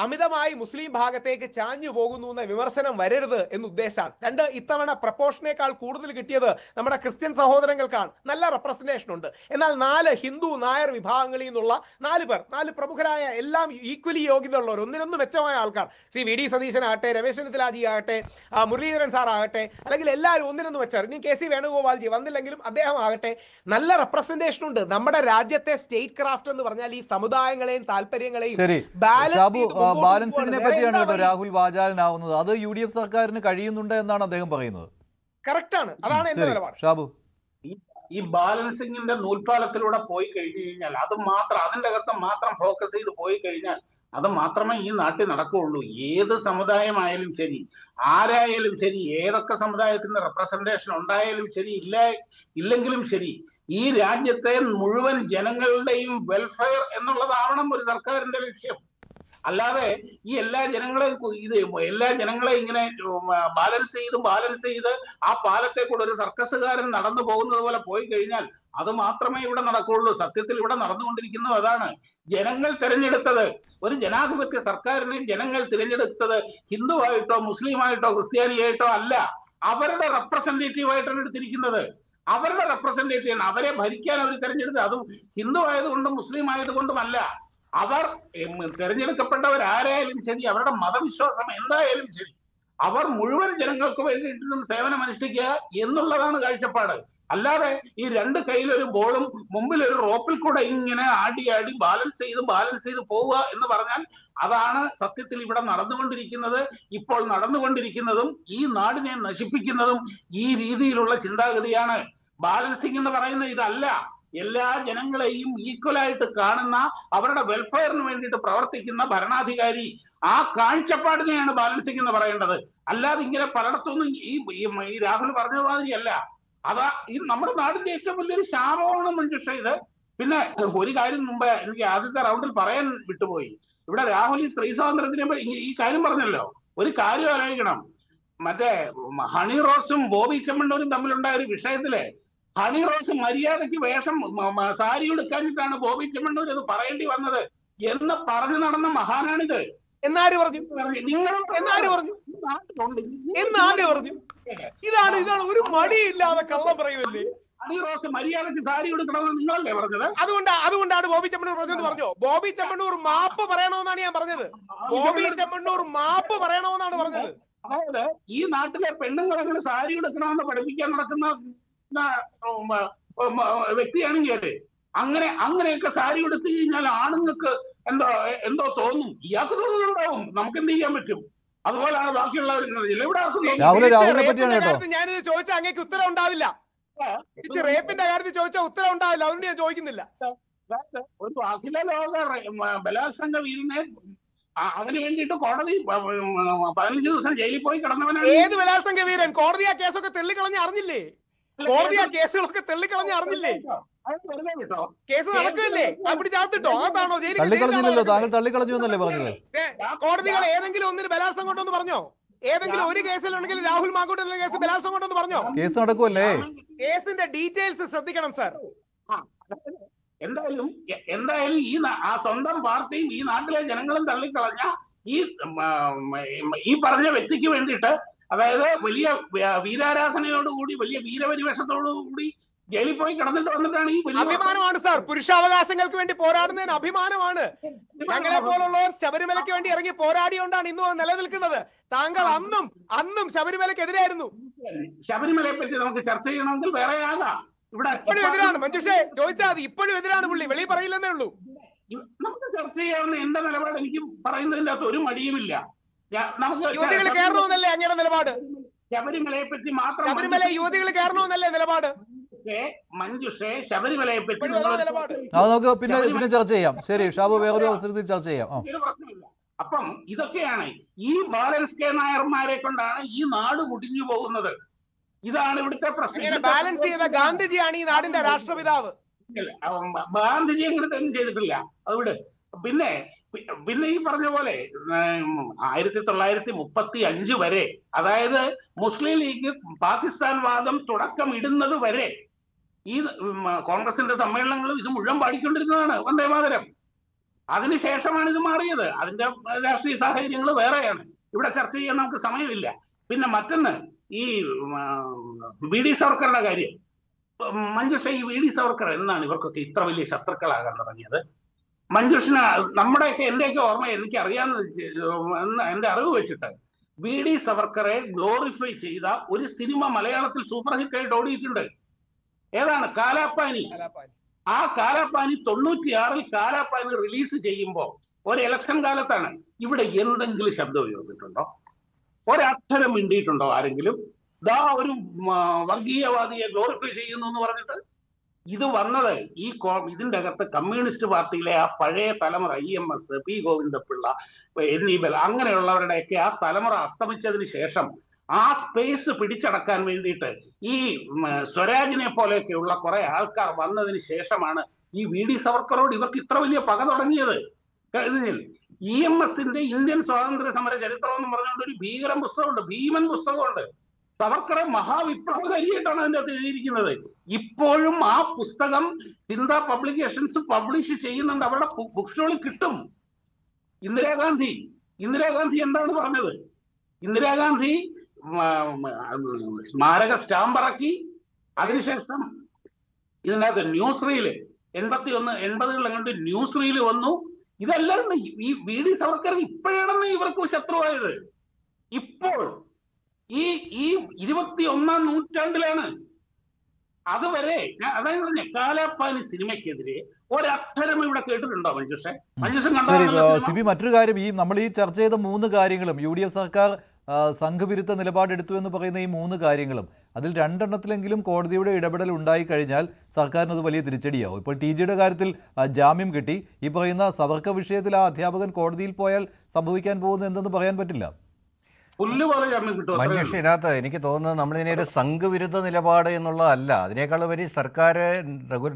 അമിതമായി മുസ്ലിം ഭാഗത്തേക്ക് ചാഞ്ഞു പോകുന്നു എന്ന വിമർശനം വരരുത് എന്ന് ഉദ്ദേശമാണ്. 2, ഇത്തവണ പ്രപ്പോർഷനേക്കാൾ കൂടുതൽ കിട്ടിയത് നമ്മുടെ ക്രിസ്ത്യൻ സഹോദരങ്ങൾക്കാണ്. നല്ല റെപ്രസെന്റേഷൻ ഉണ്ട്. എന്നാൽ 4 ഹിന്ദു നായർ വിഭാഗങ്ങളിൽ നിന്നുള്ള 4 പേർ, 4 പ്രമുഖരായ എല്ലാം ഈക്വലി യോഗ്യതയുള്ളവർ, ഒന്നിനൊന്നും മെച്ചമായി പ്രധാനമായ ആൾക്കാർ, ശ്രീ വി ഡി സതീശനാകട്ടെ, രമേശ് ചെന്നിത്തലാജി ആകട്ടെ, മുരളീധരൻ സാർ ആകട്ടെ, അല്ലെങ്കിൽ എല്ലാവരും ഒന്നിനൊന്ന് വെച്ചാൽ ഇനി കെ സി വേണുഗോപാൽജി വന്നില്ലെങ്കിലും അദ്ദേഹം ആകട്ടെ, നല്ല റെപ്രസെന്റേഷൻ ഉണ്ട്. നമ്മുടെ രാജ്യത്തെ സ്റ്റേറ്റ് ക്രാഫ്റ്റ് എന്ന് പറഞ്ഞാൽ ഈ സമുദായങ്ങളെയും താല്പര്യങ്ങളെയും ബാലൻസിങ്ങിനെ പറ്റിയാണ് കേട്ടോ രാഹുൽ വാചാലനാവുന്നത്. അത് UDF സർക്കാരിന് കഴിയുന്നുണ്ട് എന്നാണ് അദ്ദേഹം പറയുന്നത്. കറക്റ്റ് ആണ്, അതാണ് എന്റെ നിലപാട്. ഷാബു, ഈ ബാലൻസിങ്ങിന്റെ നൂൽപ്പാലത്തിലൂടെ പോയി കഴിഞ്ഞു കഴിഞ്ഞാൽ അത് മാത്രം, അതിന്റെ അകത്ത് മാത്രം ഫോക്കസ് ചെയ്ത് പോയി കഴിഞ്ഞാൽ അത് മാത്രമേ ഈ നാട്ടിൽ നടക്കുകയുള്ളൂ. ഏത് സമുദായമായാലും ശരി, ആരായാലും ശരി, ഏതൊക്കെ സമുദായത്തിന്റെ റെപ്രസെന്റേഷൻ ഉണ്ടായാലും ശരി, ഇല്ലെങ്കിലും ശരി, ഈ രാജ്യത്തെ മുഴുവൻ ജനങ്ങളുടെയും വെൽഫെയർ എന്നുള്ളതാവണം ഒരു സർക്കാരിന്റെ ലക്ഷ്യം. അല്ലാതെ ഈ എല്ലാ ജനങ്ങളെയും ഇങ്ങനെ ബാലൻസ് ചെയ്ത് ആ പാലത്തെ കൂടെ ഒരു സർക്കസുകാരൻ നടന്നു പോകുന്നത് പോലെ പോയി കഴിഞ്ഞാൽ അത് മാത്രമേ ഇവിടെ നടക്കുകയുള്ളൂ. സത്യത്തിൽ ഇവിടെ നടന്നുകൊണ്ടിരിക്കുന്നത് അതാണ്. ജനങ്ങൾ തിരഞ്ഞെടുത്തത്, ഒരു ജനാധിപത്യ സർക്കാരിനെ ജനങ്ങൾ തിരഞ്ഞെടുത്തത് ഹിന്ദുവായിട്ടോ മുസ്ലിമായിട്ടോ ക്രിസ്ത്യാനിയായിട്ടോ അല്ല, അവരുടെ റെപ്രസെന്റേറ്റീവ് ആയിട്ടാണ് എടുത്തിരിക്കുന്നത്. അവരുടെ റെപ്രസെന്റേറ്റീവ്, അവരെ ഭരിക്കാൻ അവർ തിരഞ്ഞെടുത്തത്. അതും ഹിന്ദു ആയതുകൊണ്ടും മുസ്ലിം ആയതുകൊണ്ടുമല്ല. അവർ തിരഞ്ഞെടുക്കപ്പെട്ടവരാരായാലും ശരി, അവരുടെ മതവിശ്വാസം എന്തായാലും ശരി, അവർ മുഴുവൻ ജനങ്ങൾക്ക് വേണ്ടിയിട്ടും സേവനം അനുഷ്ഠിക്കുക എന്നുള്ളതാണ് കാഴ്ചപ്പാട്. അല്ലാതെ ഈ രണ്ട് കയ്യിലൊരു ബോളും മുമ്പിൽ ഒരു റോപ്പിൽ കൂടെ ഇങ്ങനെ ആടി ബാലൻസ് ചെയ്ത് പോവുക എന്ന് പറഞ്ഞാൽ അതാണ് സത്യത്തിൽ ഇവിടെ നടന്നുകൊണ്ടിരിക്കുന്നത്. ഇപ്പോൾ നടന്നുകൊണ്ടിരിക്കുന്നതും ഈ നാടിനെ നശിപ്പിക്കുന്നതും ഈ രീതിയിലുള്ള ചിന്താഗതിയാണ്. ബാലൻസിംഗ് എന്ന് പറയുന്നത് ഇതല്ല. എല്ലാ ജനങ്ങളെയും ഈക്വലായിട്ട് കാണുന്ന, അവരുടെ വെൽഫെയറിന് വേണ്ടിയിട്ട് പ്രവർത്തിക്കുന്ന ഭരണാധികാരി, ആ കാഴ്ചപ്പാടിനെയാണ് ബാലൻസിംഗ് എന്ന് പറയേണ്ടത്. അല്ലാതെ ഇങ്ങനെ പലയിടത്തൊന്നും ഈ രാഹുൽ പറഞ്ഞ മാതിരിയല്ല. അതാ ഈ നമ്മുടെ നാടിന്റെ ഏറ്റവും വലിയൊരു ശാപമാണ് മഞ്ജുഷ ഇത്. പിന്നെ ഒരു കാര്യം മുമ്പ് എനിക്ക് ആദ്യത്തെ റൗണ്ടിൽ പറയാൻ വിട്ടുപോയി. ഇവിടെ രാഹുൽ ഈ സ്ത്രീ സ്വാതന്ത്ര്യത്തിനെ ഈ കാര്യം പറഞ്ഞല്ലോ, ഒരു കാര്യം ആലോചിക്കണം. മറ്റേ ഹണി റോസും ബോബി ചെമ്മണ്ണൂരും തമ്മിലുണ്ടായ ഒരു വിഷയത്തില് ഹണി റോസ് മര്യാദയ്ക്ക് സാരി എടുക്കാനിട്ടാണ് ബോബി ചെമ്മണ്ണൂർ അത് പറയേണ്ടി വന്നത് എന്ന് പറഞ്ഞു നടന്ന മഹാനാണിത്. എന്നാര് പറഞ്ഞു? ഇതാണ് ഒരു മടിയില്ലാതെ കള്ളം പറയുമല്ലേ. ഹണി റോസ് മര്യാദയ്ക്ക് സാരി എടുക്കണമെന്ന് നിങ്ങളല്ലേ പറഞ്ഞത്? അതുകൊണ്ടാണ് ബോബി ചെമ്മണ്ണൂർ പറഞ്ഞത്. പറഞ്ഞോ, ബോബി ചെമ്മണ്ണൂർ മാപ്പ് പറയണമെന്നാണ് ഞാൻ പറഞ്ഞത്. ബോബി ചെമ്മണ്ണൂർ മാപ്പ് പറയണമെന്നാണ് പറഞ്ഞത്. അതായത് ഈ നാട്ടിലെ പെണ്ണുങ്ങളെങ്ങനെ സാരി എടുക്കണമെന്ന് പഠിപ്പിക്കാൻ നടക്കുന്ന വ്യക്തിയാണെങ്കിൽ അങ്ങനെയൊക്കെ സാരി എടുത്തു കഴിഞ്ഞാൽ ആണുങ്ങൾക്ക് എന്തോ തോന്നും. ഇയാൾക്ക് തോന്നുന്നുണ്ടാവും, നമുക്ക് എന്ത് ചെയ്യാൻ പറ്റും? അതുപോലെയാണ് ബാക്കിയുള്ളവർ. ഇവിടെ ഞാനിത് ചോദിച്ചാൽ അങ്ങേക്ക് ഉത്തരം ഉണ്ടാവില്ല. റേപ്പിന്റെ കാര്യത്തിൽ ചോദിച്ചാൽ ഉത്തരം ഉണ്ടാവില്ല. അതുകൊണ്ട് ഞാൻ ചോദിക്കുന്നില്ല. ഒരു അഖില ലോക ബലാത്സംഗ വീരനെ അതിന് വേണ്ടിയിട്ട് കോടതി 15 ദിവസം ജയിലിൽ പോയി കിടന്നവനാണ്. ഏത് ബലാത്സംഗ വീരൻ? കോടതി ആ കേസൊക്കെ തെള്ളിക്കളഞ്ഞ് അറിഞ്ഞില്ലേ? കോടതി ആ കേസുകളൊക്കെ തെള്ളിക്കളഞ്ഞ് അറിഞ്ഞില്ലേ? കേസ് നടക്കില്ലേ? അവിടെ ചാത്തിട്ടോ? അതാണോ കോടതികൾ ഏതെങ്കിലും ഒന്നിന് ബലാത്സംഗം കൊണ്ടൊന്ന് പറഞ്ഞോ? ഏതെങ്കിലും ഒരു കേസിലുണ്ടെങ്കിൽ രാഹുൽ മാങ്കൂട്ടത്തിലെ കേസ് ബലാത്സംഗം കൊണ്ടൊന്ന് പറഞ്ഞോ? കേസ് നടക്കുമല്ലേ? കേസിന്റെ ഡീറ്റെയിൽസ് ശ്രദ്ധിക്കണം സാർ. എന്തായാലും ഈ സ്വന്തം പാർട്ടിയും ഈ നാട്ടിലെ ജനങ്ങളും തള്ളിക്കളഞ്ഞ ഈ പറഞ്ഞ വ്യക്തിക്ക് വേണ്ടിയിട്ട്, അതായത് വലിയ വീരാരാധനയോടുകൂടി വലിയ വീരപരിവേഷത്തോടുകൂടി ജയിലിൽ പോയി കിടന്നിട്ട് വന്നിട്ടാണ് ഈ അഭിമാനമാണ് സാർ. പുരുഷാവകാശങ്ങൾക്ക് വേണ്ടി പോരാടുന്നതിന് അഭിമാനമാണ്. ഞങ്ങളെ പോലുള്ളവർ ശബരിമലയ്ക്ക് വേണ്ടി ഇറങ്ങി പോരാടിയോണ്ടാണ് ഇന്നും നിലനിൽക്കുന്നത്. താങ്കൾ അന്നും ശബരിമലയ്ക്കെതിരായിരുന്നു. ശബരിമലയെ പറ്റി നമുക്ക് ചർച്ച ചെയ്യണമെങ്കിൽ വേറെ ആകാം. ഇവിടെ ഇപ്പോഴും എതിരാണ് മഞ്ജുഷേ, ചോദിച്ചാൽ മതി. ഇപ്പോഴും എതിരാണ് പുള്ളി, വെളി പറയില്ലെന്നേ ഉള്ളൂ. നമുക്ക് ചർച്ച ചെയ്യാവുന്ന എന്റെ നിലപാട് എനിക്ക് പറയുന്നതിന്റെ അകത്ത് ഒരു മടിയുമില്ല. യുവതികൾ കയറണമെന്നല്ലേ അങ്ങയുടെ നിലപാട്? ശബരിമലയെ പറ്റി മാത്രം, ശബരിമല യുവതികൾ കയറണമെന്നല്ലേ നിലപാട്? മഞ്ജുഷേ, ശബരിമലയെ പറ്റി നമുക്ക് പിന്നെ ചർച്ച ചെയ്യാം. ശരി ഷാബു, വേറൊരു അവസരത്തിൽ ചർച്ച ചെയ്യാം. പ്രശ്നമില്ല. അപ്പം ഇതൊക്കെയാണ് ഈ ബാലൻസ് കെ നായർമാരെ കൊണ്ടാണ് ഈ നാട് മുടിഞ്ഞു പോകുന്നത്. ഇതാണ് ഇവിടുത്തെ പ്രശ്നം. ബാലൻസ് ചെയ്ത ഗാന്ധിജിയാണ് ഈ നാടിന്റെ രാഷ്ട്രപിതാവ്. ഗാന്ധിജി അങ്ങനെ തന്നെ ചെയ്തിട്ടില്ല. അതുകൊണ്ട് പിന്നെ ഈ പറഞ്ഞ പോലെ 1935 വരെ, അതായത് മുസ്ലിം ലീഗ് പാകിസ്ഥാൻ വാദം തുടക്കം ഇടുന്നത് വരെ ഈ കോൺഗ്രസിന്റെ സമ്മേളനങ്ങളും ഇത് മുഴുവൻ പാടിക്കൊണ്ടിരുന്നതാണ് വന്ദേമാതരം. അതിനുശേഷമാണ് ഇത് മാറിയത്. അതിന്റെ രാഷ്ട്രീയ സാഹചര്യങ്ങൾ വേറെയാണ്. ഇവിടെ ചർച്ച ചെയ്യാൻ നമുക്ക് സമയമില്ല. പിന്നെ മറ്റൊന്ന്, ഈ വി ഡി സവർക്കറുടെ കാര്യം. മഞ്ജുഷ, ഈ വി ഡി സവർക്കർ എന്നാണ് ഇവർക്കൊക്കെ ഇത്ര വലിയ ശത്രുക്കളാകാൻ തുടങ്ങിയത്? മഞ്ജുഷിന് നമ്മുടെയൊക്കെ എന്റെയൊക്കെ ഓർമ്മ എനിക്ക് അറിയാവുന്ന എന്റെ അറിവ് വെച്ചിട്ട് VD സവർക്കറെ ഗ്ലോറിഫൈ ചെയ്ത ഒരു സിനിമ മലയാളത്തിൽ സൂപ്പർ ഹിറ്റായിട്ട് ഓടിയിട്ടുണ്ട്. ഏതാണ്? കാലാപ്പാനി. ആ കാലാപ്പാനി 96-ൽ കാലാപ്പാനി റിലീസ് ചെയ്യുമ്പോൾ ഒരു ഇലക്ഷൻ കാലത്താണ്. ഇവിടെ എന്തെങ്കിലും ശബ്ദം ഉയർന്നിട്ടുണ്ടോ? ഒരക്ഷരം മിണ്ടിയിട്ടുണ്ടോ ആരെങ്കിലും? ദാ ഒരു വർഗീയവാദിയെ ഗ്ലോറിഫൈ ചെയ്യുന്നു എന്ന് പറഞ്ഞിട്ട്. ഇത് വന്നത് ഇതിന്റെ അകത്ത് കമ്മ്യൂണിസ്റ്റ് പാർട്ടിയിലെ ആ പഴയ തലമുറ EMS, P. ഗോവിന്ദപിള്ള, എന്നീബൽ അങ്ങനെയുള്ളവരുടെയൊക്കെ ആ തലമുറ അസ്തമിച്ചതിന് ശേഷം ആ സ്പേസ് പിടിച്ചടക്കാൻ വേണ്ടിയിട്ട് ഈ സ്വരാജിനെ പോലെയൊക്കെയുള്ള കുറെ ആൾക്കാർ വന്നതിന് ശേഷമാണ് ഈ VD സവർക്കറോട് ഇവർക്ക് ഇത്ര വലിയ പക തുടങ്ങിയത്. EMSന്റെ ഇന്ത്യൻ സ്വാതന്ത്ര്യ സമര ചരിത്രം എന്ന് പറഞ്ഞുകൊണ്ട് ഒരു ഭീകരം പുസ്തകമുണ്ട്, ഭീമൻ പുസ്തകമുണ്ട്. സവർക്കറെ മഹാവിപ്ലവകാരിയായിട്ടാണ് അതിൻ്റെ അകത്ത് എഴുതിയിരിക്കുന്നത്. ഇപ്പോഴും ആ പുസ്തകം ചിന്ത പബ്ലിക്കേഷൻസ് പബ്ലിഷ് ചെയ്യുന്നുണ്ട്, അവരുടെ ബുക്ക് സ്റ്റോളിൽ കിട്ടും. ഇന്ദിരാഗാന്ധി എന്താണ് പറഞ്ഞത്? ഇന്ദിരാഗാന്ധി സ്മാരക സ്റ്റാമ്പ് ഇറക്കി. അതിനുശേഷം ഇതിനകത്ത് ന്യൂസ് റീല് 80-കളിൽ ന്യൂസ് റീല് വന്നു. ഇതെല്ലാം ഈ VD സവർക്കർ ഇപ്പോഴാണെന്ന് ഇവർക്ക് ശത്രുവായത്. ഇപ്പോൾ ഈ 21-ാം നൂറ്റാണ്ടിലാണ്. അതുവരെ അതായത് പറഞ്ഞ കാലാപ്പാനി സിനിമയ്ക്കെതിരെ ഒരക്ഷരം ഇവിടെ കേട്ടിട്ടുണ്ടോ മഞ്ജുഷൻ? സിബി, മറ്റൊരു കാര്യം, നമ്മൾ ഈ ചർച്ച ചെയ്ത 3 കാര്യങ്ങളും UDF സർക്കാർ സംഘവിരുദ്ധ നിലപാടെടുത്തു എന്ന് പറയുന്ന ഈ 3 കാര്യങ്ങളും അതിൽ 2 എണ്ണത്തിലെങ്കിലും കോടതിയുടെ ഇടപെടൽ ഉണ്ടായി കഴിഞ്ഞാൽ സർക്കാരിന് അത് വലിയ തിരിച്ചടിയാവും. ഇപ്പോൾ TGയുടെ കാര്യത്തിൽ ജാമ്യം കിട്ടി. ഈ പറയുന്ന സവർക്കർ വിഷയത്തിൽ ആ അധ്യാപകൻ കോടതിയിൽ പോയാൽ സംഭവിക്കാൻ പോകുന്നത് എന്തെന്ന് പറയാൻ പറ്റില്ല. മഞ്ജുഷ്, ഇതിനകത്ത് എനിക്ക് തോന്നുന്നത് നമ്മളിതിനെ ഒരു സംഘവിരുദ്ധ നിലപാട് എന്നുള്ളതല്ല, അതിനേക്കാൾ ഉപരി സർക്കാർ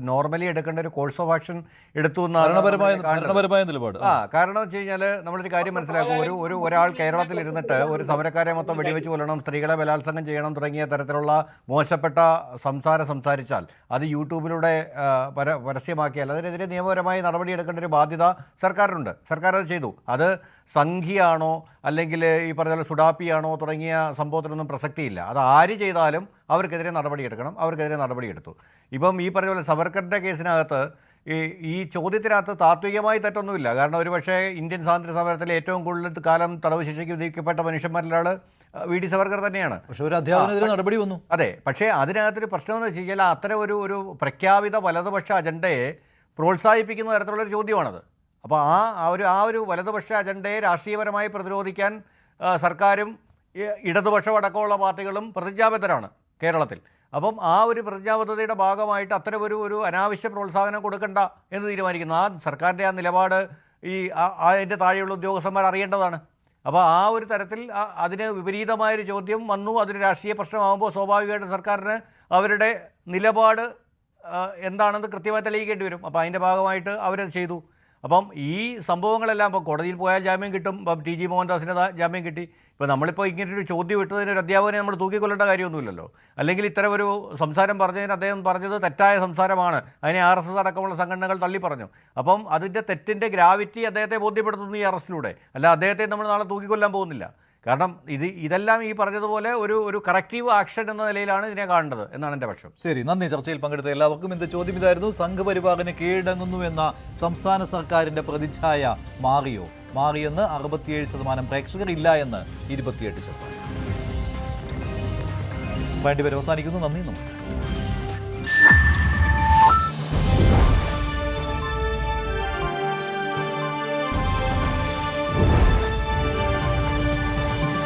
നോർമലി എടുക്കേണ്ട ഒരു കോഴ്സ് ഓഫ് ആക്ഷൻ എടുത്തു ഭരണപരമായ നിലപാട്. കാരണം വെച്ച് കഴിഞ്ഞാൽ നമ്മളൊരു കാര്യം മനസ്സിലാക്കും. ഒരാൾ കേരളത്തിൽ ഇരുന്നിട്ട് ഒരു സമരക്കാരെ മൊത്തം വെടിവെച്ച് കൊല്ലണം, സ്ത്രീകളെ ബലാത്സംഗം ചെയ്യണം തുടങ്ങിയ തരത്തിലുള്ള മോശപ്പെട്ട സംസാരിച്ചാൽ അത് യൂട്യൂബിലൂടെ പരസ്യമാക്കിയാൽ അതിനെതിരെ നിയമപരമായി നടപടിയെടുക്കേണ്ട ഒരു ബാധ്യത സർക്കാരിനുണ്ട്. സർക്കാർ അത് ചെയ്തു. അത് സംഘിയാണോ അല്ലെങ്കിൽ ഈ പറഞ്ഞ സുഡാപ്പിയാണോ തുടങ്ങിയ സംഭവത്തിനൊന്നും പ്രസക്തിയില്ല. അത് ആര് ചെയ്താലും അവർക്കെതിരെ നടപടിയെടുക്കണം. അവർക്കെതിരെ നടപടിയെടുത്തു. ഇപ്പം ഈ പറഞ്ഞ പോലെ സവർക്കറിൻ്റെ കേസിനകത്ത് ഈ ചോദ്യത്തിനകത്ത് താത്വികമായി തെറ്റൊന്നുമില്ല. കാരണം ഒരുപക്ഷേ ഇന്ത്യൻ സ്വാതന്ത്ര്യ സമരത്തിൽ ഏറ്റവും കൂടുതൽ കാലം തടവ് ശിക്ഷയ്ക്ക് വിധിക്കപ്പെട്ട മനുഷ്യന്മാരിലൊരാൾ VD സവർക്കർ തന്നെയാണ്. പക്ഷേ ഒരു അധ്യാപകനെതിരെ നടപടി വന്നു. അതെ, പക്ഷേ അതിനകത്തൊരു പ്രശ്നമെന്ന് വെച്ച് കഴിഞ്ഞാൽ അത്തരം ഒരു പ്രഖ്യാപിത വലതുപക്ഷ അജണ്ടയെ പ്രോത്സാഹിപ്പിക്കുന്ന തരത്തിലുള്ളൊരു ചോദ്യമാണത്. അപ്പോൾ ആ ഒരു വലതുപക്ഷ അജണ്ടയെ രാഷ്ട്രീയപരമായി പ്രതിരോധിക്കാൻ സർക്കാരും ഇടതുപക്ഷം അടക്കമുള്ള പാർട്ടികളും പ്രതിജ്ഞാബദ്ധരാണ് കേരളത്തിൽ. അപ്പം ആ ഒരു പ്രതിജ്ഞാബദ്ധതയുടെ ഭാഗമായിട്ട് അത്തരം ഒരു അനാവശ്യ പ്രോത്സാഹനം കൊടുക്കണ്ട എന്ന് തീരുമാനിക്കുന്നു. ആ സർക്കാരിൻ്റെ ആ നിലപാട് അതിൻ്റെ താഴെയുള്ള ഉദ്യോഗസ്ഥന്മാർ അറിയേണ്ടതാണ്. അപ്പോൾ ആ ഒരു തരത്തിൽ അതിന് വിപരീതമായൊരു ചോദ്യം വന്നു, അതൊരു രാഷ്ട്രീയ പ്രശ്നമാകുമ്പോൾ സ്വാഭാവികമായിട്ടും സർക്കാരിന് അവരുടെ നിലപാട് എന്താണെന്ന് കൃത്യമായി തെളിയിക്കേണ്ടി വരും. അപ്പോൾ അതിൻ്റെ ഭാഗമായിട്ട് അവരത് ചെയ്തു. അപ്പം ഈ സംഭവങ്ങളെല്ലാം ഇപ്പോൾ കോടതിയിൽ പോയാൽ ജാമ്യം കിട്ടും. ഇപ്പം TG മോഹൻദാസിന് ജാമ്യം കിട്ടി. ഇപ്പോൾ നമ്മളിപ്പോൾ ഇങ്ങനൊരു ചോദ്യം ഇട്ടതിന് ഒരു അധ്യാപകനെ നമ്മൾ തൂക്കിക്കൊല്ലേണ്ട കാര്യമൊന്നുമില്ലല്ലോ. അല്ലെങ്കിൽ ഇത്തരം ഒരു സംസാരം പറഞ്ഞതിന് അദ്ദേഹം പറഞ്ഞത് തെറ്റായ സംസാരമാണ്, അതിനെ RSS അടക്കമുള്ള സംഘടനകൾ തള്ളിപ്പറഞ്ഞു. അപ്പം അതിൻ്റെ തെറ്റിൻ്റെ ഗ്രാവിറ്റി അദ്ദേഹത്തെ ബോധ്യപ്പെടുത്തുന്നു ഈ അറസ്റ്റിലൂടെ. അല്ല അദ്ദേഹത്തെ നമ്മൾ നാളെ തൂക്കിക്കൊല്ലാൻ പോകുന്നില്ല. കാരണം ഇതെല്ലാം ഈ പറഞ്ഞതുപോലെ ഒരു കറക്റ്റീവ് ആക്ഷൻ എന്ന നിലയിലാണ് ഇതിനെ കാണേണ്ടത് എന്നാണ് എൻ്റെ പക്ഷം. ശരി, നന്ദി. ചർച്ചയിൽ പങ്കെടുത്ത എല്ലാവർക്കും ഇന്ന് ചോദ്യം ഇതായിരുന്നു: സംഘപരിവാറിന് കീഴടങ്ങുന്നു എന്ന സംസ്ഥാന സർക്കാരിന്റെ പ്രതിച്ഛായ മാറിയെന്ന് 67% പ്രേക്ഷകർ, ഇല്ല എന്ന് 28%. വേണ്ടിവരെ അവസാനിക്കുന്നു. നന്ദി, നമസ്കാരം.